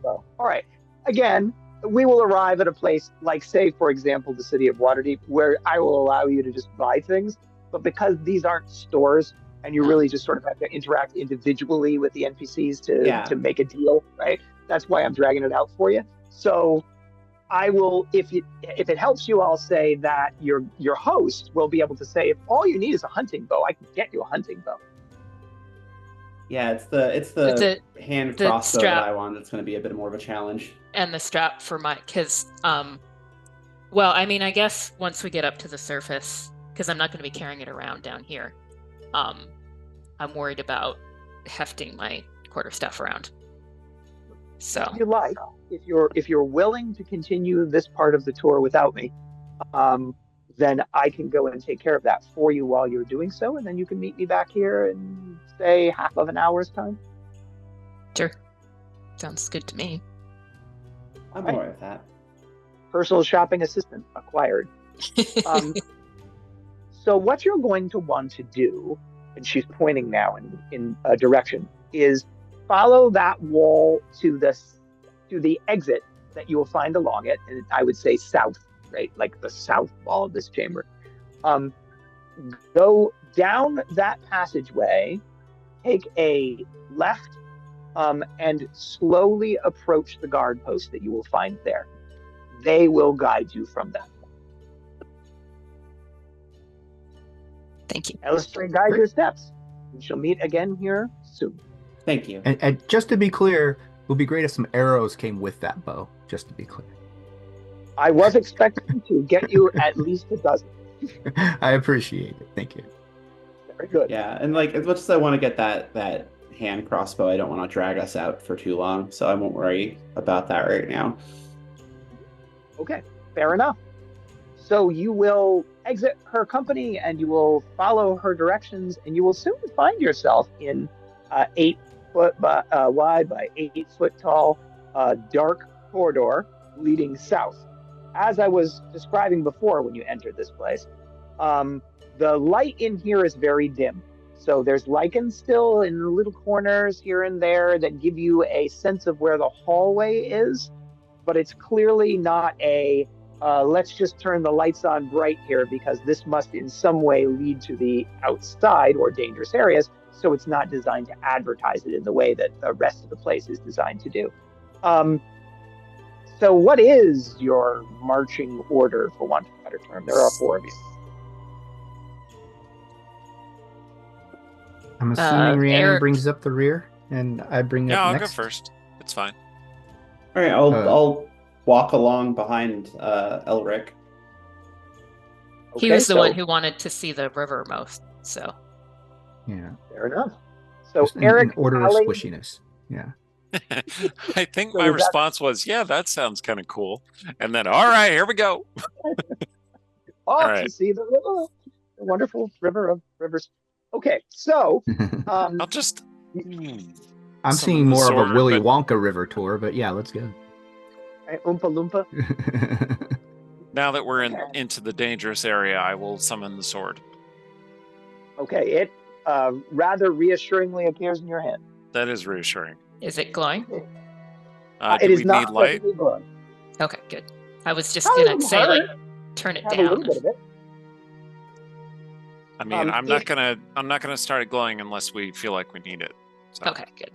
So, all right. Again, we will arrive at a place like, say, for example, the city of Waterdeep, where I will allow you to just buy things. But because these aren't stores, and you really just sort of have to interact individually with the NPCs to make a deal, right? That's why I'm dragging it out for you. So I will, if it helps you, I'll say that your host will be able to say, if all you need is a hunting bow, I can get you a hunting bow. Yeah, it's the hand crossbow that I want. That's going to be a bit more of a challenge. And the strap for my, because, well, I mean, I guess once we get up to the surface, because I'm not going to be carrying it around down here, I'm worried about hefting my quarterstaff around. So if you like, if you're willing to continue this part of the tour without me, then I can go and take care of that for you while you're doing so, and then you can meet me back here in say half of an hour's time. Sure, sounds good to me. I'm all right with that. Personal shopping assistant acquired. So what you're going to want to do, and she's pointing now in a direction, is follow that wall to the exit that you will find along it, and I would say south, right? Like the south wall of this chamber. Go down that passageway, take a left, and slowly approach the guard post that you will find there. They will guide you from that. Thank you. Eilistraee, guide your steps. We shall meet again here soon. Thank you. And just to be clear, it would be great if some arrows came with that bow, just to be clear. I was expecting to get you at least a dozen. I appreciate it. Thank you. Very good. Yeah, and like as much as I want to get that hand crossbow, I don't want to drag us out for too long, so I won't worry about that right now. Okay, fair enough. So you will exit her company and you will follow her directions, and you will soon find yourself in 8 foot wide by 8 foot tall dark corridor leading south. As I was describing before when you entered this place, the light in here is very dim. So there's lichens still in the little corners here and there that give you a sense of where the hallway is, but it's clearly not a let's just turn the lights on bright here because this must in some way lead to the outside or dangerous areas. So it's not designed to advertise it in the way that the rest of the place is designed to do. So what is your marching order, for want of a better term? There are 4 of you. I'm assuming Rhiannon Eric brings up the rear, and I bring Yeah, up I'll next. go first. It's fine. All right, I'll walk along behind Elric. He was the one who wanted to see the river most, so. Yeah. Fair enough. So Just Eric, in order Allie, of squishiness. Yeah. I think So my is that- response was, yeah, that sounds kind of cool. And then, all right, here we go. off right. to see the river, the wonderful river of rivers. Okay, so I'll just I'm summon seeing the more of sword, a Willy but Wonka river tour, but yeah, let's go. Oompa Loompa. now that we're into the dangerous area, I will summon the sword. Okay, it rather reassuringly appears in your hand. That is reassuring. Is it glowing? It Do is we not need light? perfectly glowing. Okay, good. I was just Probably gonna wouldn't say, like, hurt. turn it Have a little down. bit of it. I mean, I'm not gonna start it glowing unless we feel like we need it. So. Okay, good.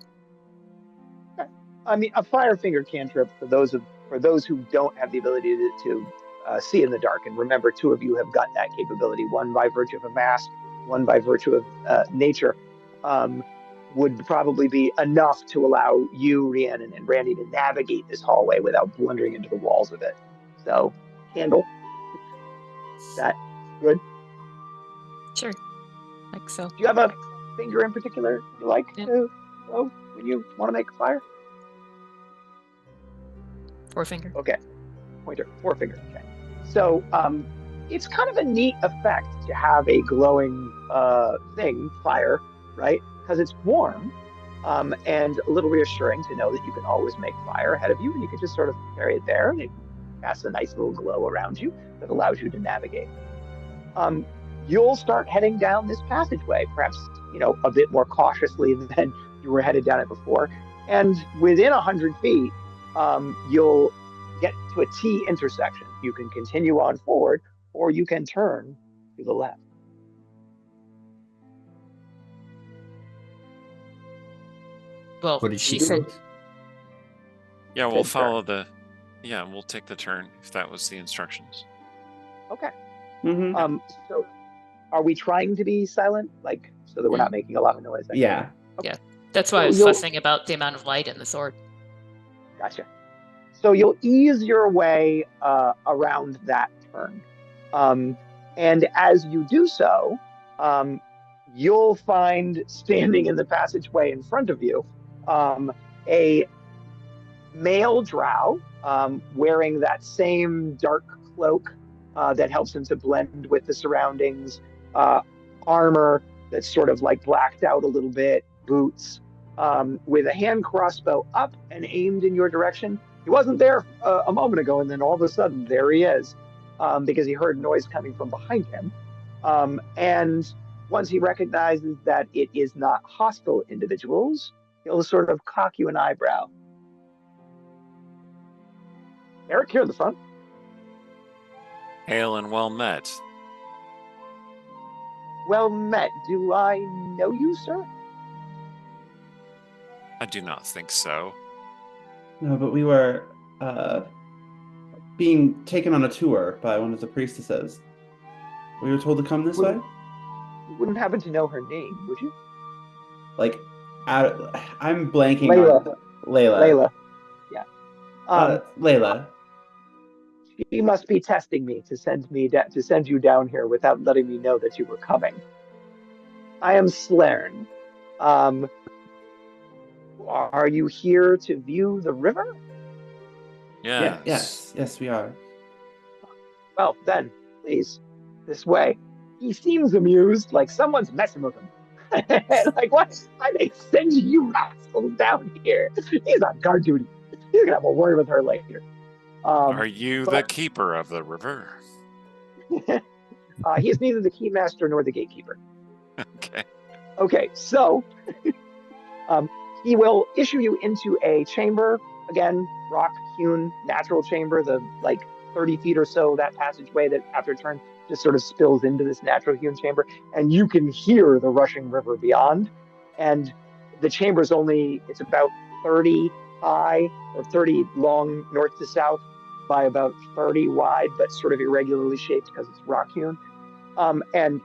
I mean, a fire finger cantrip for those who don't have the ability to see in the dark. And remember, 2 of you have got that capability. One by virtue of a mask, one by virtue of nature. Would probably be enough to allow you, Rhiannon, and Randy to navigate this hallway without blundering into the walls of it. So, candle. That good? Sure. Like so. Do you have a finger in particular you like to blow when you want to make a fire? Forefinger. Okay. Pointer, forefinger. Okay. So, it's kind of a neat effect to have a glowing fire, right? Because it's warm, and a little reassuring to know that you can always make fire ahead of you, and you can just sort of carry it there, and it casts a nice little glow around you that allows you to navigate. You'll start heading down this passageway, perhaps a bit more cautiously than you were headed down it before, and within 100 feet, you'll get to a T intersection. You can continue on forward, or you can turn to the left. Well, What did she do? said, Yeah, we'll Good follow we'll take the turn if that was the instructions. Okay. Mm-hmm. So are we trying to be silent, like, so that we're not making a lot of noise? Yeah. that's why I was fussing about the amount of light in the sword. Gotcha. So you'll ease your way around that turn. And as you do so, you'll find standing in the passageway in front of you a male drow wearing that same dark cloak that helps him to blend with the surroundings, armor that's sort of like blacked out a little bit, boots, with a hand crossbow up and aimed in your direction. He wasn't there a moment ago, and then all of a sudden, there he is, because he heard noise coming from behind him. And once he recognizes that it is not hostile individuals, he'll sort of cock you an eyebrow. Eric, here in the front. Hail and well met. Well met. Do I know you, sir? I do not think so. No, but we were being taken on a tour by one of the priestesses. We were told to come this way? You wouldn't happen to know her name, would you? Like, I'm blanking Layla. on Layla. Layla. Yeah. Layla. She must be testing me to send you down here without letting me know that you were coming. I am Slern. Are you here to view the river? Yes. Yes, we are. Well, then, please, this way. He seems amused, like someone's messing with him. Like, what? Why they send you rascals down here? He's on guard duty. He's gonna have a word with her later. Are you the keeper of the river? He's neither the keymaster nor the gatekeeper. Okay. Okay, so he will issue you into a chamber, again, rock-hewn natural chamber, the 30 feet or so, that passageway that after a turn just sort of spills into this natural-hewn chamber, and you can hear the rushing river beyond. And the chamber's it's about 30 high or 30 long north to south by about 30 wide, but sort of irregularly shaped because it's rock-hewn. And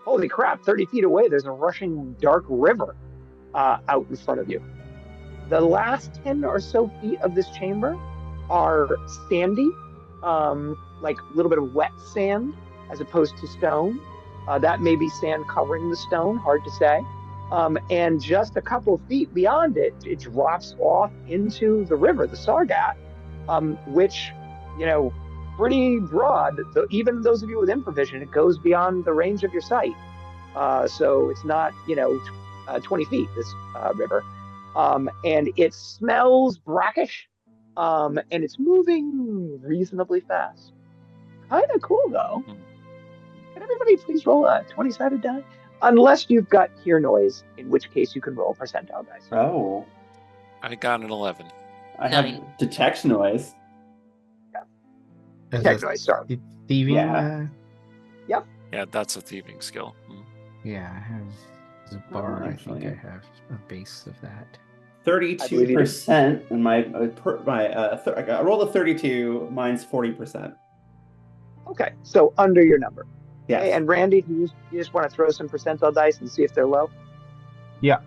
holy crap, 30 feet away, there's a rushing dark river out in front of you. The last 10 or so feet of this chamber are sandy, like a little bit of wet sand as opposed to stone. That may be sand covering the stone, hard to say. And just a couple of feet beyond it, it drops off into the river, the Sargat, which, pretty broad. Even those of you with improvision, it goes beyond the range of your sight. So it's not, 20 feet, this river. and it smells brackish, and it's moving reasonably fast. Kind of cool, though. Can everybody please roll a 20-sided die? Unless you've got hear noise, in which case you can roll percentile dice. Oh, I got an 11. I 9. have detect noise. Detect noise, sorry. Thieving. Yeah. Yeah, that's a thieving skill. Yeah, I have as a bar. I think I have a base of that. 32%, and I rolled a 32. Mine's 40%. Okay, so under your number. Yes. Hey, and Randy, you just want to throw some percentile dice and see if they're low? Yeah.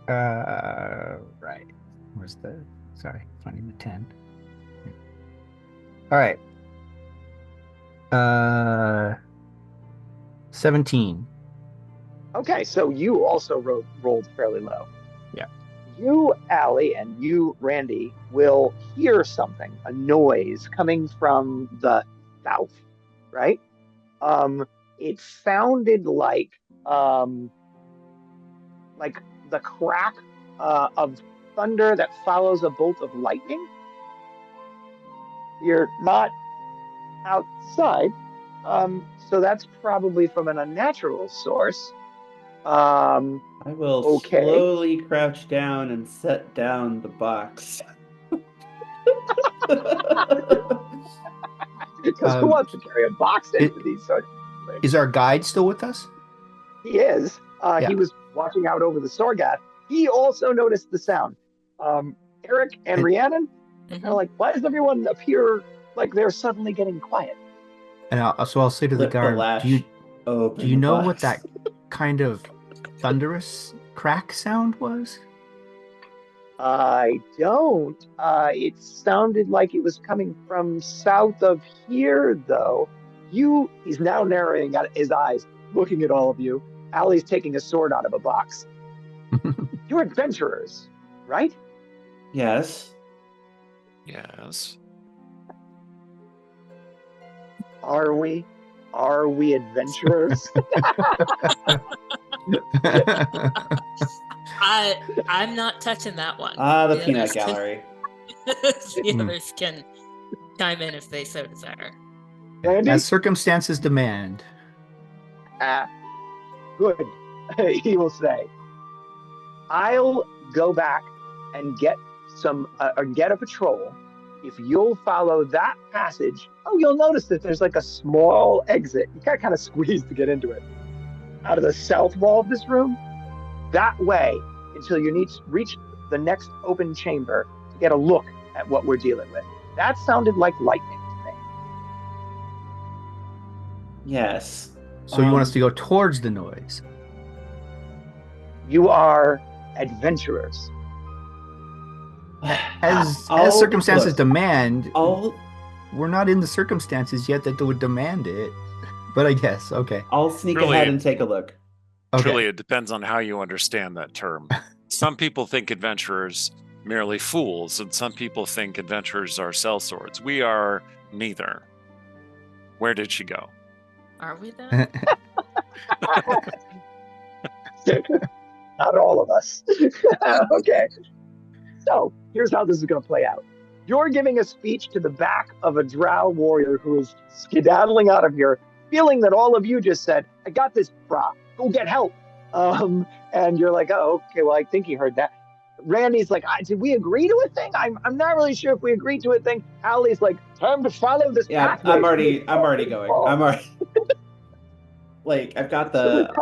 Right. Where's the? Sorry, finding the 10. All right. 17. Okay, so you also rolled fairly low. Yeah. You, Allie, and you, Randy, will hear something, a noise coming from the south, right? It sounded like the crack of thunder that follows a bolt of lightning. You're not outside, so that's probably from an unnatural source. I will Okay. slowly crouch down and set down the box. Because who wants to carry a box into these sort of things? Is our guide still with us? He is. Yeah. He was watching out over the Sorgath. He also noticed the sound. Eric and Rhiannon are like, why does everyone appear like they're suddenly getting quiet? And I'll say to the Lift the guard, latch, do you open the know box. what that kind of thunderous crack sound was? I don't. It sounded like it was coming from south of here, though. He's now narrowing his eyes, looking at all of you. Allie's taking a sword out of a box. You're adventurers, right? Yes. Yes. Are we? Are we adventurers? I'm not touching that one. The peanut others can- gallery. the others can chime in if they so desire. Randy? As circumstances demand. Good, he will say. I'll go back and get get a patrol. If you'll follow that passage, you'll notice that there's like a small exit. You gotta kind of squeeze to get into it. Out of the south wall of this room, that way, until you reach the next open chamber to get a look at what we're dealing with. That sounded like lightning to me. Yes. So you want us to go towards the noise? You are adventurers. As circumstances demand, we're not in the circumstances yet that would demand it. But I guess, okay. I'll sneak Really? ahead and take a look. Okay. Truly, it depends on how you understand that term. Some people think adventurers merely fools, and some people think adventurers are sellswords. We are neither. Where did she go? Are we then? Not all of us. Okay. So here's how this is going to play out. You're giving a speech to the back of a drow warrior who is skedaddling out of here, feeling that all of you just said, I got this, brah, go get help. And you're like, oh, okay, well, I think he heard that. Randy's like, did we agree to a thing? I'm not really sure if we agreed to a thing. Allie's like, time to follow this pathway. I'm already going. I'm already I've got the. So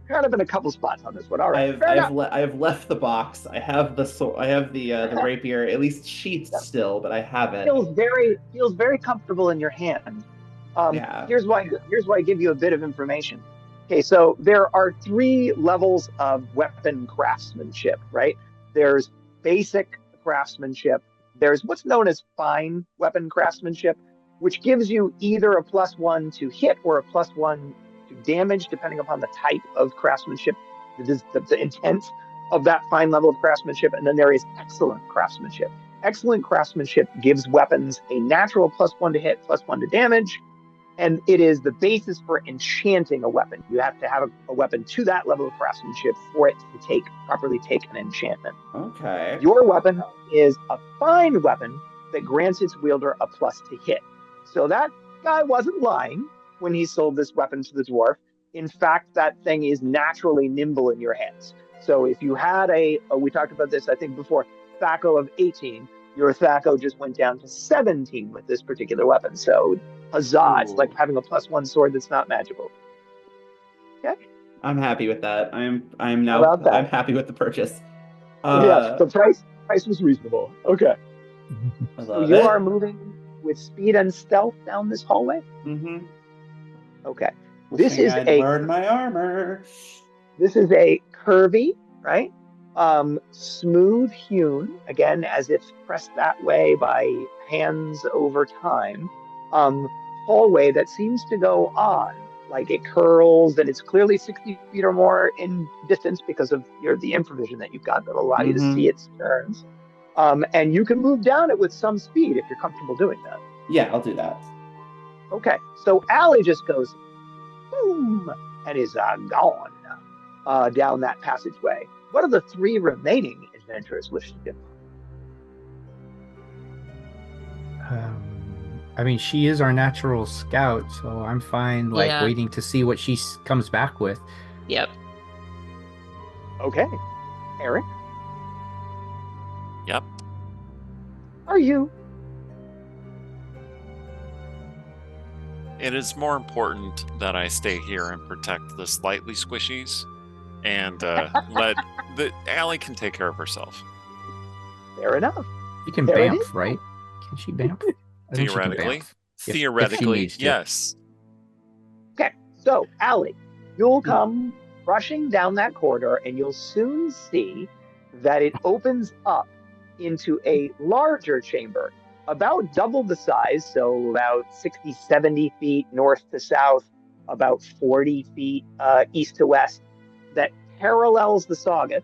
kind of in a couple spots on this one. All right. I've left the box. I have the the rapier, at least sheathed still, but I have it. Feels very comfortable in your hand. Yeah. Here's why I give you a bit of information. Okay, so there are 3 levels of weapon craftsmanship, right? There's basic craftsmanship. There's what's known as fine weapon craftsmanship, which gives you either a +1 to hit or a +1 to damage, depending upon the type of craftsmanship, the intent of that fine level of craftsmanship. And then there is excellent craftsmanship. Excellent craftsmanship gives weapons a natural +1 to hit, +1 to damage. And it is the basis for enchanting a weapon. You have to have a weapon to that level of craftsmanship for it to properly take an enchantment. Okay. Your weapon is a fine weapon that grants its wielder a plus to hit. So that guy wasn't lying when he sold this weapon to the dwarf. In fact, that thing is naturally nimble in your hands. So if you had we talked about this, I think before, Thaco of 18, your Thaco just went down to 17 with this particular weapon. So huzzah, it's like having a +1 sword that's not magical. Okay. I'm happy with that. I'm happy with the purchase. Yes, the price was reasonable. Okay. So you are moving with speed and stealth down this hallway? Mm-hmm. Okay. Learn my armor. This is a curvy, right? Smooth hewn, again, as if pressed that way by hands over time. Hallway that seems to go on, like it curls, and it's clearly 60 feet or more in distance because of the infravision that you've got that will allow you to see its turns. And you can move down it with some speed if you're comfortable doing that. Yeah, I'll do that. Okay, so Allie just goes boom and is gone down that passageway. What are the 3 remaining adventurers wish to do? I mean, she is our natural scout, so I'm fine, waiting to see what she comes back with. Yep. Okay. Eric? Yep. Are you? It is more important that I stay here and protect the slightly squishies, and let Allie can take care of herself. Fair enough. You can bamf, right? Can she bamf? Theoretically, yes. Okay, so Allie, you'll come rushing down that corridor, and you'll soon see that it opens up into a larger chamber, about double the size, so about 60, 70 feet north to south, about 40 feet east to west, that parallels the Saga.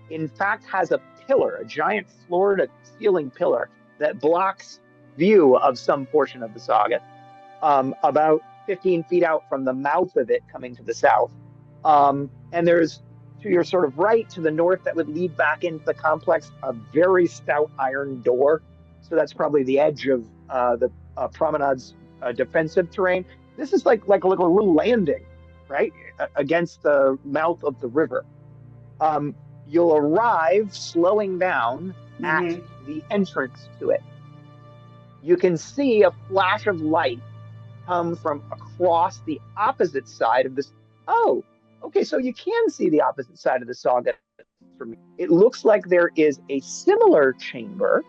In fact, has a pillar, a giant floor-to-ceiling pillar that blocks view of some portion of the Saga, about 15 feet out from the mouth of it coming to the south. And there's, to your sort of right, to the north, that would lead back into the complex, a very stout iron door. So that's probably the edge of the Promenade's defensive terrain. This is like a little landing, right, against the mouth of the river. You'll arrive slowing down at the entrance to it. You can see a flash of light come from across the opposite side of this. Oh, okay, so you can see the opposite side of the Saga. It looks like there is a similar chamber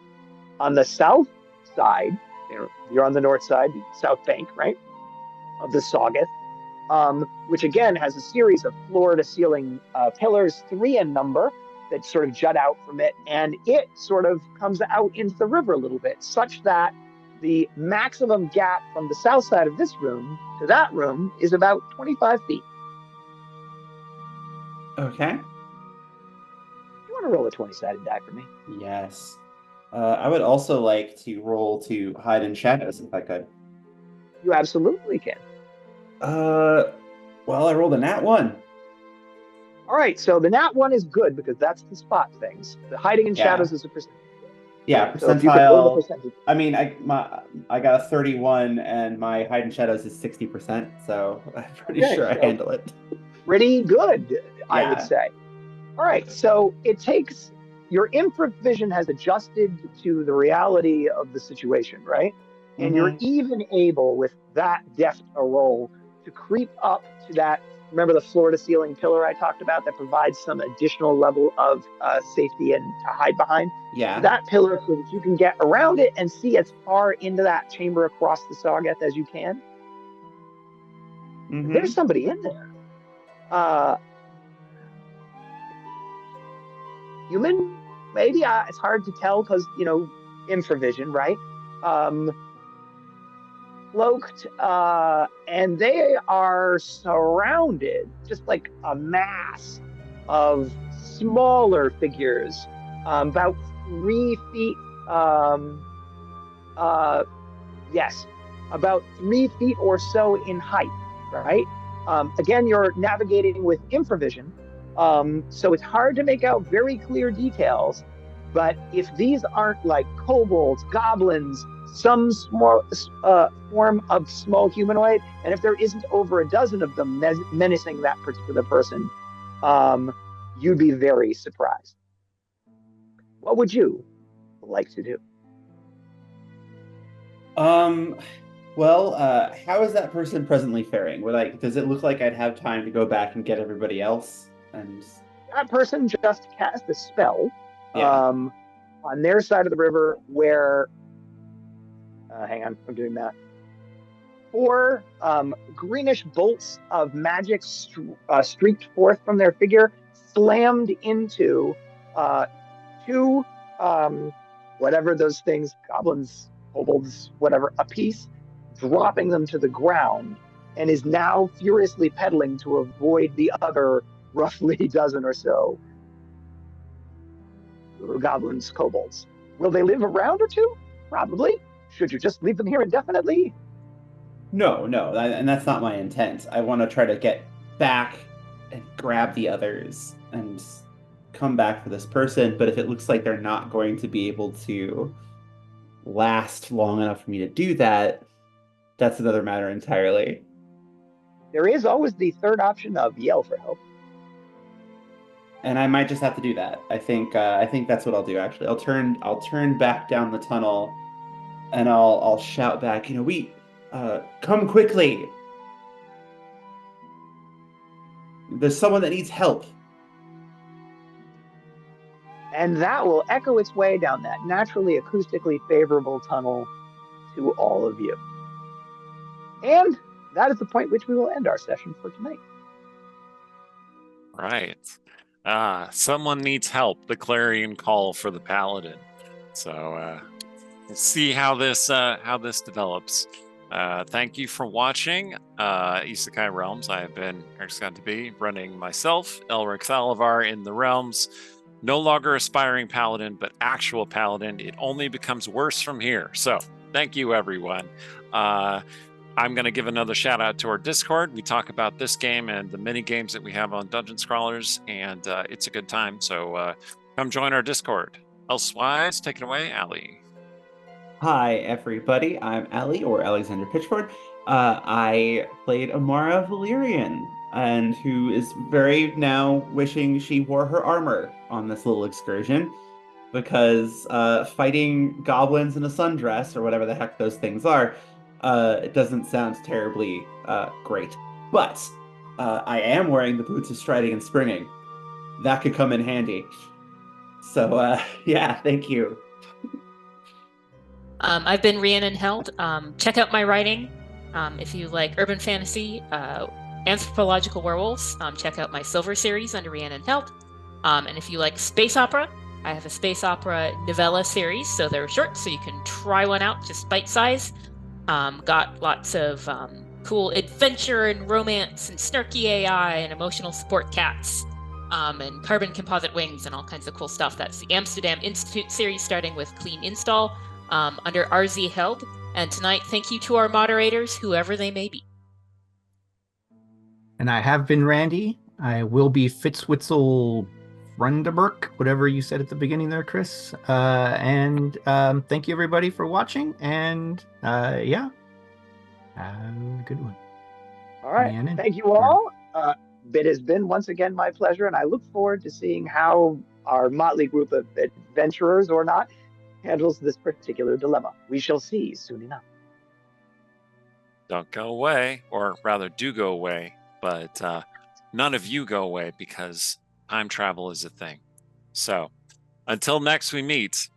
on the south side. You're on the north side, the south bank, right, of the Saga, which again has a series of floor-to-ceiling pillars, 3 in number, that sort of jut out from it, and it sort of comes out into the river a little bit, such that the maximum gap from the south side of this room to that room is about 25 feet. Okay. You want to roll a 20-sided die for me? Yes. I would also like to roll to hide in shadows if I could. You absolutely can. Well, I rolled a nat 1. All right, so the nat 1 is good because that's the spot things. The hiding in shadows is a percentage. Yeah, percentile. So I mean, I got a 31, and my hide in shadows is 60%, so I'm pretty sure I handle it. Pretty good, I would say. All right, so it takes your infravision has adjusted to the reality of the situation, right? And you're even able, with that deft a roll, to creep up to that. Remember the floor-to-ceiling pillar I talked about that provides some additional level of safety and to hide behind? Yeah. That pillar so that you can get around it and see as far into that chamber across the Saga as you can. There's somebody in there. Human? Maybe? It's hard to tell because, infravision, right? Cloaked, and they are surrounded, just like a mass of smaller figures, about 3 feet, about 3 feet or so in height, right? Again, you're navigating with infravision, so it's hard to make out very clear details. But if these aren't like kobolds, goblins, some small form of small humanoid, and if there isn't over a dozen of them menacing that particular person, you'd be very surprised. What would you like to do? Well, how is that person presently faring? Does it look like I'd have time to go back and get everybody else? And That person just cast a spell, Yeah. on their side of the river where, hang on, I'm doing that. 4 greenish bolts of magic streaked forth from their figure, slammed into 2, whatever those things, goblins, kobolds, whatever, a piece, dropping them to the ground, and is now furiously pedaling to avoid the other roughly dozen or so goblins, kobolds. Will they live a round or two? Probably. Should you just leave them here indefinitely? No, and that's not my intent. I want to try to get back and grab the others and come back for this person, but if it looks like they're not going to be able to last long enough for me to do that, that's another matter entirely. There is always the third option of yell for help. And I might just have to do that. I think that's what I'll do actually. I'll turn back down the tunnel and I'll shout back, we come quickly. There's someone that needs help. And that will echo its way down that naturally acoustically favorable tunnel to all of you. And that is the point which we will end our session for tonight. Right. Someone needs help. The clarion call for the paladin. So we'll see how this develops. Thank you for watching Isekai Realms. I have been Eric Scott to be running myself, Elric Thalavar in the Realms. No longer aspiring paladin, but actual paladin. It only becomes worse from here. So thank you, everyone. I'm going to give another shout out to our Discord. We talk about this game and the mini games that we have on Dungeon Scrawlers, and it's a good time. So come join our Discord. Elsewise, take it away, Ali. Hi, everybody. I'm Ali, or Alexander Pitchford. I played Amara Valyrian, and who is very now wishing she wore her armor on this little excursion, because fighting goblins in a sundress, or whatever the heck those things are, it doesn't sound terribly great. But I am wearing the boots of striding and springing. That could come in handy. So, yeah, thank you. I've been Rhiannon Held. Check out my writing. If you like urban fantasy, anthropological werewolves, check out my Silver series under Rhiannon Held. And if you like space opera, I have a space opera novella series, so they're short, so you can try one out, just bite size. Got lots of cool adventure and romance and snarky AI and emotional support cats. And carbon composite wings and all kinds of cool stuff. That's the Amsterdam Institute series, starting with Clean Install, under RZ Held. And tonight, thank you to our moderators, whoever they may be. And I have been Randy. I will be Fitzwitzel Rundeberg, whatever you said at the beginning there, Chris. And thank you, everybody, for watching. And yeah, have a good one. All right. Rhiannon. Thank you all. It has been once again my pleasure, and I look forward to seeing how our motley group of adventurers or not handles this particular dilemma. We shall see soon enough. Don't go away, or rather do go away, but none of you go away, because time travel is a thing. So until next we meet,